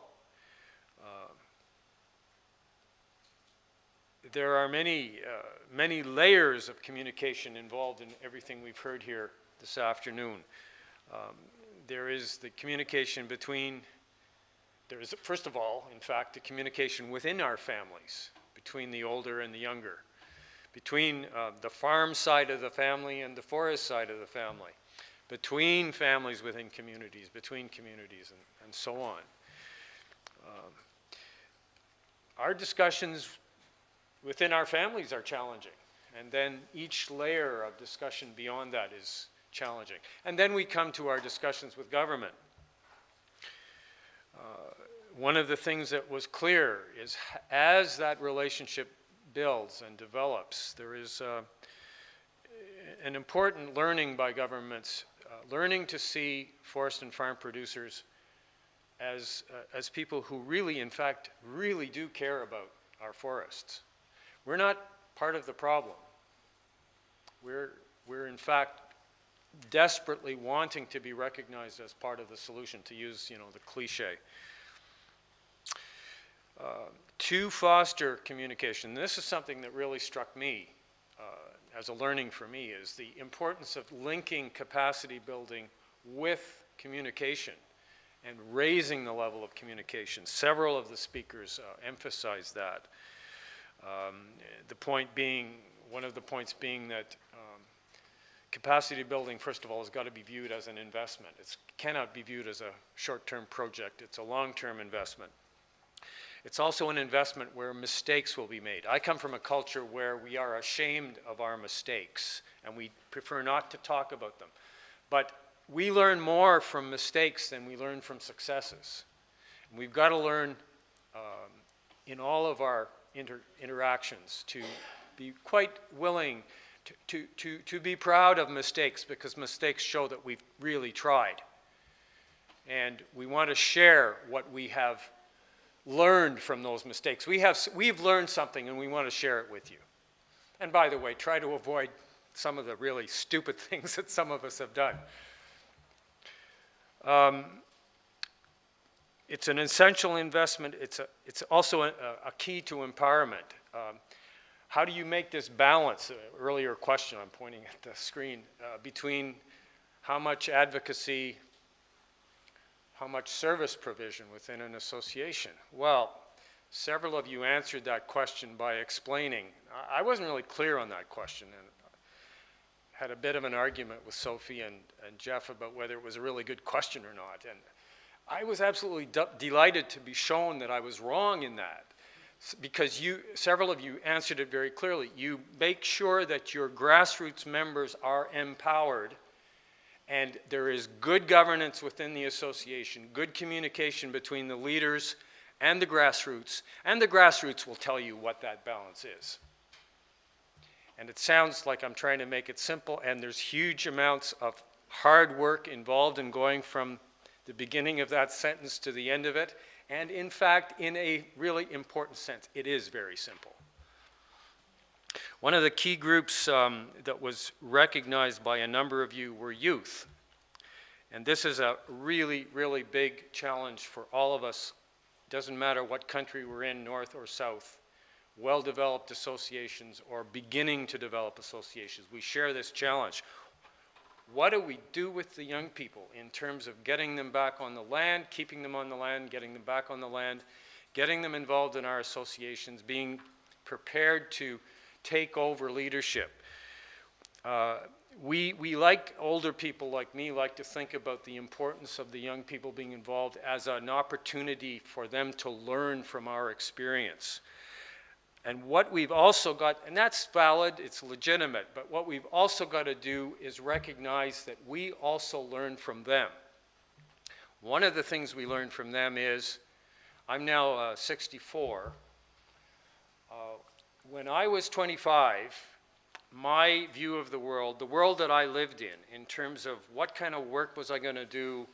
There are many layers of communication involved in everything we've heard here this afternoon. There is the communication between, there is, first of all, in fact, the communication within our families, between the older and the younger, between the farm side of the family and the forest side of the family, between families within communities, between communities, and so on. Our discussions within our families are challenging, and then each layer of discussion beyond that is challenging. And then we come to our discussions with government. One of the things that was clear is as that relationship builds and develops, there is an important learning by governments, learning to see forest and farm producers as people who really, in fact, really do care about our forests. We're not part of the problem. We're in fact desperately wanting to be recognized as part of the solution, to use, the cliche. To foster communication, this is something that really struck me as a learning for me, is the importance of linking capacity building with communication and raising the level of communication. Several of the speakers emphasized that. The point being, one of the points being that capacity building, first of all, has got to be viewed as an investment. It cannot be viewed as a short-term project. It's a long-term investment. It's also an investment where mistakes will be made. I come from a culture where we are ashamed of our mistakes, and we prefer not to talk about them. But we learn more from mistakes than we learn from successes. And we've got to learn in all of our interactions to be quite willing to be proud of mistakes, because mistakes show that we've really tried. And we want to share what we have learned from those mistakes. We've learned something, and we want to share it with you. And by the way, try to avoid some of the really stupid things that some of us have done. it's an essential investment. It's also a key to empowerment. How do you make this balance? Earlier question, I'm pointing at the screen, between how much advocacy, how much service provision within an association? Well, several of you answered that question by explaining. I wasn't really clear on that question, and had a bit of an argument with Sophie and Jeff about whether it was a really good question or not. And I was absolutely delighted to be shown that I was wrong in that, because several of you answered it very clearly. You make sure that your grassroots members are empowered, and there is good governance within the association, good communication between the leaders and the grassroots will tell you what that balance is. And it sounds like I'm trying to make it simple, and there's huge amounts of hard work involved in going from the beginning of that sentence to the end of it. And in fact, in a really important sense, it is very simple. One of the key groups that was recognized by a number of you were youth. And this is a really, really big challenge for all of us. Doesn't matter what country we're in, north or south. Well-developed associations or beginning to develop associations. We share this challenge. What do we do with the young people in terms of getting them back on the land, keeping them on the land, getting them back on the land, getting them involved in our associations, being prepared to take over leadership? We like older people like me like to think about the importance of the young people being involved as an opportunity for them to learn from our experience. And what we've also got, and that's valid, it's legitimate, but what we've also got to do is recognize that we also learn from them. One of the things we learn from them is, I'm now 64. When I was 25, my view of the world that I lived in terms of what kind of work was I going to do,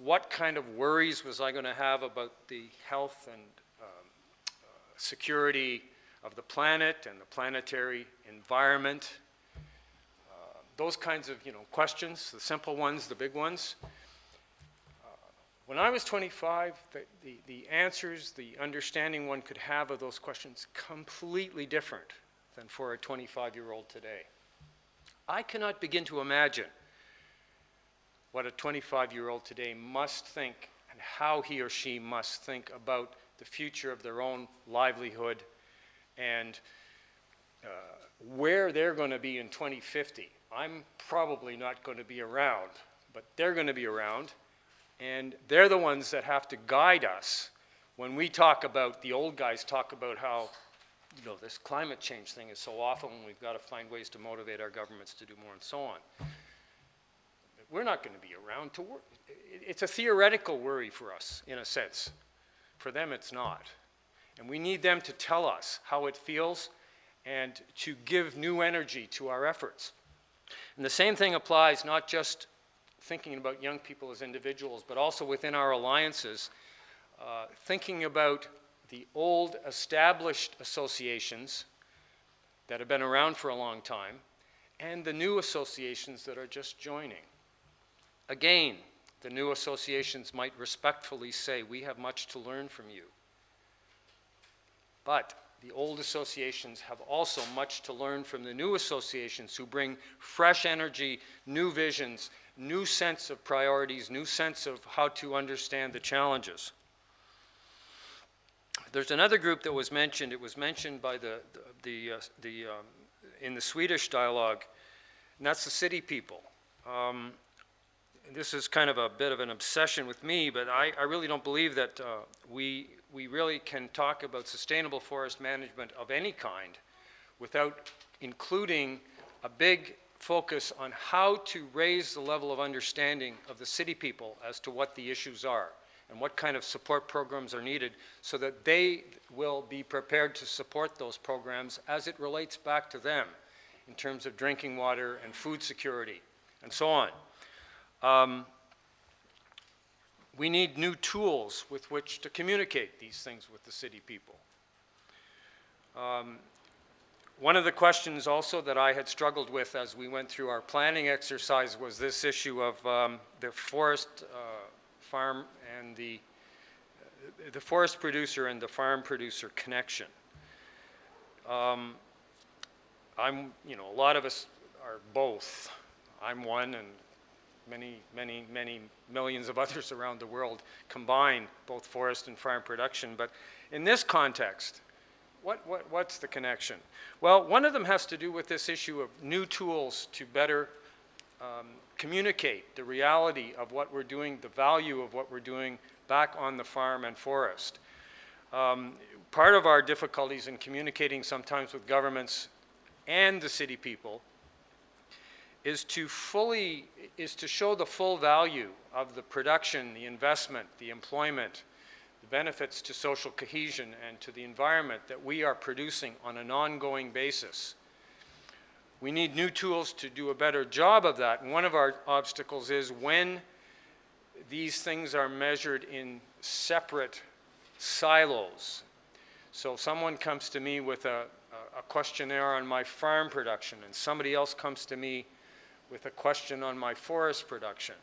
what kind of worries was I going to have about the health and security of the planet and the planetary environment, those kinds of questions, the simple ones, the big ones. When I was 25, the answers, the understanding one could have of those questions completely different than for a 25-year-old today. I cannot begin to imagine what a 25-year-old today must think and how he or she must think about the future of their own livelihood and where they're going to be in 2050. I'm probably not going to be around, but they're going to be around, and they're the ones that have to guide us when we talk about, the old guys talk about how this climate change thing is so awful and we've got to find ways to motivate our governments to do more and so on. We're not going to be around to work. It's a theoretical worry for us, in a sense. For them, it's not. And we need them to tell us how it feels and to give new energy to our efforts. And the same thing applies not just thinking about young people as individuals, but also within our alliances, thinking about the old established associations that have been around for a long time and the new associations that are just joining. Again, the new associations might respectfully say, we have much to learn from you. But the old associations have also much to learn from the new associations who bring fresh energy, new visions, new sense of priorities, new sense of how to understand the challenges. There's another group that was mentioned. It was mentioned by in the Swedish dialogue, and that's the city people. This is kind of a bit of an obsession with me, but I really don't believe that we really can talk about sustainable forest management of any kind without including a big focus on how to raise the level of understanding of the city people as to what the issues are and what kind of support programs are needed so that they will be prepared to support those programs as it relates back to them in terms of drinking water and food security and so on. We need new tools with which to communicate these things with the city people. One of the questions also that I had struggled with as we went through our planning exercise was this issue of the forest farm and the forest producer and the farm producer connection. A lot of us are both. I'm one, and many millions of others around the world combine both forest and farm production. But in this context, what's the connection? Well, one of them has to do with this issue of new tools to better communicate the reality of what we're doing, the value of what we're doing back on the farm and forest. Part of our difficulties in communicating sometimes with governments and the city people is to show the full value of the production, the investment, the employment, the benefits to social cohesion and to the environment that we are producing on an ongoing basis. We need new tools to do a better job of that. And one of our obstacles is when these things are measured in separate silos. So if someone comes to me with a questionnaire on my farm production, and somebody else comes to me with a question on my forest production,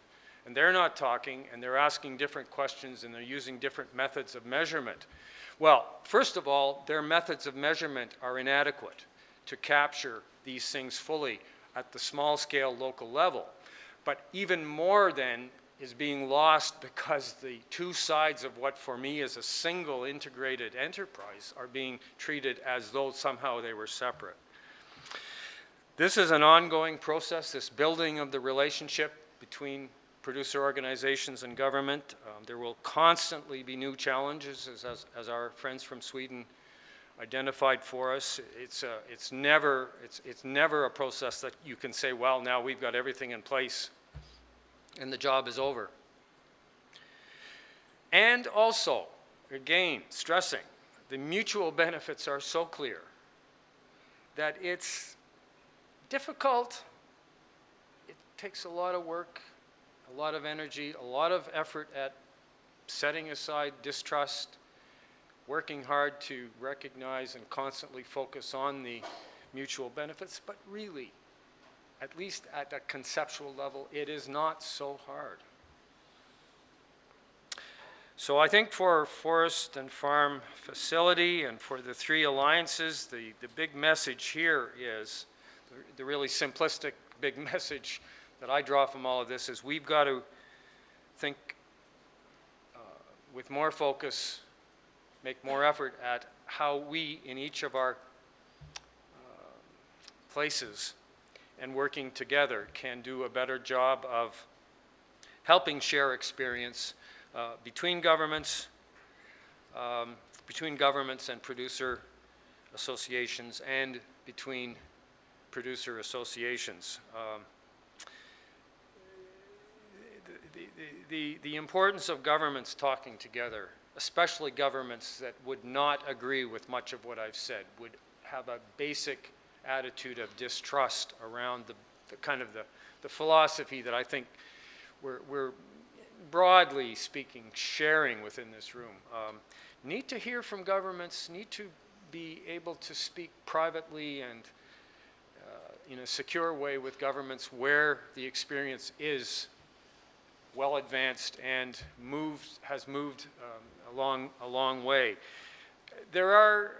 and they're not talking, and they're asking different questions, and they're using different methods of measurement. Well, first of all, their methods of measurement are inadequate to capture these things fully at the small-scale local level. But even more then is being lost because the two sides of what for me is a single integrated enterprise are being treated as though somehow they were separate. This is an ongoing process, this building of the relationship between producer organizations and government. There will constantly be new challenges, as our friends from Sweden identified for us. It's never a process that you can say, well, now we've got everything in place and the job is over. And also, again, stressing, the mutual benefits are so clear that it's difficult. It takes a lot of work, a lot of energy, a lot of effort at setting aside distrust, working hard to recognize and constantly focus on the mutual benefits, but really, at least at a conceptual level, it is not so hard. So I think for forest and farm facility and for the three alliances, the big message here is, the really simplistic big message that I draw from all of this is we've got to think with more focus, make more effort at how we in each of our places and working together can do a better job of helping share experience between governments and producer associations and between producer associations. The importance of governments talking together, especially governments that would not agree with much of what I've said, would have a basic attitude of distrust around the philosophy that I think we're broadly speaking sharing within this room. Need to hear from governments, need to be able to speak privately and in a secure way with governments where the experience is well advanced and has moved a long way. There are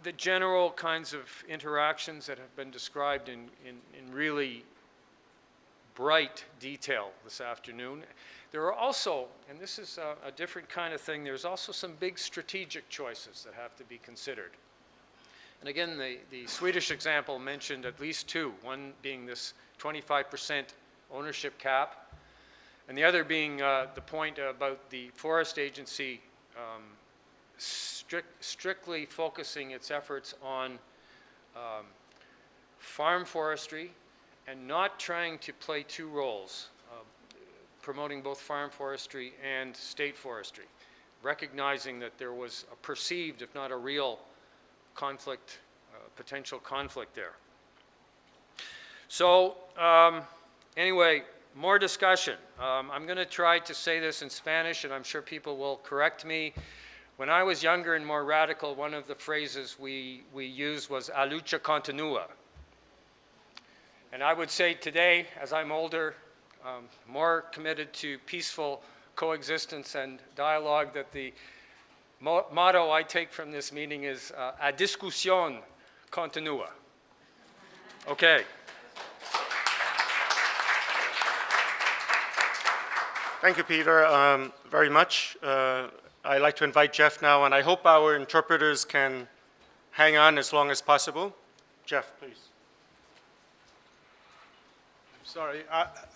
the general kinds of interactions that have been described in really bright detail this afternoon. There are also, and this is a different kind of thing, there's also some big strategic choices that have to be considered. And again, the Swedish example mentioned at least two, one being this 25% ownership cap, and the other being the point about the forest agency strictly focusing its efforts on farm forestry and not trying to play two roles, promoting both farm forestry and state forestry, recognizing that there was a perceived, if not a real, conflict, potential conflict there. So anyway, more discussion. I'm going to try to say this in Spanish, and I'm sure people will correct me. When I was younger and more radical, one of the phrases we used was "a lucha continua." And I would say today, as I'm older, more committed to peaceful coexistence and dialogue, that the motto I take from this meeting is a discusión continua. Okay. Thank you, Peter, very much. I'd like to invite Jeff now, and I hope our interpreters can hang on as long as possible. Jeff, please. Sorry,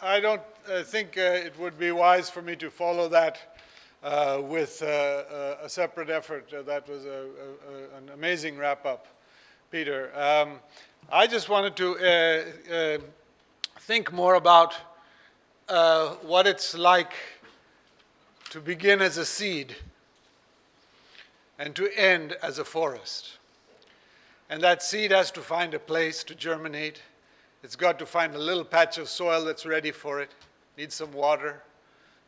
I don't think it would be wise for me to follow that with a separate effort. That was an amazing wrap-up, Peter. I just wanted to think more about what it's like to begin as a seed and to end as a forest. And that seed has to find a place to germinate. It's got to find a little patch of soil that's ready for it. Needs some water,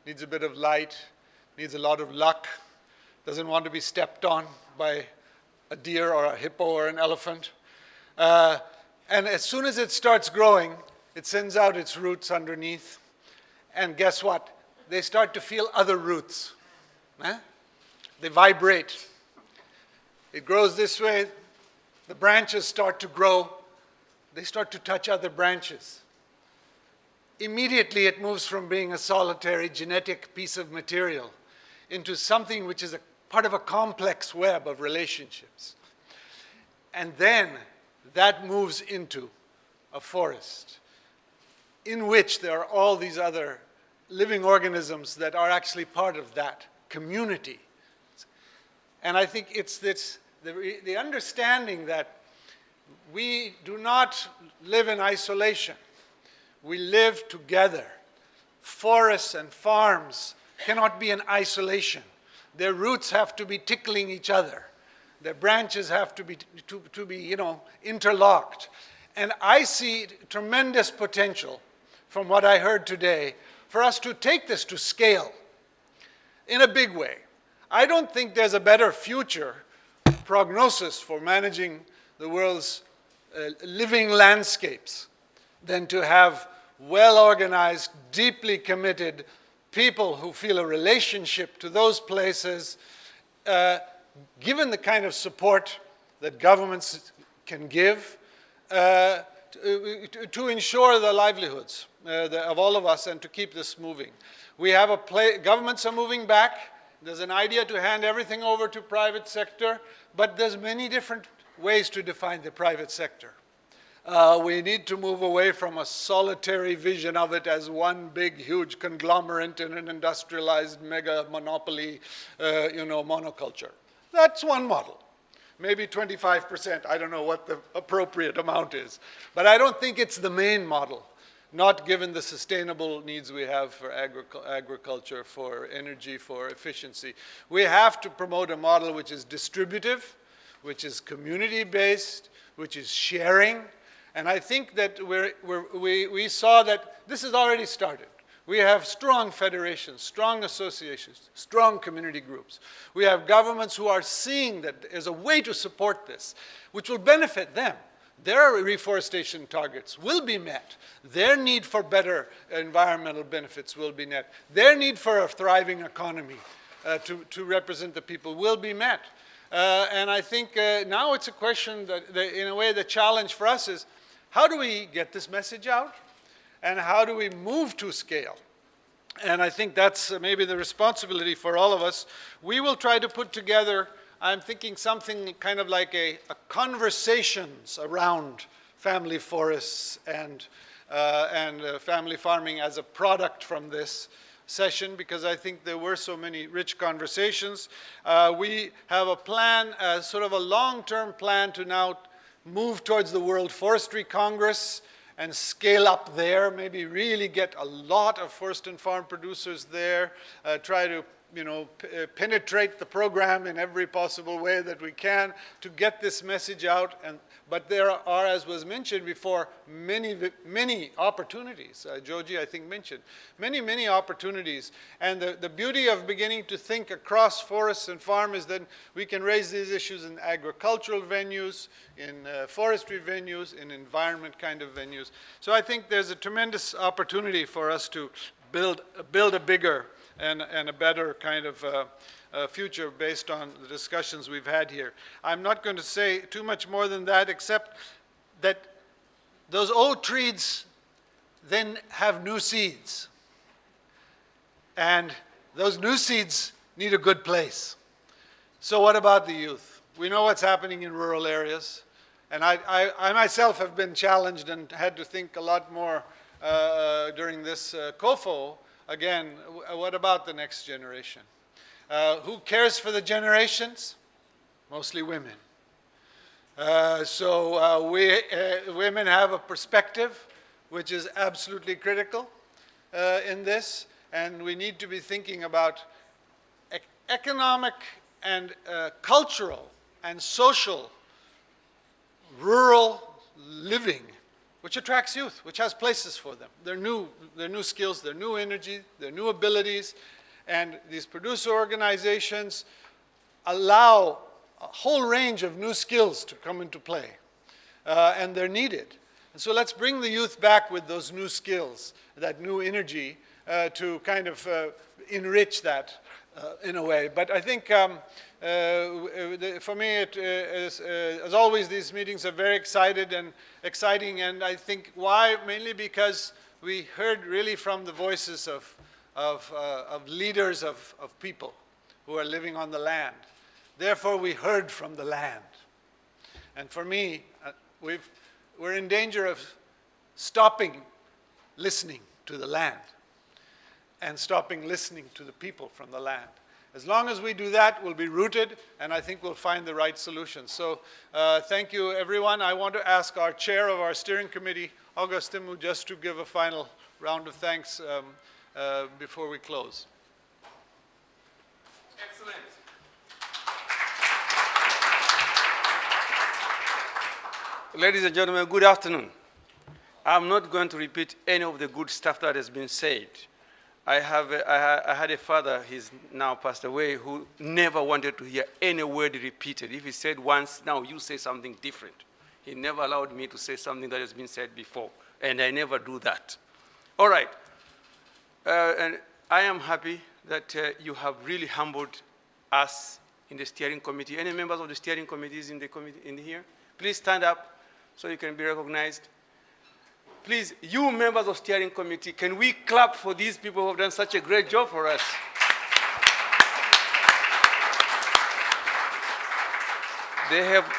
needs a bit of light, needs a lot of luck, doesn't want to be stepped on by a deer or a hippo or an elephant. And as soon as it starts growing, it sends out its roots underneath. And guess what? They start to feel other roots. They vibrate. It grows this way. The branches start to grow. They start to touch other branches. Immediately it moves from being a solitary genetic piece of material into something which is a part of a complex web of relationships. And then that moves into a forest in which there are all these other living organisms that are actually part of that community. And I think it's the understanding that we do not live in isolation. We live together. Forests and farms cannot be in isolation. Their roots have to be tickling each other. Their branches have to be, interlocked. And I see tremendous potential from what I heard today for us to take this to scale in a big way. I don't think there's a better future prognosis for managing the world's living landscapes than to have well-organized, deeply committed people who feel a relationship to those places, given the kind of support that governments can give to ensure the livelihoods of all of us and to keep this moving. We have governments are moving back. There's an idea to hand everything over to private sector, but there's many different ways to define the private sector. We need to move away from a solitary vision of it as one big, huge conglomerate in an industrialized mega monopoly, monoculture. That's one model. Maybe 25%, I don't know what the appropriate amount is. But I don't think it's the main model, not given the sustainable needs we have for agriculture, for energy, for efficiency. We have to promote a model which is distributive, which is community-based, which is sharing. And I think that we saw that this has already started. We have strong federations, strong associations, strong community groups. We have governments who are seeing that there's a way to support this, which will benefit them. Their reforestation targets will be met. Their need for better environmental benefits will be met. Their need for a thriving economy to represent the people will be met. And I think now it's a question that, in a way, the challenge for us is, how do we get this message out? And how do we move to scale? And I think that's maybe the responsibility for all of us. We will try to put together, I'm thinking something kind of like a conversations around family forests and family farming as a product from this session, because I think there were so many rich conversations. We have a plan, sort of a long-term plan to now move towards the World Forestry Congress and scale up there, maybe really get a lot of forest and farm producers there, try to penetrate the program in every possible way that we can to get this message out. But there are, as was mentioned before, many opportunities. Joji, I think, mentioned many opportunities. And the beauty of beginning to think across forests and farm is that we can raise these issues in agricultural venues, in forestry venues, in environment kind of venues. So I think there's a tremendous opportunity for us to build a bigger and a better kind of future based on the discussions we've had here. I'm not going to say too much more than that, except that those old trees then have new seeds. And those new seeds need a good place. So what about the youth? We know what's happening in rural areas. And I myself have been challenged and had to think a lot more during this COFO. Again, what about the next generation? Who cares for the generations? Mostly women. Women have a perspective which is absolutely critical in this, and we need to be thinking about economic and cultural and social rural living, which attracts youth, which has places for them. Their new skills, their new energy, their new abilities, and these producer organizations allow a whole range of new skills to come into play, and they're needed. And so let's bring the youth back with those new skills, that new energy, to kind of enrich that in a way. But I think for me, as always, these meetings are very exciting, and I think why? Mainly because we heard really from the voices of leaders of people who are living on the land. Therefore, we heard from the land. And for me, we're in danger of stopping listening to the land and stopping listening to the people from the land. As long as we do that, we'll be rooted, and I think we'll find the right solution. So thank you, everyone. I want to ask our chair of our steering committee, Augustimu, just to give a final round of thanks before we close. Excellent. Ladies and gentlemen, good afternoon. I'm not going to repeat any of the good stuff that has been said. I had a father, he's now passed away, who never wanted to hear any word repeated. If he said once, now you say something different. He never allowed me to say something that has been said before, and I never do that. All right. And I am happy that you have really humbled us in the steering committee. Any members of the steering committees in the committee in here? Please stand up so you can be recognized. Please, you members of steering committee, can we clap for these people who have done such a great job for us? They have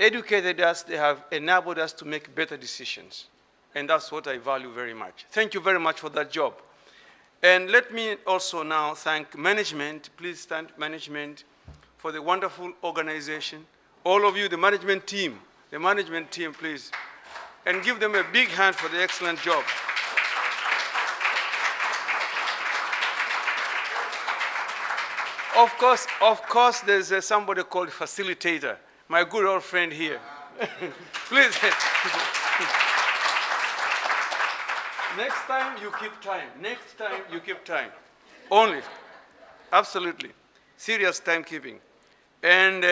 educated us, they have enabled us to make better decisions. And that's what I value very much. Thank you very much for that job. And let me also now thank management. Please thank management for the wonderful organization. All of you, the management team, please. And give them a big hand for the excellent job. Of course, there's somebody called facilitator, my good old friend here. Please. Next time, you keep time. Next time, you keep time. Only. Absolutely. Serious timekeeping. And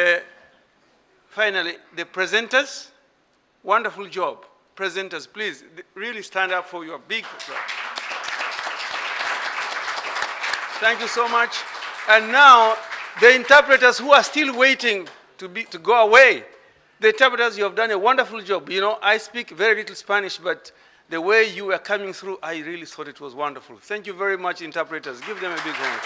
finally, the presenters, wonderful job. Presenters, please, really stand up for your big job. Thank you so much. And now, the interpreters who are still waiting to go away. The interpreters, you have done a wonderful job. You know, I speak very little Spanish, but the way you were coming through, I really thought it was wonderful. Thank you very much, interpreters. Give them a big hand.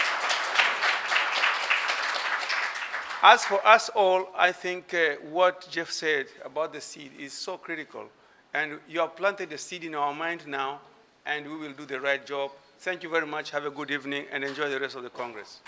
As for us all, I think what Jeff said about the seed is so critical. And you have planted the seed in our mind now, and we will do the right job. Thank you very much. Have a good evening, and enjoy the rest of the Congress.